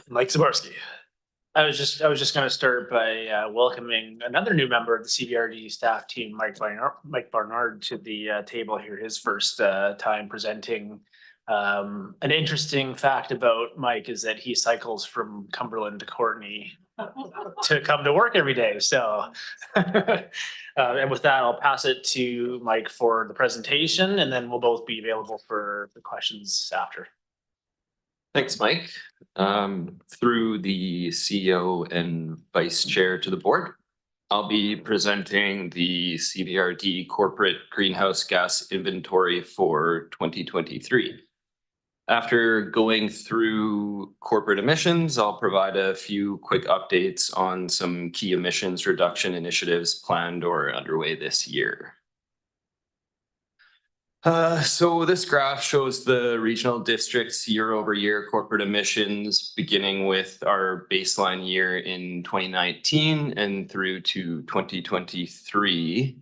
Mike Zabarski. I was just going to start by welcoming another new member of the CBRD staff team, Mike Barnard, to the table here. His first time presenting. An interesting fact about Mike is that he cycles from Cumberland to Courtenay to come to work every day. So, and with that, I'll pass it to Mike for the presentation, and then we'll both be available for the questions after. Thanks, Mike. Through the CEO and Vice Chair to the board, I'll be presenting the CBRD Corporate Greenhouse Gas Inventory for 2023. After going through corporate emissions, I'll provide a few quick updates on some key emissions reduction initiatives planned or underway this year. So this graph shows the regional districts year-over-year corporate emissions, beginning with our baseline year in 2019 and through to 2023.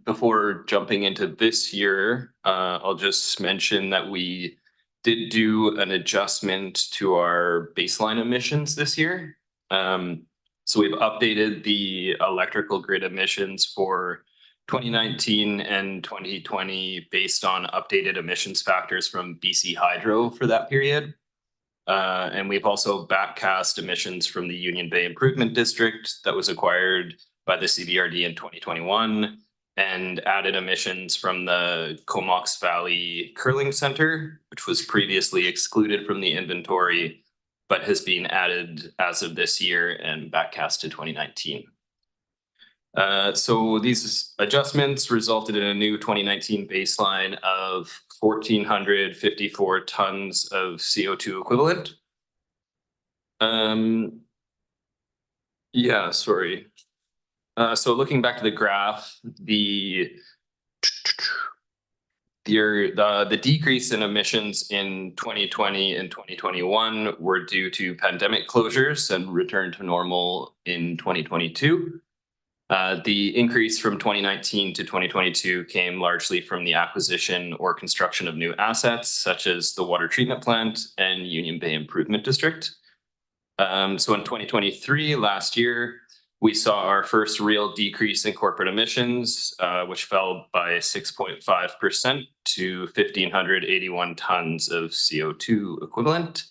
Before jumping into this year, I'll just mention that we did do an adjustment to our baseline emissions this year. So we've updated the electrical grid emissions for 2019 and 2020 based on updated emissions factors from BC Hydro for that period. And we've also backcast emissions from the Union Bay Improvement District that was acquired by the CBRD in 2021 and added emissions from the Comox Valley Curling Center, which was previously excluded from the inventory, but has been added as of this year and backcast to 2019. So these adjustments resulted in a new 2019 baseline of 1,454 tons of CO2 equivalent. Yeah, sorry. So looking back to the graph, the decrease in emissions in 2020 and 2021 were due to pandemic closures and return to normal in 2022. The increase from 2019 to 2022 came largely from the acquisition or construction of new assets, such as the water treatment plant and Union Bay Improvement District. So in 2023, last year, we saw our first real decrease in corporate emissions, which fell by 6.5% to 1,581 tons of CO2 equivalent.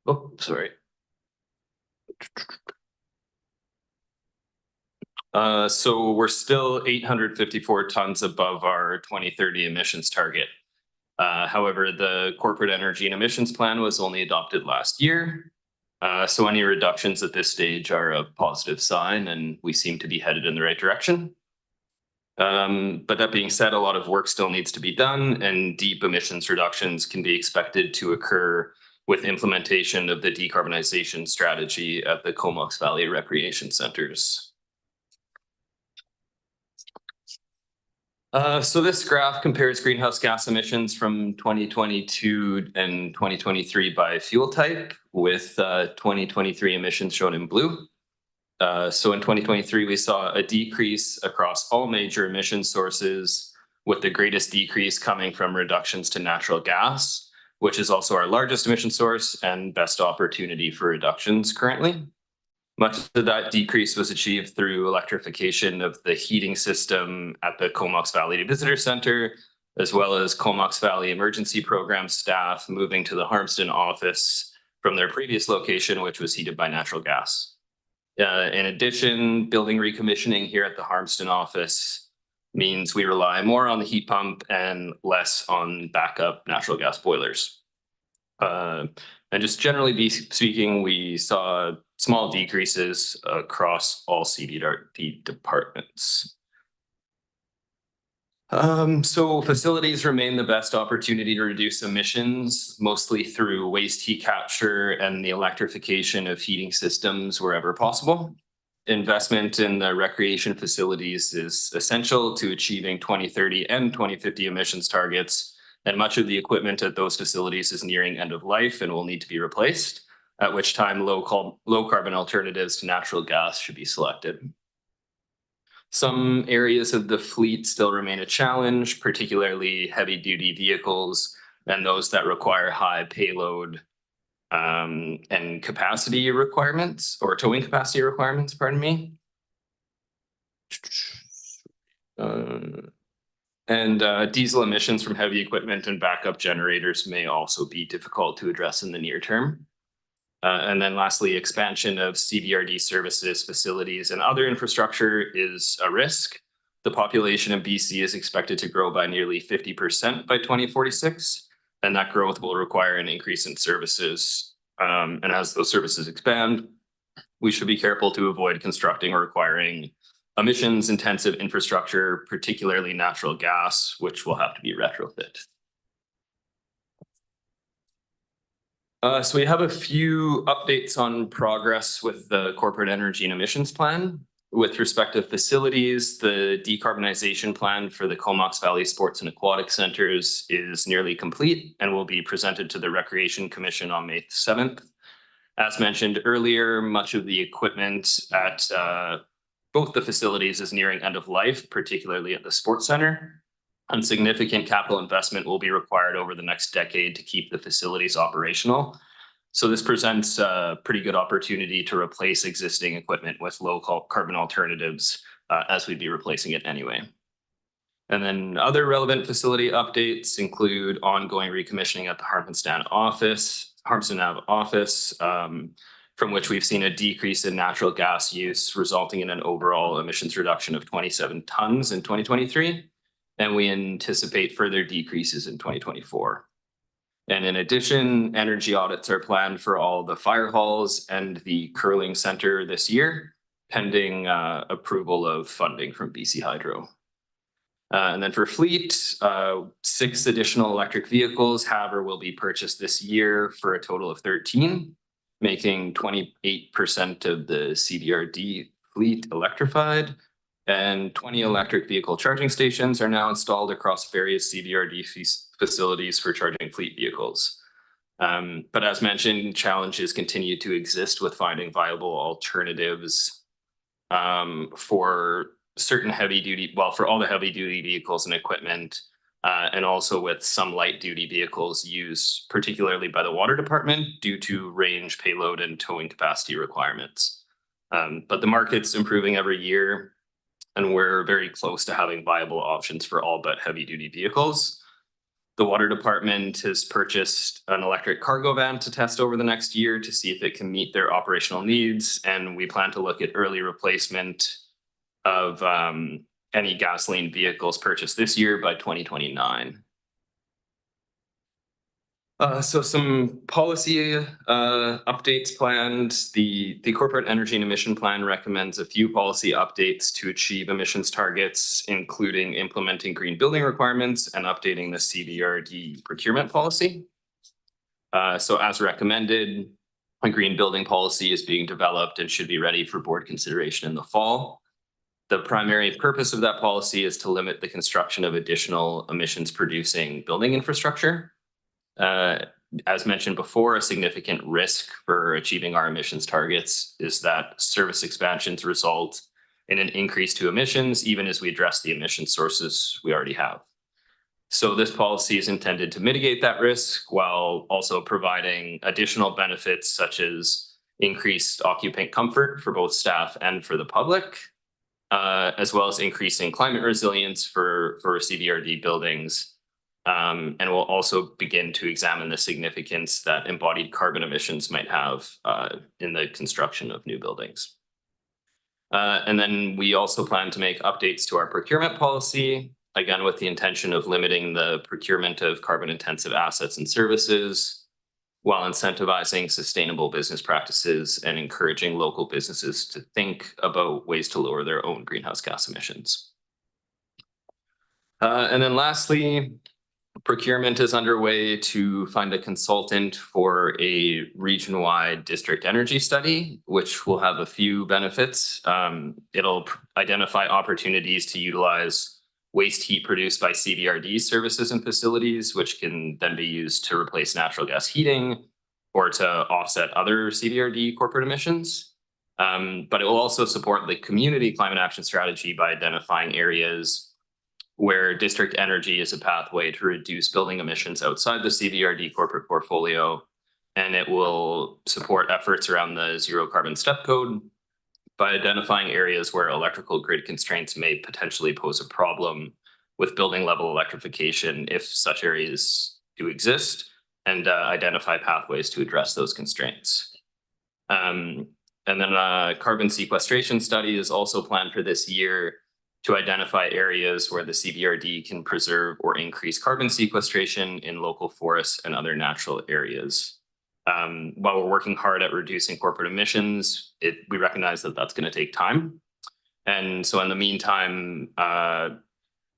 Oh, sorry. So we're still 854 tons above our 2030 emissions target. However, the corporate energy and emissions plan was only adopted last year. So any reductions at this stage are a positive sign, and we seem to be headed in the right direction. But that being said, a lot of work still needs to be done, and deep emissions reductions can be expected to occur with implementation of the decarbonization strategy at the Comox Valley Recreation Centers. So this graph compares greenhouse gas emissions from 2022 and 2023 by fuel type, with 2023 emissions shown in blue. So in 2023, we saw a decrease across all major emission sources, with the greatest decrease coming from reductions to natural gas, which is also our largest emission source and best opportunity for reductions currently. Much of that decrease was achieved through electrification of the heating system at the Comox Valley Visitor Center, as well as Comox Valley Emergency Program staff moving to the Harmston office from their previous location, which was heated by natural gas. In addition, building recommissioning here at the Harmston office means we rely more on the heat pump and less on backup natural gas boilers. And just generally speaking, we saw small decreases across all CBRD departments. So facilities remain the best opportunity to reduce emissions, mostly through waste heat capture and the electrification of heating systems wherever possible. Investment in the recreation facilities is essential to achieving 2030 and 2050 emissions targets, and much of the equipment at those facilities is nearing end of life and will need to be replaced, at which time low carbon alternatives to natural gas should be selected. Some areas of the fleet still remain a challenge, particularly heavy-duty vehicles and those that require high payload and capacity requirements, or towing capacity requirements, pardon me. Diesel emissions from heavy equipment and backup generators may also be difficult to address in the near term. And then lastly, expansion of CBRD services, facilities, and other infrastructure is a risk. The population of BC is expected to grow by nearly 50% by 2046, and that growth will require an increase in services. And as those services expand, we should be careful to avoid constructing or requiring emissions-intensive infrastructure, particularly natural gas, which will have to be retrofit. So we have a few updates on progress with the corporate energy and emissions plan. With respect to facilities, the decarbonization plan for the Comox Valley Sports and Aquatic Centers is nearly complete and will be presented to the Recreation Commission on May 7th. As mentioned earlier, much of the equipment at both the facilities is nearing end of life, particularly at the sports center. And significant capital investment will be required over the next decade to keep the facilities operational. So this presents a pretty good opportunity to replace existing equipment with low carbon alternatives as we'd be replacing it anyway. And then other relevant facility updates include ongoing recommissioning at the Harpenston Ave office, from which we've seen a decrease in natural gas use, resulting in an overall emissions reduction of 27 tons in 2023. And we anticipate further decreases in 2024. And in addition, energy audits are planned for all the fire halls and the curling center this year, pending approval of funding from BC Hydro. And then for fleet, 6 additional electric vehicles have or will be purchased this year for a total of 13, making 28% of the CBRD fleet electrified. And 20 electric vehicle charging stations are now installed across various CBRD facilities for charging fleet vehicles. But as mentioned, challenges continue to exist with finding viable alternatives for certain for all the heavy duty vehicles and equipment, and also with some light duty vehicles used particularly by the water department due to range, payload, and towing capacity requirements. But the market's improving every year, and we're very close to having viable options for all but heavy duty vehicles. The water department has purchased an electric cargo van to test over the next year to see if it can meet their operational needs. And we plan to look at early replacement of any gasoline vehicles purchased this year by 2029. So some policy updates planned. The Corporate Energy and Emission Plan recommends a few policy updates to achieve emissions targets, including implementing green building requirements and updating the CBRD procurement policy. So as recommended, a green building policy is being developed and should be ready for board consideration in the fall. The primary purpose of that policy is to limit the construction of additional emissions producing building infrastructure. As mentioned before, a significant risk for achieving our emissions targets is that service expansions result in an increase to emissions, even as we address the emission sources we already have. So this policy is intended to mitigate that risk while also providing additional benefits such as increased occupant comfort for both staff and for the public, as well as increasing climate resilience for CBRD buildings. And we'll also begin to examine the significance that embodied carbon emissions might have in the construction of new buildings. And then we also plan to make updates to our procurement policy, again, with the intention of limiting the procurement of carbon intensive assets and services while incentivizing sustainable business practices and encouraging local businesses to think about ways to lower their own greenhouse gas emissions. And then lastly, procurement is underway to find a consultant for a region-wide district energy study, which will have a few benefits. It'll identify opportunities to utilize waste heat produced by CVRD services and facilities, which can then be used to replace natural gas heating or to offset other CVRD corporate emissions. But it will also support the community climate action strategy by identifying areas where district energy is a pathway to reduce building emissions outside the CVRD corporate portfolio. And it will support efforts around the zero carbon step code by identifying areas where electrical grid constraints may potentially pose a problem with building level electrification if such areas do exist, and identify pathways to address those constraints. And then a carbon sequestration study is also planned for this year to identify areas where the CVRD can preserve or increase carbon sequestration in local forests and other natural areas. While we're working hard at reducing corporate emissions, we recognize that that's going to take time. And so in the meantime,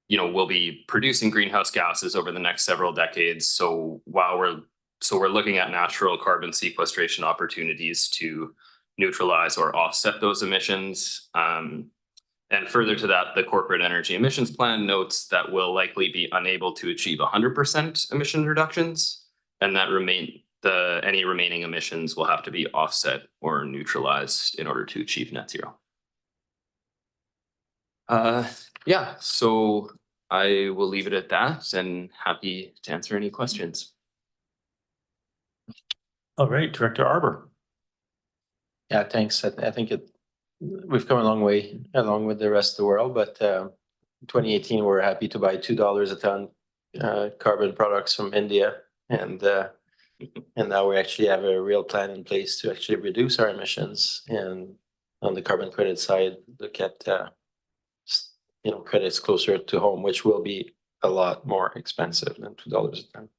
we'll be producing greenhouse gases over the next several decades. So while we're looking at natural carbon sequestration opportunities to neutralize or offset those emissions. And further to that, the corporate energy emissions plan notes that we'll likely be unable to achieve 100% emission reductions, and that any remaining emissions will have to be offset or neutralized in order to achieve net zero. So I will leave it at that and happy to answer any questions. All right, Director Arbor. Yeah, thanks. I think we've come a long way along with the rest of the world, but 2018 we're happy to buy $2 a ton carbon products from India, and now we actually have a real plan in place to actually reduce our emissions. And on the carbon credit side, look at credits closer to home, which will be a lot more expensive than $2 a ton.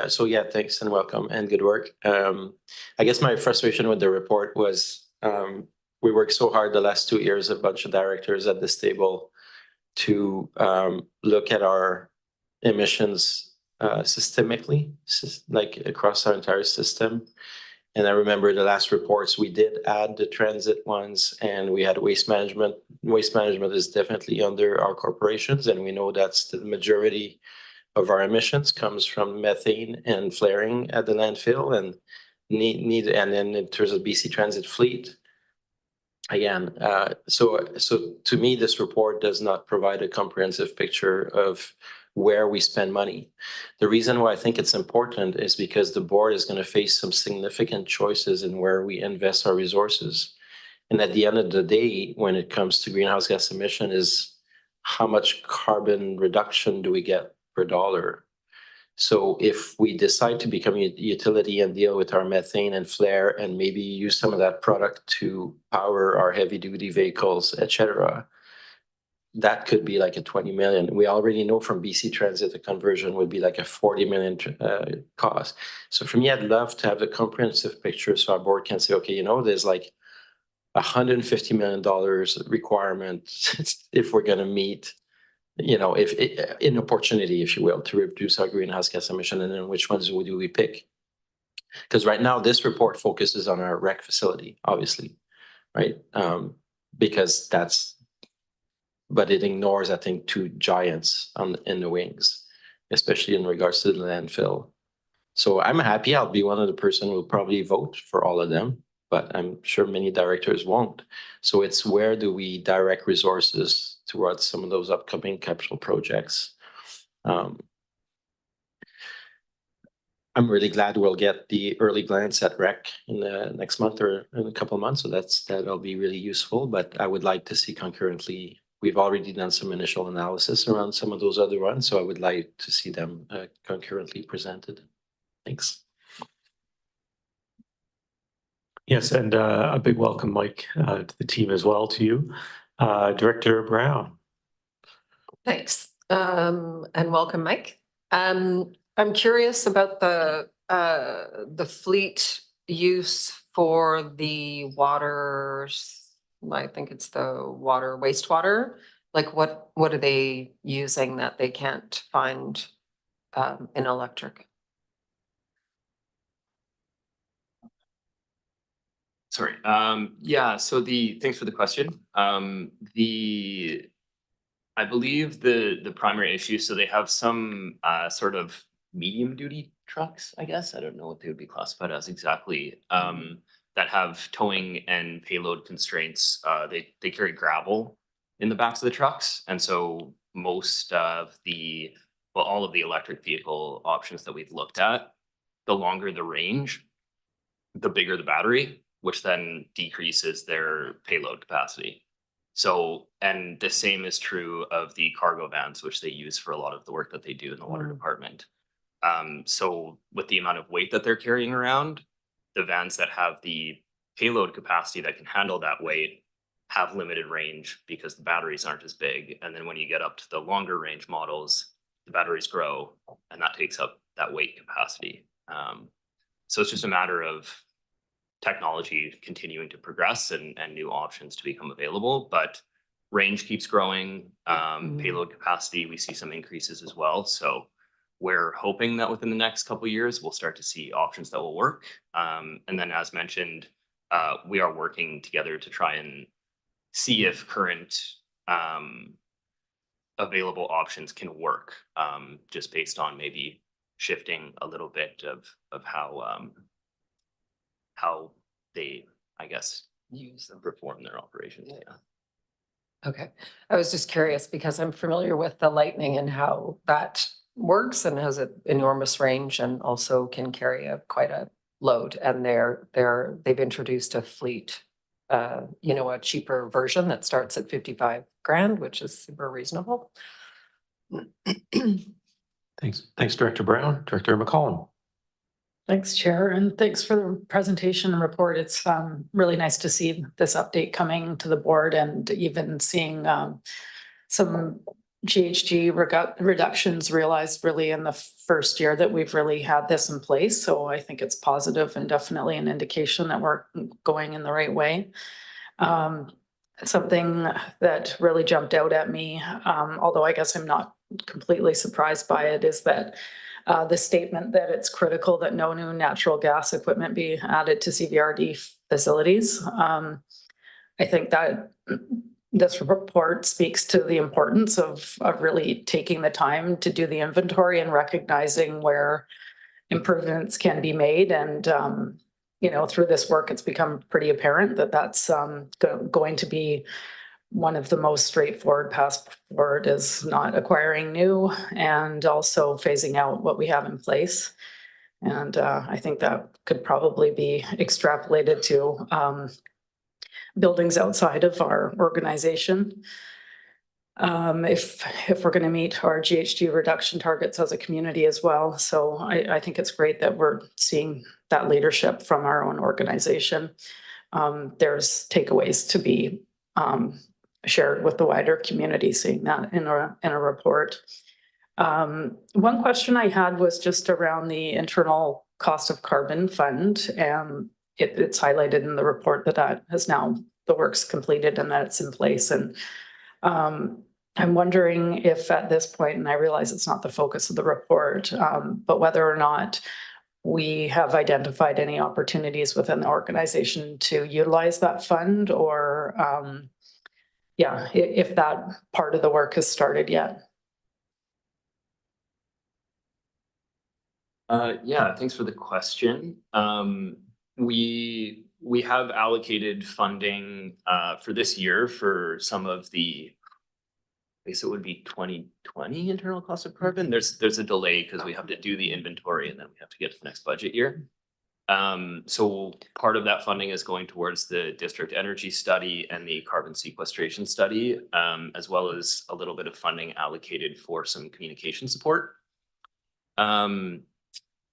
So yeah, thanks and welcome and good work. I guess my frustration with the report was we worked so hard the last 2 years, a bunch of directors at this table, to look at our emissions systemically, like across our entire system. And I remember the last reports, we did add the transit ones, and we had waste management. Waste management is definitely under our corporations, and we know that's the majority of our emissions comes from methane and flaring at the landfill, and and then in terms of BC Transit fleet, again, so to me, this report does not provide a comprehensive picture of where we spend money. The reason why I think it's important is because the board is going to face some significant choices in where we invest our resources. And at the end of the day, when it comes to greenhouse gas emission, is how much carbon reduction do we get per dollar? So if we decide to become a utility and deal with our methane and flare and maybe use some of that product to power our heavy duty vehicles, etc., that could be like a 20 million. We already know from BC Transit, the conversion would be like a 40 million cost. So for me, I'd love to have a comprehensive picture so our board can say, okay, there's like $150 million requirement if we're going to meet, if an opportunity, if you will, to reduce our greenhouse gas emission, and then which ones do we pick? Because right now this report focuses on our rec facility, obviously, right? Because but it ignores, I think, two giants in the wings, especially in regards to the landfill. So I'm happy. I'll be one of the person who will probably vote for all of them, but I'm sure many directors won't. So it's where do we direct resources towards some of those upcoming capital projects? I'm really glad we'll get the early glance at rec in the next month or in a couple of months. So that'll be really useful, but I would like to see concurrently. We've already done some initial analysis around some of those other ones, so I would like to see them concurrently presented. Thanks. Yes, and a big welcome, Mike, to the team as well, to you. Director Brown. Thanks, and welcome, Mike. I'm curious about the fleet use for the water I think it's the water, wastewater. Like what are they using that they can't find in electric? Sorry. Yeah, so thanks for the question. I believe the primary issue, so they have some sort of medium duty trucks, I guess. I don't know what they would be classified as exactly. That have towing and payload constraints. They carry gravel in the backs of the trucks. And so most of all of the electric vehicle options that we've looked at, the longer the range, the bigger the battery, which then decreases their payload capacity. So, and the same is true of the cargo vans, which they use for a lot of the work that they do in the water department. So with the amount of weight that they're carrying around, the vans that have the payload capacity that can handle that weight have limited range because the batteries aren't as big. And then when you get up to the longer range models, the batteries grow and that takes up that weight capacity. So it's just a matter of technology continuing to progress and new options to become available, but range keeps growing. Payload capacity, we see some increases as well. So we're hoping that within the next couple of years, we'll start to see options that will work. And then as mentioned, we are working together to try and see if current available options can work, just based on maybe shifting a little bit of how they, I guess, use and perform their operations. Yeah. Okay, I was just curious because I'm familiar with the Lightning and how that works and has an enormous range and also can carry quite a load. And they've introduced a fleet, a cheaper version that starts at 55 grand, which is super reasonable. Thanks, Director Brown. Director McCollum. Thanks, Chair, and thanks for the presentation and report. It's really nice to see this update coming to the board and even seeing some GHG reductions realized really in the first year that we've really had this in place. So I think it's positive and definitely an indication that we're going in the right way. Something that really jumped out at me, although I guess I'm not completely surprised by it, is that the statement that it's critical that no new natural gas equipment be added to CVRD facilities. I think that this report speaks to the importance of really taking the time to do the inventory and recognizing where improvements can be made. And, through this work, it's become pretty apparent that that's going to be one of the most straightforward paths forward is not acquiring new and also phasing out what we have in place. And I think that could probably be extrapolated to buildings outside of our organization. If we're going to meet our GHG reduction targets as a community as well. So I think it's great that we're seeing that leadership from our own organization. There's takeaways to be shared with the wider community, seeing that in a report. One question I had was just around the internal cost of carbon fund, and it's highlighted in the report that has now the work's completed and that it's in place. And I'm wondering if at this point, and I realize it's not the focus of the report, but whether or not we have identified any opportunities within the organization to utilize that fund, or if that part of the work has started yet. Yeah, thanks for the question. We have allocated funding for this year for some of the, I guess it would be 2020 internal cost of carbon. There's a delay because we have to do the inventory and then we have to get to the next budget year. So part of that funding is going towards the district energy study and the carbon sequestration study, as well as a little bit of funding allocated for some communication support. And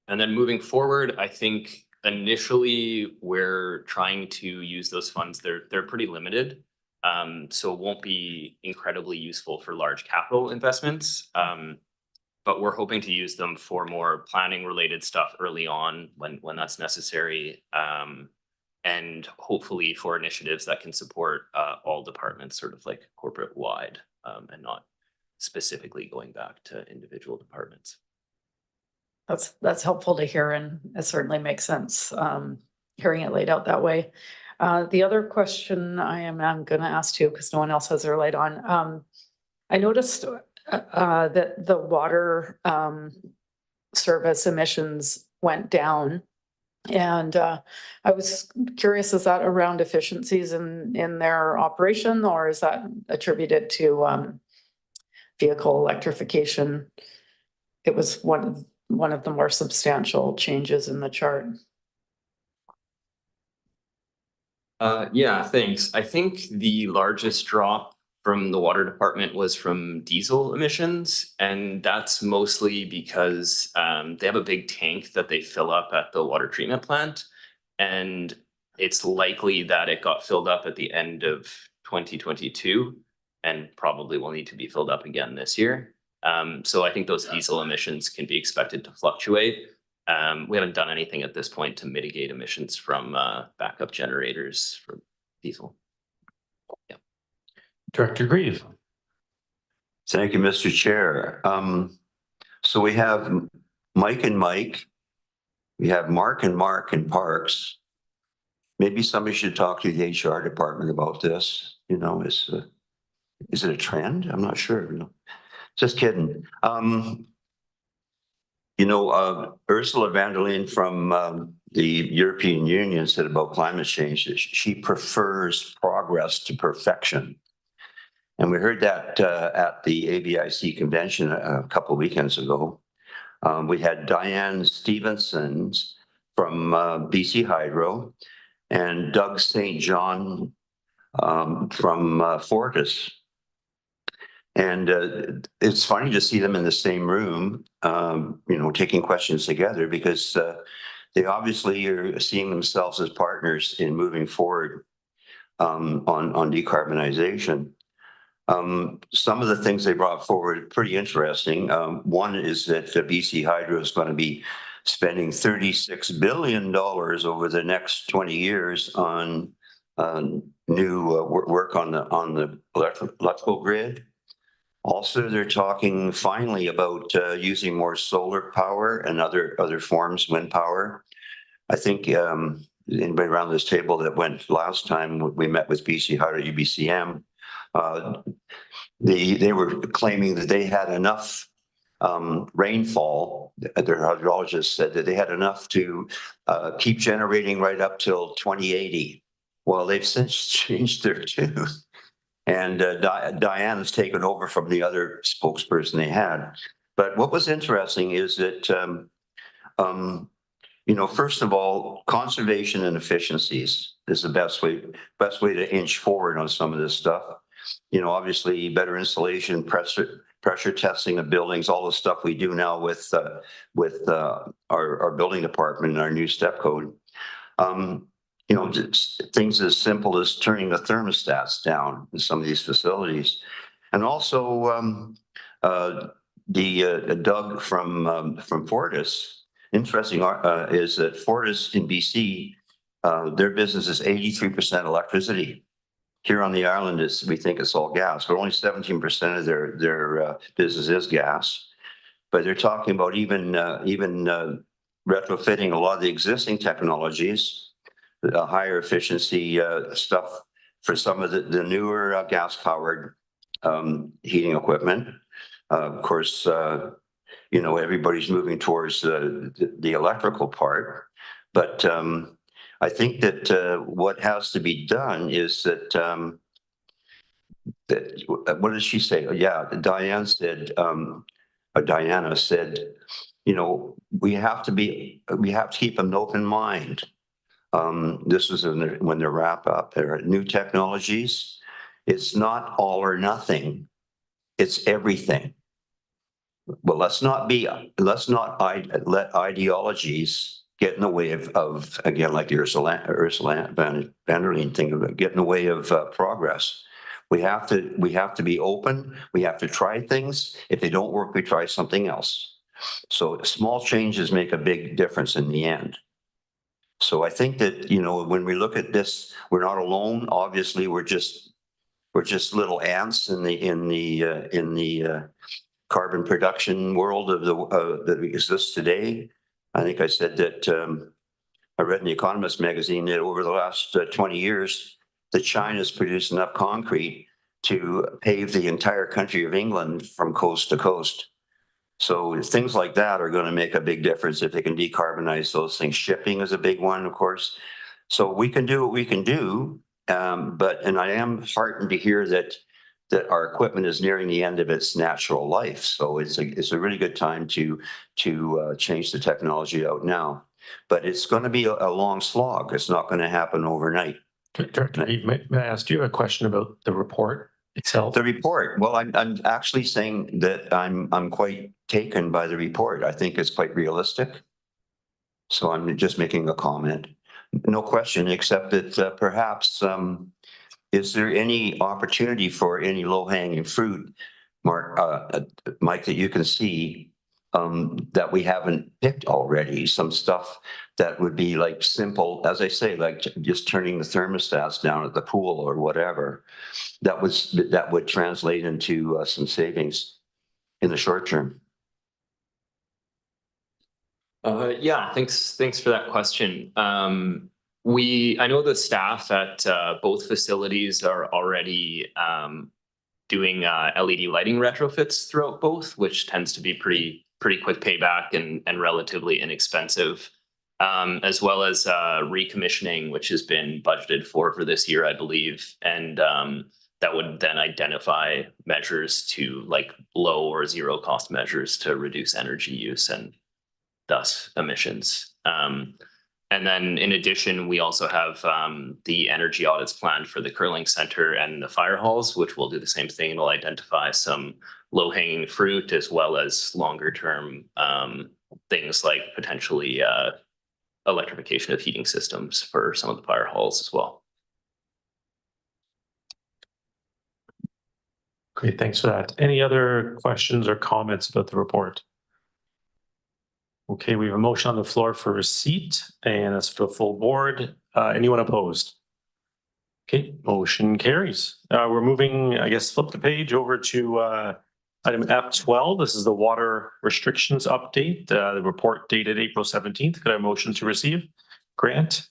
then moving forward, I think initially we're trying to use those funds. They're pretty limited. So it won't be incredibly useful for large capital investments. But we're hoping to use them for more planning related stuff early on when that's necessary. and hopefully for initiatives that can support all departments, sort of like corporate wide, and not specifically going back to individual departments. That's helpful to hear, and it certainly makes sense, hearing it laid out that way. The other question I'm gonna ask too, because no one else has their light on. I noticed that the water service emissions went down. And I was curious, is that around efficiencies in their operation, or is that attributed to vehicle electrification? It was one of the more substantial changes in the chart. Yeah, thanks. I think the largest drop from the water department was from diesel emissions, and that's mostly because they have a big tank that they fill up at the water treatment plant, and it's likely that it got filled up at the end of 2022 and probably will need to be filled up again this year. So I think those diesel emissions can be expected to fluctuate. We haven't done anything at this point to mitigate emissions from backup generators for diesel. Yeah. Director Grieve. Thank you, Mr. Chair. So we have Mike and Mike. We have Mark and Mark in Parks. Maybe somebody should talk to the HR department about this. You know, is it a trend? I'm not sure. No. Just kidding. You know, Ursula von der Leyen from the European Union said about climate change that she prefers progress to perfection. And we heard that at the ABIC convention a couple of weekends ago. We had Diane Stevenson from BC Hydro and Doug St. John from Fortis. And it's funny to see them in the same room, you know, taking questions together, because they obviously are seeing themselves as partners in moving forward on decarbonization. Some of the things they brought forward are pretty interesting. One is that BC Hydro is going to be spending $36 billion over the next 20 years on new work on the electrical grid. Also, they're talking finally about using more solar power and other forms, wind power. I think anybody around this table that went last time we met with BC Hydro UBCM, they were claiming that they had enough rainfall. Their hydrologists said that they had enough to keep generating right up till 2080. Well, they've since changed their tune. And Diane has taken over from the other spokesperson they had. But what was interesting is that, you know, first of all, conservation and efficiencies is the best way to inch forward on some of this stuff. You know, obviously better insulation, pressure testing of buildings, all the stuff we do now with our building department and our new step code. You know, things as simple as turning the thermostats down in some of these facilities. And also Doug from Fortis, interesting is that Fortis in BC, their business is 83% electricity. Here on the island, we think it's all gas, but only 17% of their business is gas. But they're talking about even retrofitting a lot of the existing technologies, the higher efficiency stuff for some of the newer gas-powered heating equipment. Of course, you know, everybody's moving towards the electrical part, but I think that what has to be done is that what did she say? Oh, yeah, Diana said, you know, we have to keep an open mind. This was when the wrap up. There are new technologies. It's not all or nothing. It's everything. Well, let's not let ideologies get in the way of again, like the Ursula von der Leyen thing, about get in the way of progress. We have to be open. We have to try things. If they don't work, we try something else. So small changes make a big difference in the end. So I think that, you know, when we look at this, we're not alone. Obviously, we're just little ants in the carbon production world of that exists today. I think I said that I read in the Economist magazine that over the last 20 years, that China's produced enough concrete to pave the entire country of England from coast to coast. So things like that are going to make a big difference if they can decarbonize those things. Shipping is a big one, of course. So we can do what we can do, and I am heartened to hear that our equipment is nearing the end of its natural life. So it's a really good time to change the technology out now. But it's going to be a long slog. It's not going to happen overnight. Director, may I ask you a question about the report itself? The report. Well, I'm actually saying that I'm quite taken by the report. I think it's quite realistic. So I'm just making a comment. No question, except that perhaps is there any opportunity for any low-hanging fruit, Mike, that you can see that we haven't picked already? Some stuff that would be like simple, as I say, like just turning the thermostats down at the pool or whatever. That would translate into some savings in the short term. Yeah, thanks for that question. I know the staff at both facilities are already doing LED lighting retrofits throughout both, which tends to be pretty quick payback and relatively inexpensive, as well as recommissioning, which has been budgeted for this year, I believe, and that would then identify measures to like low or zero cost measures to reduce energy use and thus emissions. And then in addition, we also have the energy audits planned for the curling center and the fire halls, which will do the same thing. It'll identify some low-hanging fruit as well as longer-term things like potentially electrification of heating systems for some of the fire halls as well. Great, thanks for that. Any other questions or comments about the report? Okay, we have a motion on the floor for receipt, and that's for the full board. Anyone opposed? Okay, motion carries. We're moving, I guess, flip the page over to item F12. This is the water restrictions update, the report dated April 17th. Could I have a motion to receive? Grant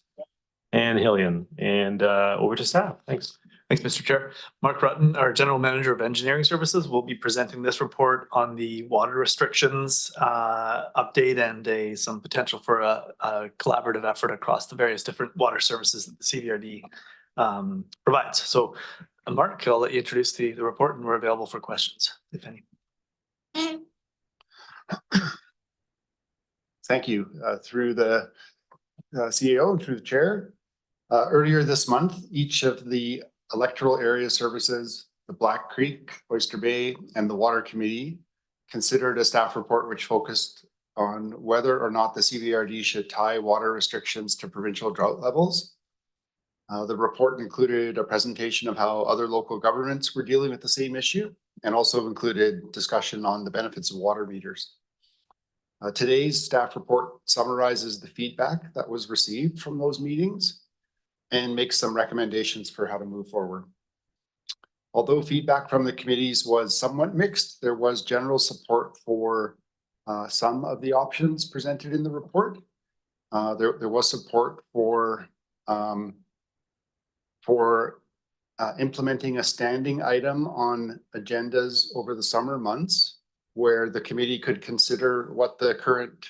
and Hillian, and over to staff. Thanks. Thanks, Mr. Chair. Mark Rutten, our General Manager of Engineering Services, will be presenting this report on the water restrictions update and some potential for a collaborative effort across the various different water services that the CVRD provides. So, Mark, I'll let you introduce the report, and we're available for questions, if any. Thank you. Through the CAO and through the chair, earlier this month, each of the electoral area services, the Black Creek, Oyster Bay, and the Water Committee considered a staff report which focused on whether or not the CVRD should tie water restrictions to provincial drought levels. The report included a presentation of how other local governments were dealing with the same issue, and also included discussion on the benefits of water meters. Today's staff report summarizes the feedback that was received from those meetings and makes some recommendations for how to move forward. Although feedback from the committees was somewhat mixed, there was general support for some of the options presented in the report. There was support for implementing a standing item on agendas over the summer months, where the committee could consider what the current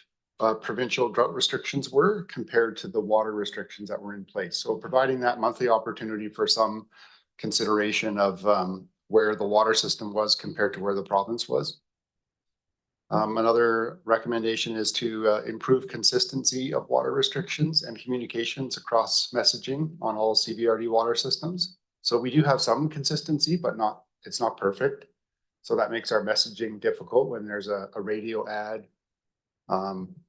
provincial drought restrictions were compared to the water restrictions that were in place. So providing that monthly opportunity for some consideration of where the water system was compared to where the province was. Another recommendation is to improve consistency of water restrictions and communications across messaging on all CVRD water systems. So we do have some consistency, but it's not perfect. So that makes our messaging difficult when there's a radio ad.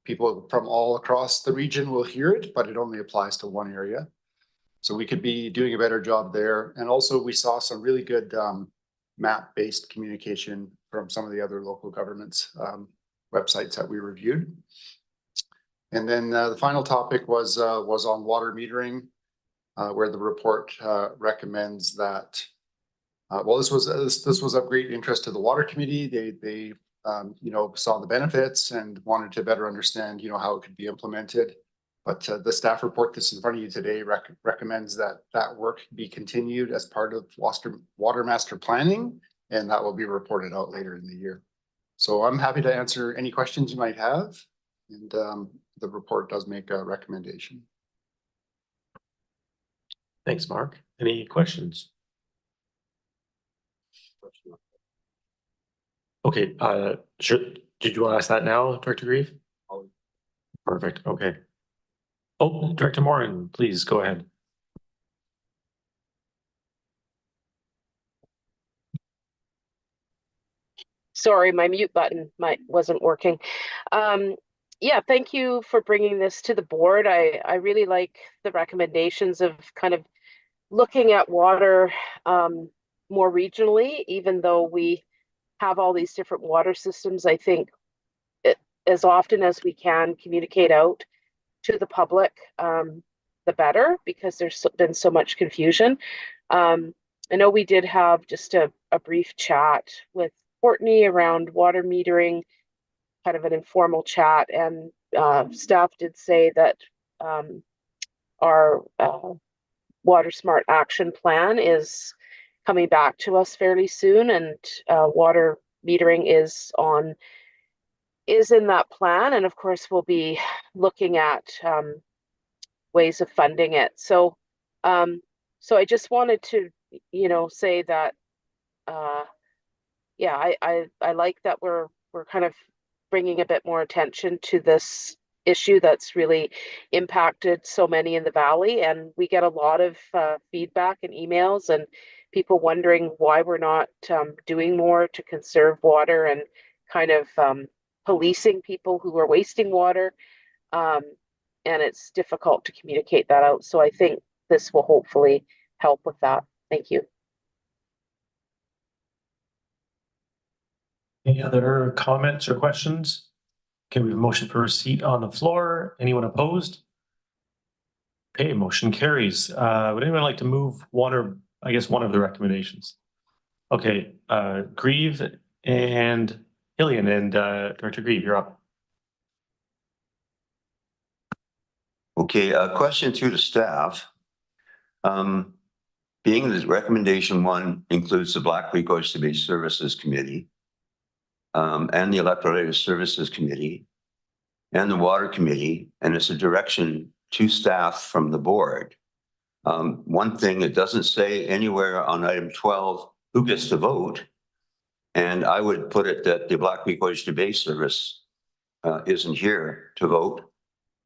People from all across the region will hear it, but it only applies to one area. So we could be doing a better job there. And also we saw some really good map-based communication from some of the other local governments websites that we reviewed. And then the final topic was on water metering, where the report recommends that. Well, this was of great interest to the water committee. They saw the benefits and wanted to better understand how it could be implemented. But the staff report that's in front of you today recommends that work be continued as part of water master planning, and that will be reported out later in the year. So I'm happy to answer any questions you might have, and the report does make a recommendation. Thanks, Mark. Any questions? Okay, sure. Did you want to ask that now, Director Grieve? Perfect, okay. Oh, Director Morin, please go ahead. Sorry, my mute button wasn't working. Yeah, thank you for bringing this to the board. I really like the recommendations of kind of looking at water more regionally, even though we have all these different water systems. I think as often as we can communicate out to the public, the better, because there's been so much confusion. I know we did have just a brief chat with Courtney around water metering, kind of an informal chat, and staff did say that our Water Smart Action Plan is coming back to us fairly soon, and water metering is in that plan, and of course we'll be looking at ways of funding it. So I just wanted to say that yeah, I like that we're kind of bringing a bit more attention to this issue that's really impacted so many in the valley, and we get a lot of feedback and emails and people wondering why we're not doing more to conserve water and kind of policing people who are wasting water, and it's difficult to communicate that out. So I think this will hopefully help with that. Thank you. Any other comments or questions? Can we have a motion for receipt on the floor? Anyone opposed? Okay, motion carries. Would anyone like to move one of the recommendations? Okay, Grieve and Hillian, and Director Grieve, you're up. Okay, a question through the staff. Being that recommendation 1 includes the Black Creek Oyster Bay Services Committee, and the Electoral Area Services Committee, and the Water Committee, and it's a direction to staff from the board. One thing, it doesn't say anywhere on item 12 who gets to vote, and I would put it that the Black Creek Oyster Bay Service isn't here to vote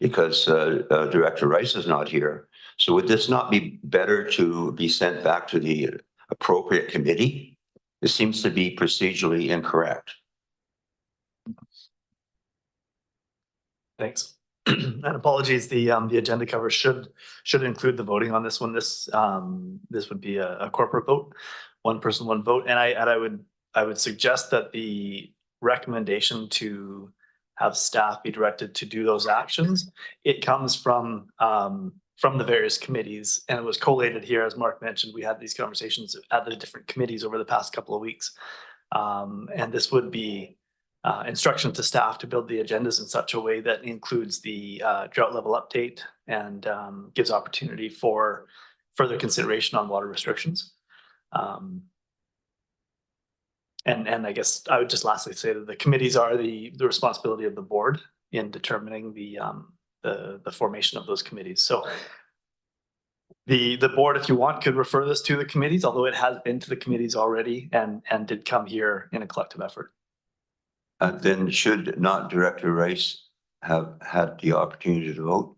because Director Rice is not here. So would this not be better to be sent back to the appropriate committee? This seems to be procedurally incorrect. Thanks. And apologies, the agenda cover should include the voting on this one. This would be a corporate vote, 1 person, 1 vote. And I would suggest that the recommendation to have staff be directed to do those actions, it comes from the various committees, and it was collated here. As Mark mentioned, we had these conversations at the different committees over the past couple of weeks. And this would be instruction to staff to build the agendas in such a way that includes the drought level update and gives opportunity for further consideration on water restrictions. And I guess I would just lastly say that the committees are the responsibility of the board in determining the formation of those committees. So the board, if you want, could refer this to the committees, although it has been to the committees already and did come here in a collective effort. Then should not Director Rice have had the opportunity to vote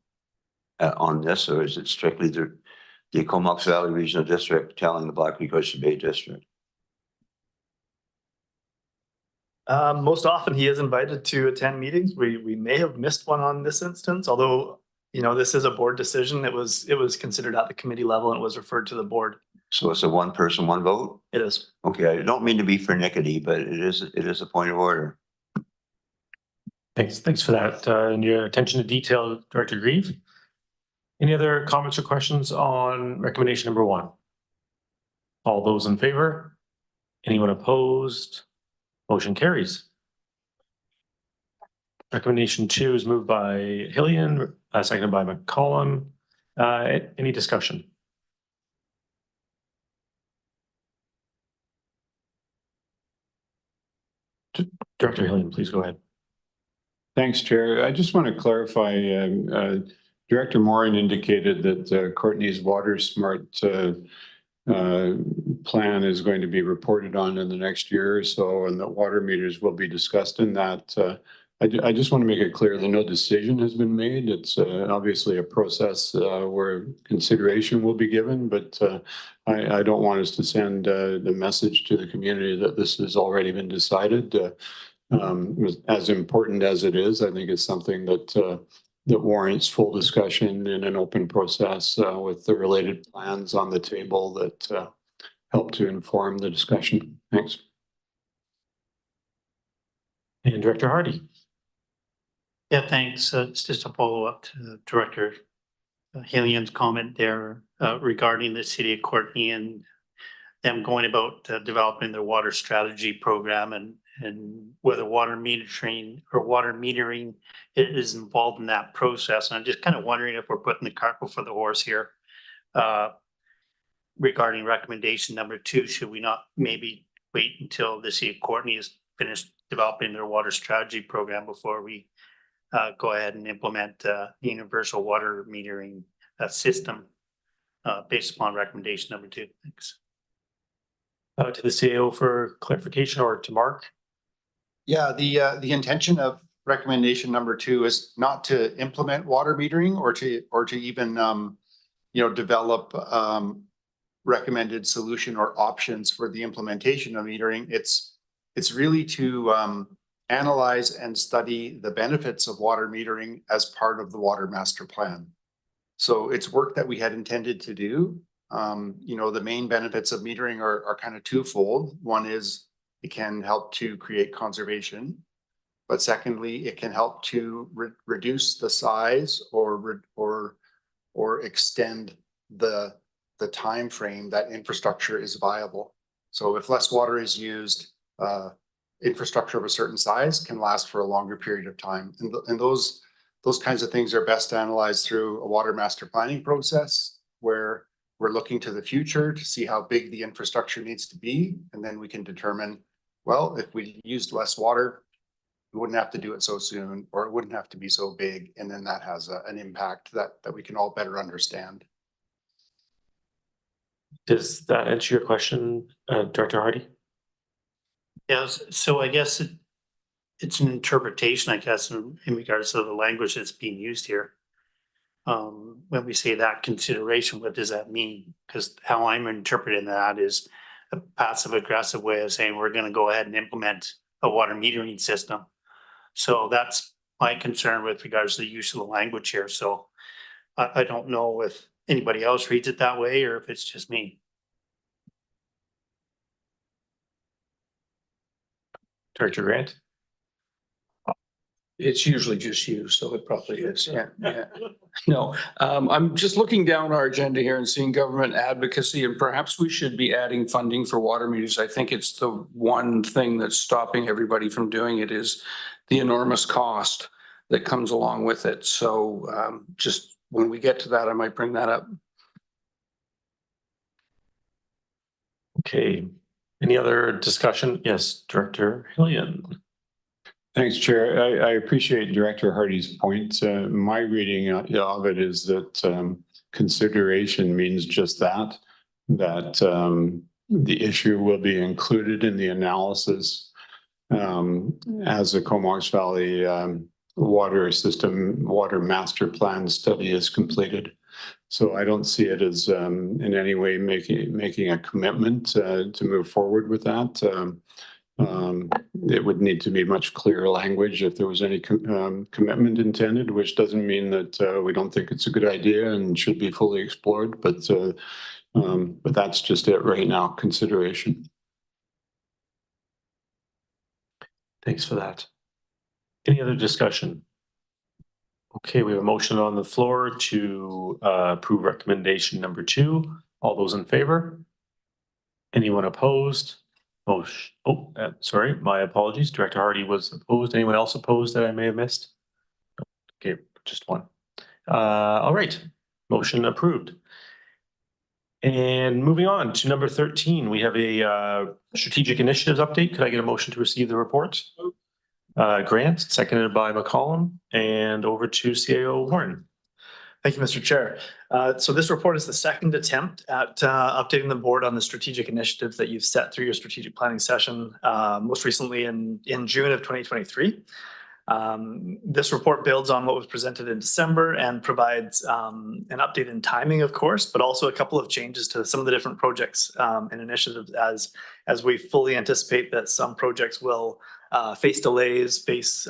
on this, or is it strictly the Comox Valley Regional District telling the Black Creek Oyster Bay District? Most often he is invited to attend meetings. We may have missed one on this instance, although this is a board decision. It was considered at the committee level and it was referred to the board. So it's a 1 person, 1 vote? It is. Okay, I don't mean to be pernickety, but it is a point of order. Thanks for that and your attention to detail, Director Grieve. Any other comments or questions on recommendation number 1? All those in favor? Anyone opposed? Motion carries. Recommendation 2 is moved by Hillian, seconded by McCollum. Any discussion? Director Hillian, please go ahead. Thanks, Chair. I just want to clarify, Director Morin indicated that Courtney's Water Smart plan is going to be reported on in the next year or so, and that water meters will be discussed in that. I just want to make it clear that no decision has been made. It's obviously a process where consideration will be given, but I don't want us to send the message to the community that this has already been decided. As important as it is, I think it's something that warrants full discussion in an open process with the related plans on the table that help to inform the discussion. Thanks. And Director Hardy. Yeah, thanks. It's just a follow-up to Director Hillian's comment there regarding the city of Courtney and them going about developing their water strategy program and whether water metering is involved in that process. And I'm just kind of wondering if we're putting the cart before the horse here regarding recommendation number 2. Should we not maybe wait until the city of Courtney is finished developing their water strategy program before we go ahead and implement the universal water metering system based upon recommendation number 2? Thanks. To the CAO for clarification, or to Mark? Yeah, the intention of recommendation number 2 is not to implement water metering or to even develop recommended solution or options for the implementation of metering. It's really to analyze and study the benefits of water metering as part of the water master plan. So it's work that we had intended to do. The main benefits of metering are kind of twofold. One is it can help to create conservation, but secondly, it can help to reduce the size or extend the time frame that infrastructure is viable. So if less water is used, infrastructure of a certain size can last for a longer period of time. And those kinds of things are best analyzed through a water master planning process where we're looking to the future to see how big the infrastructure needs to be. And then we can determine, well, if we used less water, we wouldn't have to do it so soon, or it wouldn't have to be so big. And then that has an impact that we can all better understand. Does that answer your question, Director Hardy? Yes. So I guess it's an interpretation, I guess, in regards to the language that's being used here. When we say that consideration, what does that mean? Because how I'm interpreting that is a passive aggressive way of saying we're going to go ahead and implement a water metering system. So that's my concern with regards to the use of the language here. So I don't know if anybody else reads it that way or if it's just me. Director Grant? It's usually just you, so it probably is. Yeah. No, I'm just looking down our agenda here and seeing government advocacy, and perhaps we should be adding funding for water meters. I think it's the one thing that's stopping everybody from doing it is the enormous cost that comes along with it. So just when we get to that, I might bring that up. Okay. Any other discussion? Yes, Director Hillian. Thanks, Chair. I appreciate Director Hardy's point. My reading of it is that consideration means just that the issue will be included in the analysis as the Comox Valley water master plan study is completed. So I don't see it as in any way making a commitment to move forward with that. It would need to be much clearer language if there was any commitment intended, which doesn't mean that we don't think it's a good idea and should be fully explored, but that's just it right now, consideration. Thanks for that. Any other discussion? Okay, we have a motion on the floor to approve recommendation number 2. All those in favor? Anyone opposed? Sorry, my apologies. Director Hardy was opposed. Anyone else opposed that I may have missed? Okay, just one. All right, motion approved. And moving on to number 13, we have a strategic initiatives update. Could I get a motion to receive the report? Grant, seconded by McCollum, and over to CAO Warren. Thank you, Mr. Chair. So this report is the second attempt at updating the board on the strategic initiatives that you've set through your strategic planning session, most recently in June of 2023. This report builds on what was presented in December and provides an update in timing, of course, but also a couple of changes to some of the different projects and initiatives as we fully anticipate that some projects will face delays, face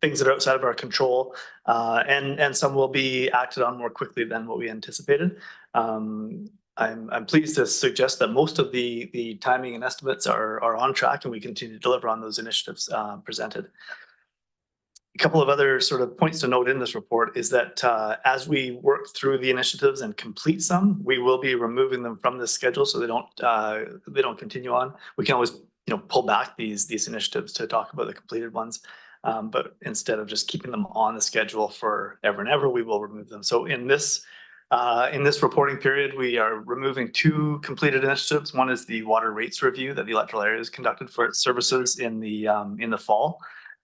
things that are outside of our control, and some will be acted on more quickly than what we anticipated. I'm pleased to suggest that most of the timing and estimates are on track, and we continue to deliver on those initiatives presented. A couple of other sort of points to note in this report is that as we work through the initiatives and complete some, we will be removing them from this schedule so they don't continue on. We can always pull back these initiatives to talk about the completed ones, but instead of just keeping them on the schedule for ever and ever, we will remove them. So in this reporting period, we are removing 2 completed initiatives. One is the water rates review that the electoral area has conducted for its services in the fall.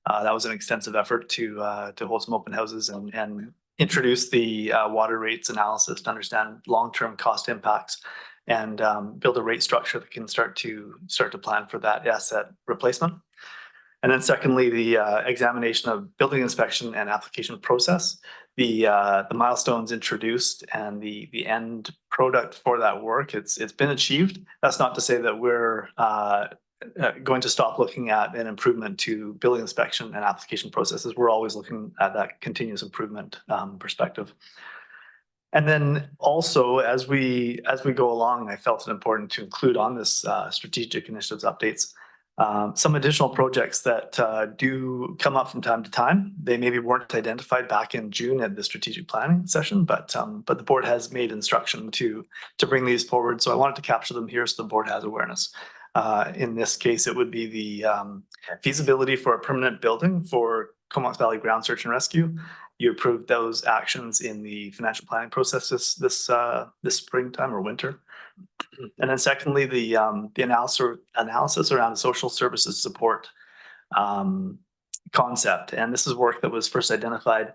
That was an extensive effort to hold some open houses and introduce the water rates analysis to understand long-term cost impacts and build a rate structure that can start to plan for that asset replacement. And then secondly, the examination of building inspection and application process, the milestones introduced and the end product for that work, it's been achieved. That's not to say that we're going to stop looking at an improvement to building inspection and application processes. We're always looking at that continuous improvement perspective. And then also, as we go along, I felt it important to include on this strategic initiatives updates some additional projects that do come up from time to time. They maybe weren't identified back in June at the strategic planning session, but the board has made instruction to bring these forward. So I wanted to capture them here so the board has awareness. In this case, it would be the feasibility for a permanent building for Comox Valley Ground Search and Rescue. You approved those actions in the financial planning process this springtime or winter. And then secondly, the analysis around the social services support concept. And this is work that was first identified,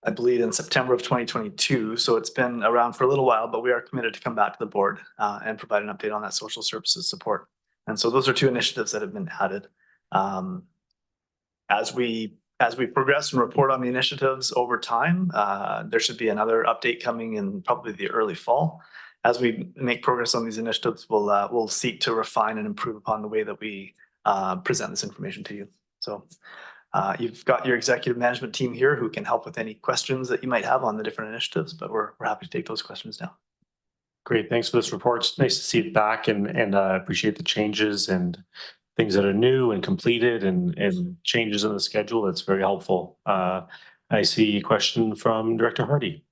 I believe, in September of 2022. So it's been around for a little while, but we are committed to come back to the board and provide an update on that social services support. And so those are 2 initiatives that have been added. As we progress and report on the initiatives over time, there should be another update coming in probably the early fall. As we make progress on these initiatives, we'll seek to refine and improve upon the way that we present this information to you. So you've got your executive management team here who can help with any questions that you might have on the different initiatives, but we're happy to take those questions now. Great, thanks for this report. It's nice to see it back and appreciate the changes and things that are new and completed and changes in the schedule. That's very helpful. I see a question from Director Hardy.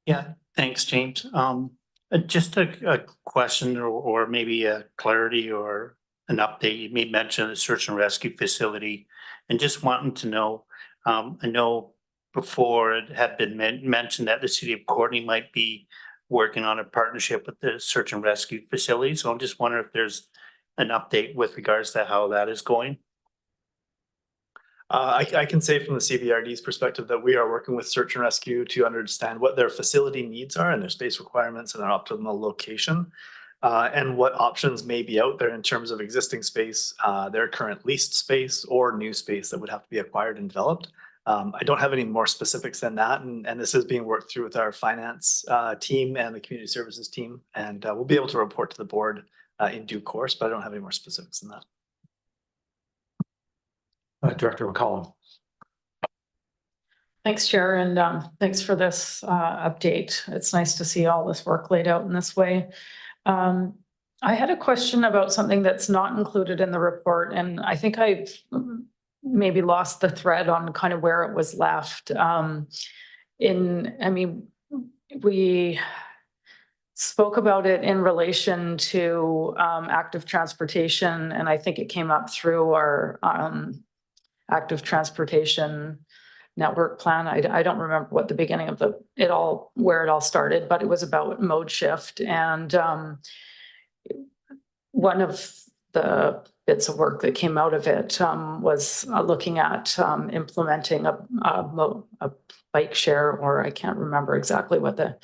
Yeah, thanks, James. Just a question or maybe a clarity or an update. You may mention a search and rescue facility and just wanting to know, I know before it had been mentioned that the city of Courtenay might be working on a partnership with the search and rescue facility. So I'm just wondering if there's an update with regards to how that is going. I can say from the CVRD's perspective that we are working with search and rescue to understand what their facility needs are and their space requirements and their optimal location, and what options may be out there in terms of existing space, their current leased space or new space that would have to be acquired and developed. I don't have any more specifics than that, and this is being worked through with our finance team and the community services team, and we'll be able to report to the board in due course, but I don't have any more specifics than that. Director McCollum. Thanks, Chair, and thanks for this update. It's nice to see all this work laid out in this way. I had a question about something that's not included in the report, and I think I've maybe lost the thread on kind of where it was left. We spoke about it in relation to active transportation, and I think it came up through our active transportation network plan. I don't remember what the beginning of where it all started, but it was about mode shift. And one of the bits of work that came out of it was looking at implementing a bike share, or I can't remember exactly what the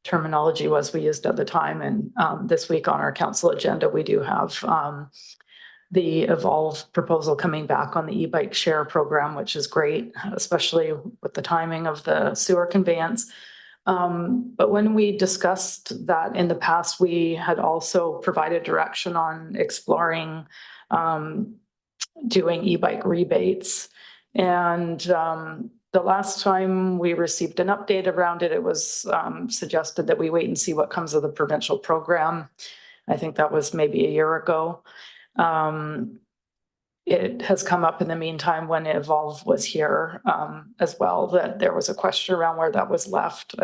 terminology was we used at the time. And this week on our council agenda, we do have the Evolve proposal coming back on the e-bike share program, which is great, especially with the timing of the sewer conveyance. But when we discussed that in the past, we had also provided direction on exploring doing e-bike rebates. And the last time we received an update around it, it was suggested that we wait and see what comes of the provincial program. I think that was maybe a year ago. It has come up in the meantime when Evolve was here as well, that there was a question around where that was left.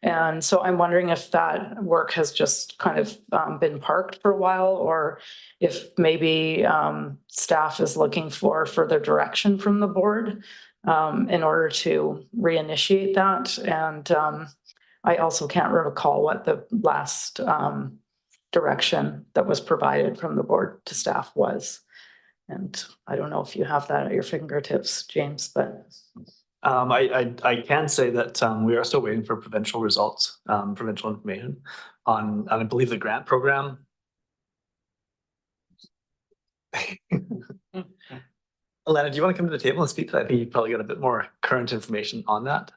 And so I'm wondering if that work has just kind of been parked for a while, or if maybe staff is looking for further direction from the board in order to reinitiate that. And I also can't recall what the last direction that was provided from the board to staff was. And I don't know if you have that at your fingertips, James, but. I can say that we are still waiting for provincial results, provincial information on, I believe, the grant program. Alana, do you want to come to the table and speak to that? I think you've probably got a bit more current information on that.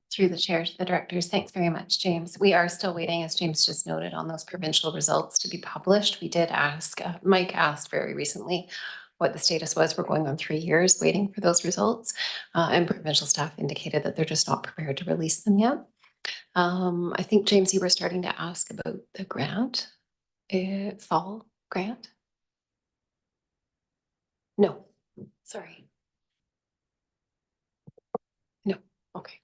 Through the chair to the directors. Thanks very much, James. We are still waiting, as James just noted, on those provincial results to be published. We did ask, Mike asked very recently what the status was. We're going on 3 years waiting for those results. And provincial staff indicated that they're just not prepared to release them yet. I think, James, you were starting to ask about the grant, fall grant? No, sorry. No, okay.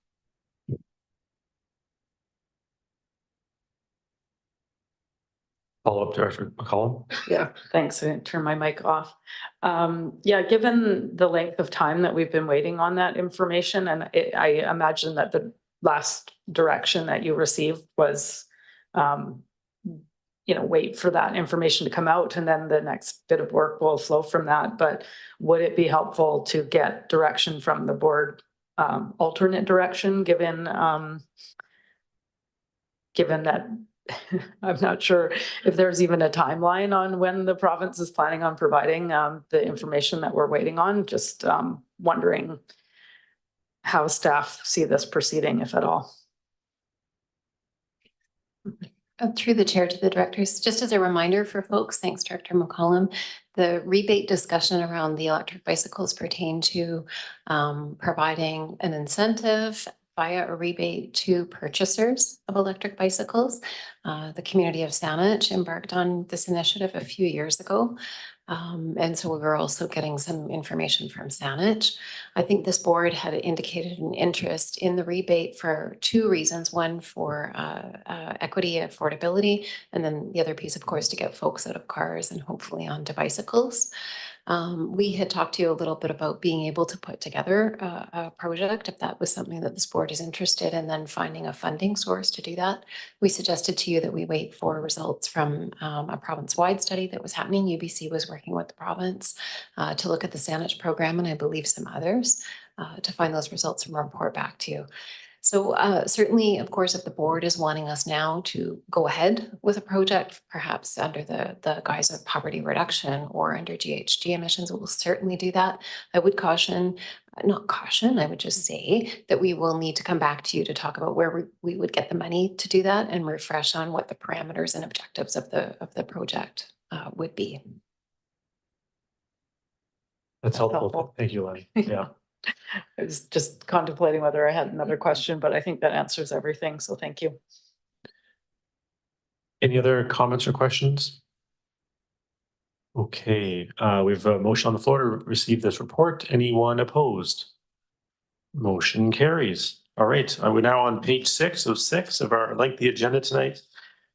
Follow up, Director McCollum. Yeah, thanks. I turned my mic off. Yeah, given the length of time that we've been waiting on that information, and I imagine that the last direction that you received was, wait for that information to come out, and then the next bit of work will flow from that. But would it be helpful to get direction from the board, alternate direction, given that I'm not sure if there's even a timeline on when the province is planning on providing the information that we're waiting on. Just wondering how staff see this proceeding, if at all. Through the chair to the directors, just as a reminder for folks, thanks, Director McCollum, the rebate discussion around the electric bicycles pertain to providing an incentive via a rebate to purchasers of electric bicycles. The community of Saanich embarked on this initiative a few years ago. And so we were also getting some information from Saanich. I think this board had indicated an interest in the rebate for 2 reasons. One, for equity, affordability, and then the other piece, of course, to get folks out of cars and hopefully onto bicycles. We had talked to you a little bit about being able to put together a project, if that was something that this board is interested in, then finding a funding source to do that. We suggested to you that we wait for results from a province-wide study that was happening. UBC was working with the province to look at the Saanich program, and I believe some others, to find those results and report back to you. So certainly, of course, if the board is wanting us now to go ahead with a project, perhaps under the guise of poverty reduction or under GHG emissions, we'll certainly do that. I would caution, not caution, I would just say that we will need to come back to you to talk about where we would get the money to do that and refresh on what the parameters and objectives of the project would be. That's helpful. Thank you, Lenny. Yeah. I was just contemplating whether I had another question, but I think that answers everything. So thank you. Any other comments or questions? Okay, we have a motion on the floor to receive this report. Anyone opposed? Motion carries. All right, we're now on page 6 of our lengthy agenda tonight.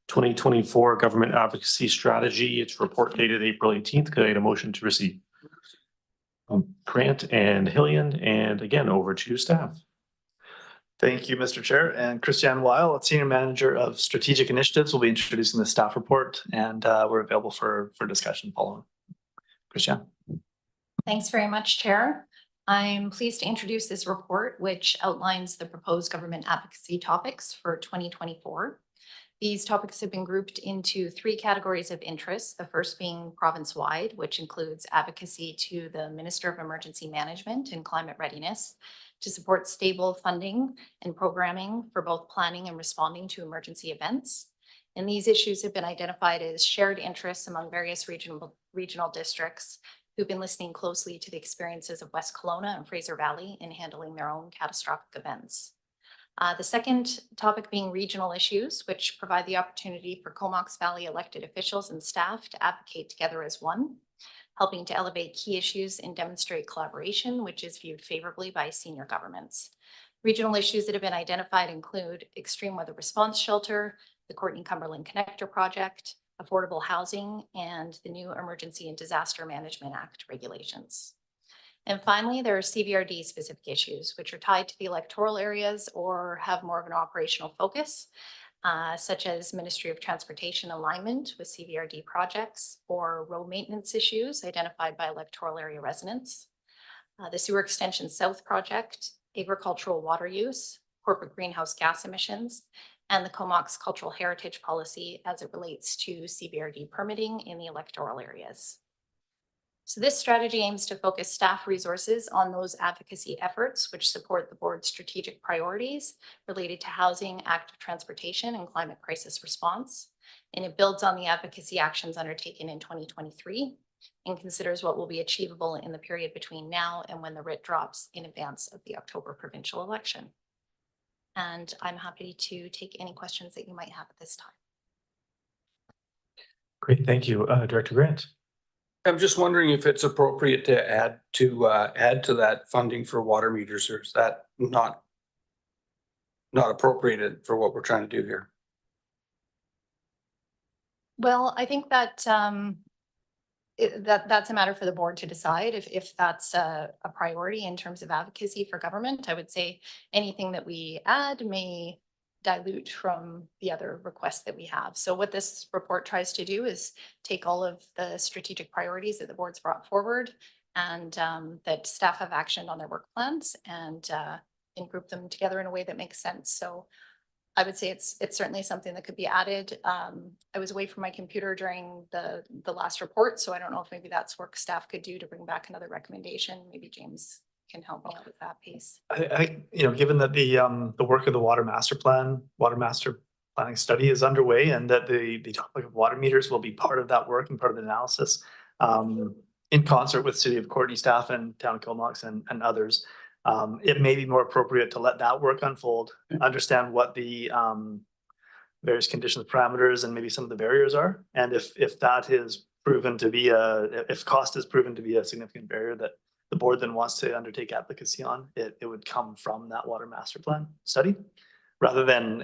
2024 Government Advocacy Strategy. It's report dated April 18th. Could I get a motion to receive? Grant and Hillian, and again, over to staff. Thank you, Mr. Chair. And Christiane Weil, Senior Manager of Strategic Initiatives, will be introducing the staff report, and we're available for discussion following. Christiane. Thanks very much, Chair. I'm pleased to introduce this report, which outlines the proposed government advocacy topics for 2024. These topics have been grouped into 3 categories of interest, the first being province-wide, which includes advocacy to the Minister of Emergency Management and Climate Readiness to support stable funding and programming for both planning and responding to emergency events. And these issues have been identified as shared interests among various regional districts who've been listening closely to the experiences of West Kelowna and Fraser Valley in handling their own catastrophic events. The second topic being regional issues, which provide the opportunity for Comox Valley elected officials and staff to advocate together as one, helping to elevate key issues and demonstrate collaboration, which is viewed favorably by senior governments. Regional issues that have been identified include extreme weather response shelter, the Courtenay-Cumberland Connector Project, affordable housing, and the new Emergency and Disaster Management Act regulations. And finally, there are CVRD specific issues, which are tied to the electoral areas or have more of an operational focus, such as Ministry of Transportation alignment with CVRD projects or road maintenance issues identified by electoral area residents, the Sewer Extension South project, agricultural water use, corporate greenhouse gas emissions, and the Comox Cultural Heritage Policy as it relates to CVRD permitting in the electoral areas. So this strategy aims to focus staff resources on those advocacy efforts which support the board's strategic priorities related to housing, active transportation, and climate crisis response. And it builds on the advocacy actions undertaken in 2023 and considers what will be achievable in the period between now and when the writ drops in advance of the October provincial election. And I'm happy to take any questions that you might have at this time. Great, thank you. Director Grant. I'm just wondering if it's appropriate to add to that funding for water meters, or is that not appropriated for what we're trying to do here? Well, I think that that's a matter for the board to decide if that's a priority in terms of advocacy for government. I would say anything that we add may dilute from the other requests that we have. So what this report tries to do is take all of the strategic priorities that the board's brought forward and that staff have actioned on their work plans and group them together in a way that makes sense. So I would say it's certainly something that could be added. I was away from my computer during the last report, so I don't know if maybe that's work staff could do to bring back another recommendation. Maybe James can help me out with that piece. I given that the work of the water master planning study is underway, and that the topic of water meters will be part of that work and part of the analysis, in concert with City of Courtenay staff and Town of Comox and others, it may be more appropriate to let that work unfold, understand what the various conditions, parameters, and maybe some of the barriers are, and if that is proven to be if cost is proven to be a significant barrier that the board then wants to undertake advocacy on, it would come from that water master plan study rather than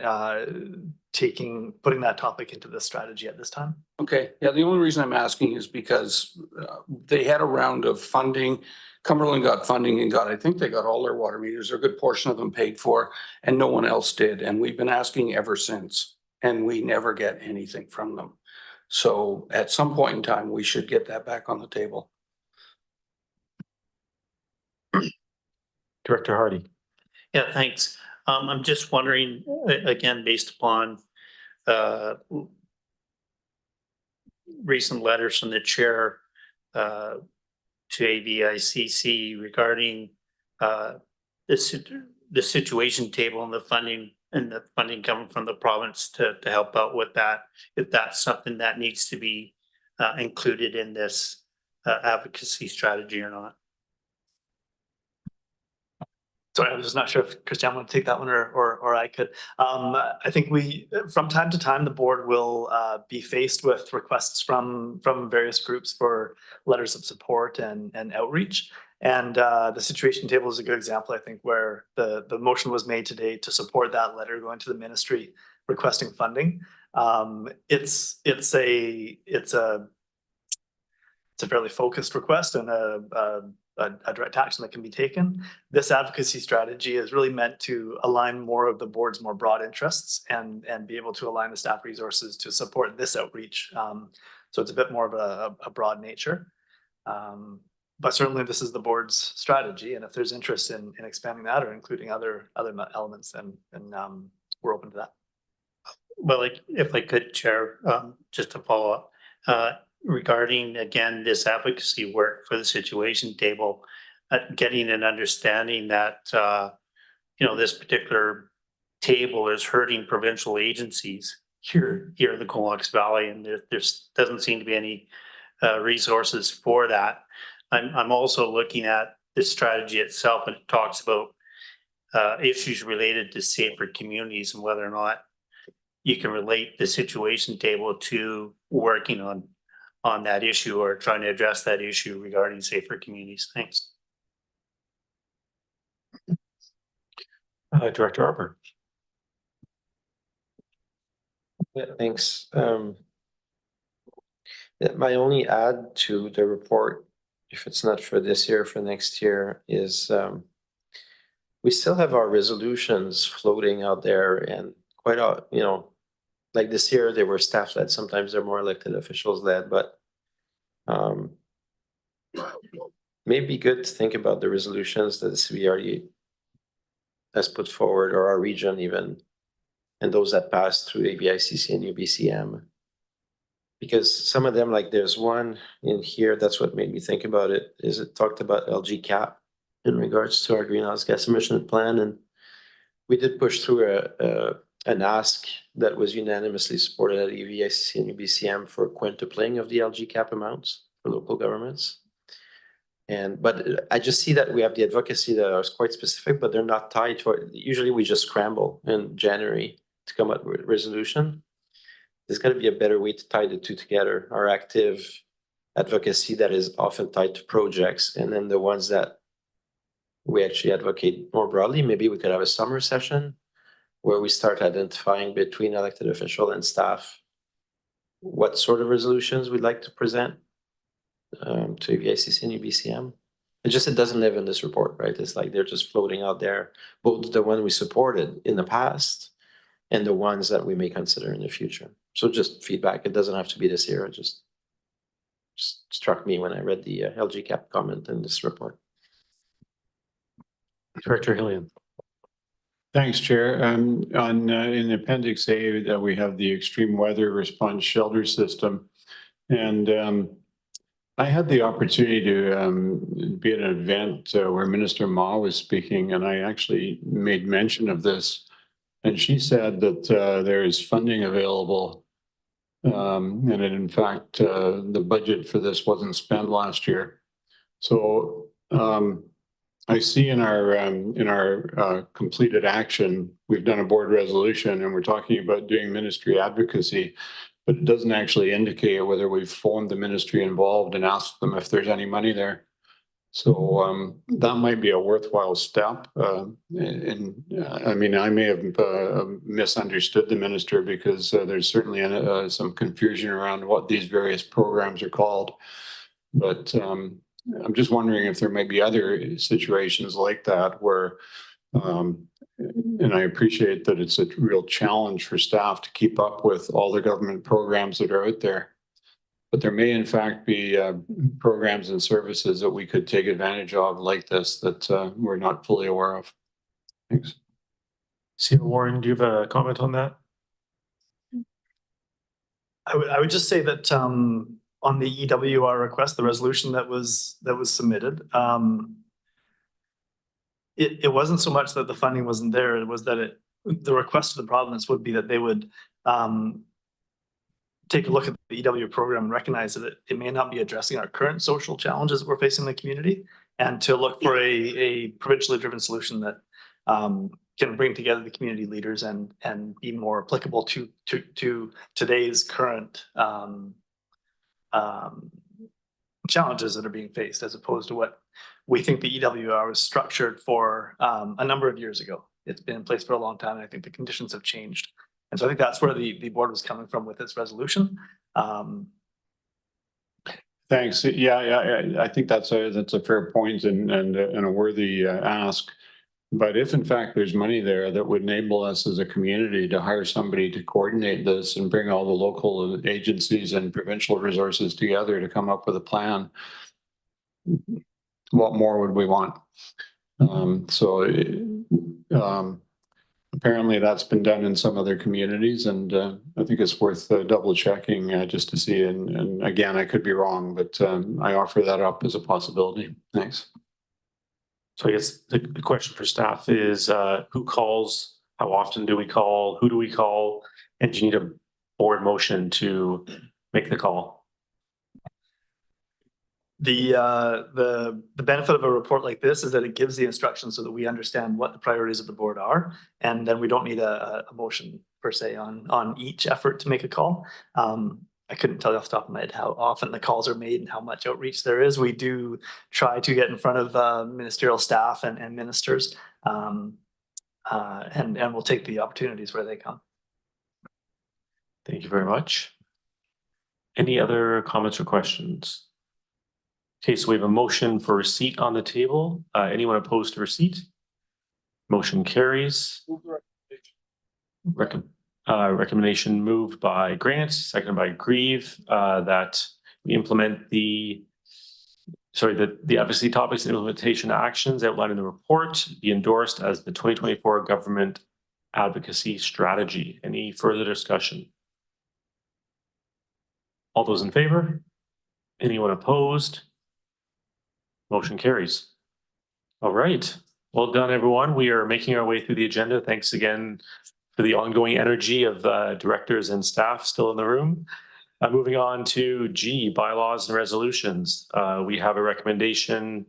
putting that topic into the strategy at this time. Okay, yeah, the only reason I'm asking is because they had a round of funding. Cumberland got funding and I think they got all their water meters, a good portion of them paid for, and no one else did. And we've been asking ever since, and we never get anything from them. So at some point in time, we should get that back on the table. Director Hardy. Yeah, thanks. I'm just wondering, again, based upon recent letters from the chair to AVICC regarding the situation table and the funding coming from the province to help out with that, if that's something that needs to be included in this advocacy strategy or not. Sorry, I was just not sure if Christian want to take that one or I could. I think from time to time, the board will be faced with requests from various groups for letters of support and outreach. And the situation table is a good example, I think, where the motion was made today to support that letter going to the ministry requesting funding. It's a fairly focused request and a direct action that can be taken. This advocacy strategy is really meant to align more of the board's more broad interests and be able to align the staff resources to support this outreach. So it's a bit more of a broad nature. But certainly this is the board's strategy, and if there's interest in expanding that or including other elements, then we're open to that. Well, like, if I could, Chair, just to follow up, regarding, again, this advocacy work for the situation table, getting an understanding that, this particular table is hurting provincial agencies here in the Comox Valley, and there doesn't seem to be any resources for that. I'm also looking at the strategy itself, and it talks about issues related to safer communities and whether or not you can relate the situation table to working on that issue or trying to address that issue regarding safer communities. Thanks. Director Arbor. Yeah, thanks. My only add to the report, if it's not for this year, for next year, is we still have our resolutions floating out there, and quite a, like this year they were staff led. Sometimes they're more elected officials led, but maybe good to think about the resolutions that the CBRE has put forward, or our region even, and those that pass through AVICC and UBCM. Because some of them, like there's one in here, that's what made me think about it, is it talked about LG cap in regards to our greenhouse gas emission plan. And we did push through an ask that was unanimously supported at AVICC and UBCM for quintupling of the LG cap amounts for local governments. But I just see that we have the advocacy that are quite specific, but they're not tied to it. Usually we just scramble in January to come up with a resolution. There's got to be a better way to tie the two together. Our active advocacy that is often tied to projects, and then the ones that we actually advocate more broadly. Maybe we could have a summer session where we start identifying between elected official and staff what sort of resolutions we'd like to present to AVICC and UBCM. It doesn't live in this report, right? It's like they're just floating out there, both the one we supported in the past and the ones that we may consider in the future. So just feedback. It doesn't have to be this year. It just struck me when I read the LG cap comment in this report. Director Hillian. Thanks, Chair. In Appendix A, that we have the extreme weather response shelter system. And I had the opportunity to be at an event where Minister Ma was speaking, and I actually made mention of this. And she said that there is funding available, and that in fact, the budget for this wasn't spent last year. So I see in our completed action, we've done a board resolution, and we're talking about doing ministry advocacy, but it doesn't actually indicate whether we've phoned the ministry involved and asked them if there's any money there. So that might be a worthwhile step. And I mean, I may have misunderstood the minister, because there's certainly some confusion around what these various programs are called. But I'm just wondering if there may be other situations like that where, and I appreciate that it's a real challenge for staff to keep up with all the government programs that are out there. But there may in fact be programs and services that we could take advantage of like this that we're not fully aware of. Thanks. Sierra Warren, do you have a comment on that? I would just say that on the EWR request, the resolution that was submitted, it wasn't so much that the funding wasn't there, it was that the request of the province would be that they would take a look at the EW program and recognize that it may not be addressing our current social challenges that we're facing in the community, and to look for a provincially driven solution that can bring together the community leaders and be more applicable to today's current challenges that are being faced, as opposed to what we think the EWR was structured for a number of years ago. It's been in place for a long time, and I think the conditions have changed. And so I think that's where the board was coming from with its resolution. Thanks. Yeah, I think that's a fair point and a worthy ask. But if in fact there's money there that would enable us as a community to hire somebody to coordinate this and bring all the local agencies and provincial resources together to come up with a plan, what more would we want? Apparently that's been done in some other communities, and I think it's worth double checking just to see. And again, I could be wrong, but I offer that up as a possibility. Thanks. So I guess the question for staff is who calls, how often do we call, who do we call, and do you need a board motion to make the call? The benefit of a report like this is that it gives the instructions so that we understand what the priorities of the board are, and then we don't need a motion per se on each effort to make a call. I couldn't tell you off the top of my head how often the calls are made and how much outreach there is. We do try to get in front of ministerial staff and ministers, and we'll take the opportunities where they come. Thank you very much. Any other comments or questions? Okay, so we have a motion for receipt on the table. Anyone opposed to receipt? Motion carries. Recommendation moved by Grant, seconded by Grieve, that we implement the advocacy topics and implementation actions outlined in the report be endorsed as the 2024 government advocacy strategy. Any further discussion? All those in favor? Anyone opposed? Motion carries. All right. Well done, everyone. We are making our way through the agenda. Thanks again for the ongoing energy of directors and staff still in the room. Moving on to G, bylaws and resolutions. We have a recommendation,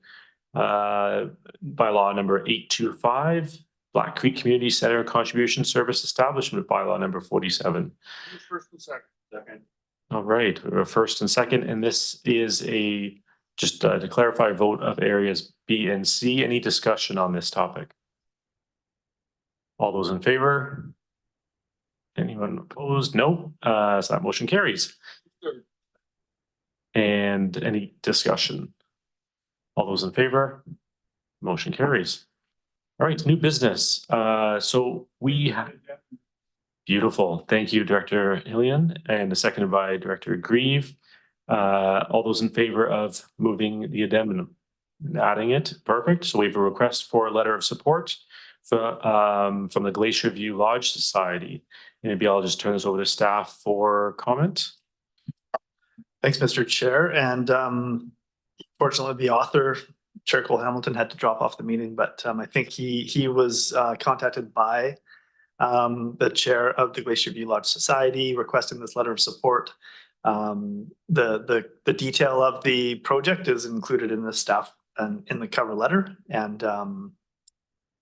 bylaw number 825, Black Creek Community Center Contribution Service Establishment bylaw number 47. First and second. All right, we have a first and second, and this is just to clarify, vote of areas B and C. Any discussion on this topic? All those in favor? Anyone opposed? No. So that motion carries. And any discussion? All those in favor? Motion carries. All right, new business. So we have. Beautiful. Thank you, Director Hillian, and seconded by Director Grieve. All those in favor of moving the addendum and adding it? Perfect. So we have a request for a letter of support from the Glacier View Lodge Society. Maybe I'll just turn this over to staff for comment. Thanks, Mr. Chair. And fortunately, the author, Chair Cole Hamilton, had to drop off the meeting, but I think he was contacted by the chair of the Glacier View Lodge Society requesting this letter of support. The detail of the project is included in the staff and in the cover letter, and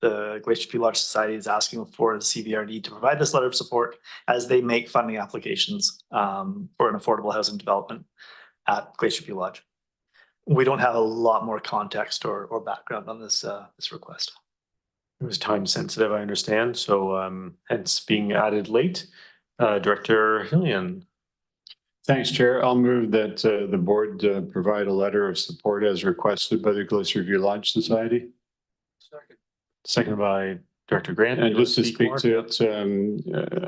the Glacier View Lodge Society is asking for the CVRD to provide this letter of support as they make funding applications for an affordable housing development at Glacier View Lodge. We don't have a lot more context or background on this request. It was time sensitive, I understand, so hence being added late. Director Hillian. Thanks, Chair. I'll move that the board provide a letter of support as requested by the Glacier View Lodge Society. Seconded by Director Grant. And just to speak to it,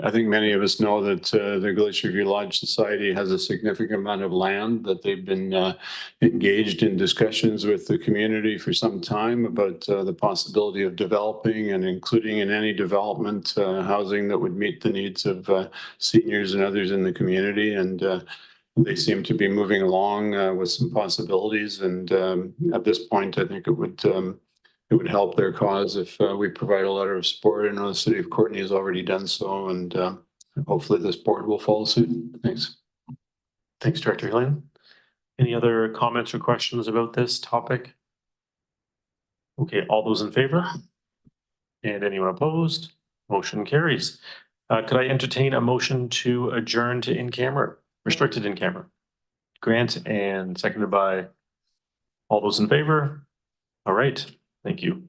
I think many of us know that the Glacier View Lodge Society has a significant amount of land that they've been engaged in discussions with the community for some time about the possibility of developing and including in any development housing that would meet the needs of seniors and others in the community. And they seem to be moving along with some possibilities. And at this point, I think it would help their cause if we provide a letter of support. I know the city of Courtenay has already done so, and hopefully this board will follow suit. Thanks. Thanks, Director Hillian. Any other comments or questions about this topic? Okay, all those in favor? And anyone opposed? Motion carries. Could I entertain a motion to adjourn to in-camera, restricted in-camera? Grant and seconded by all those in favor? All right, thank you.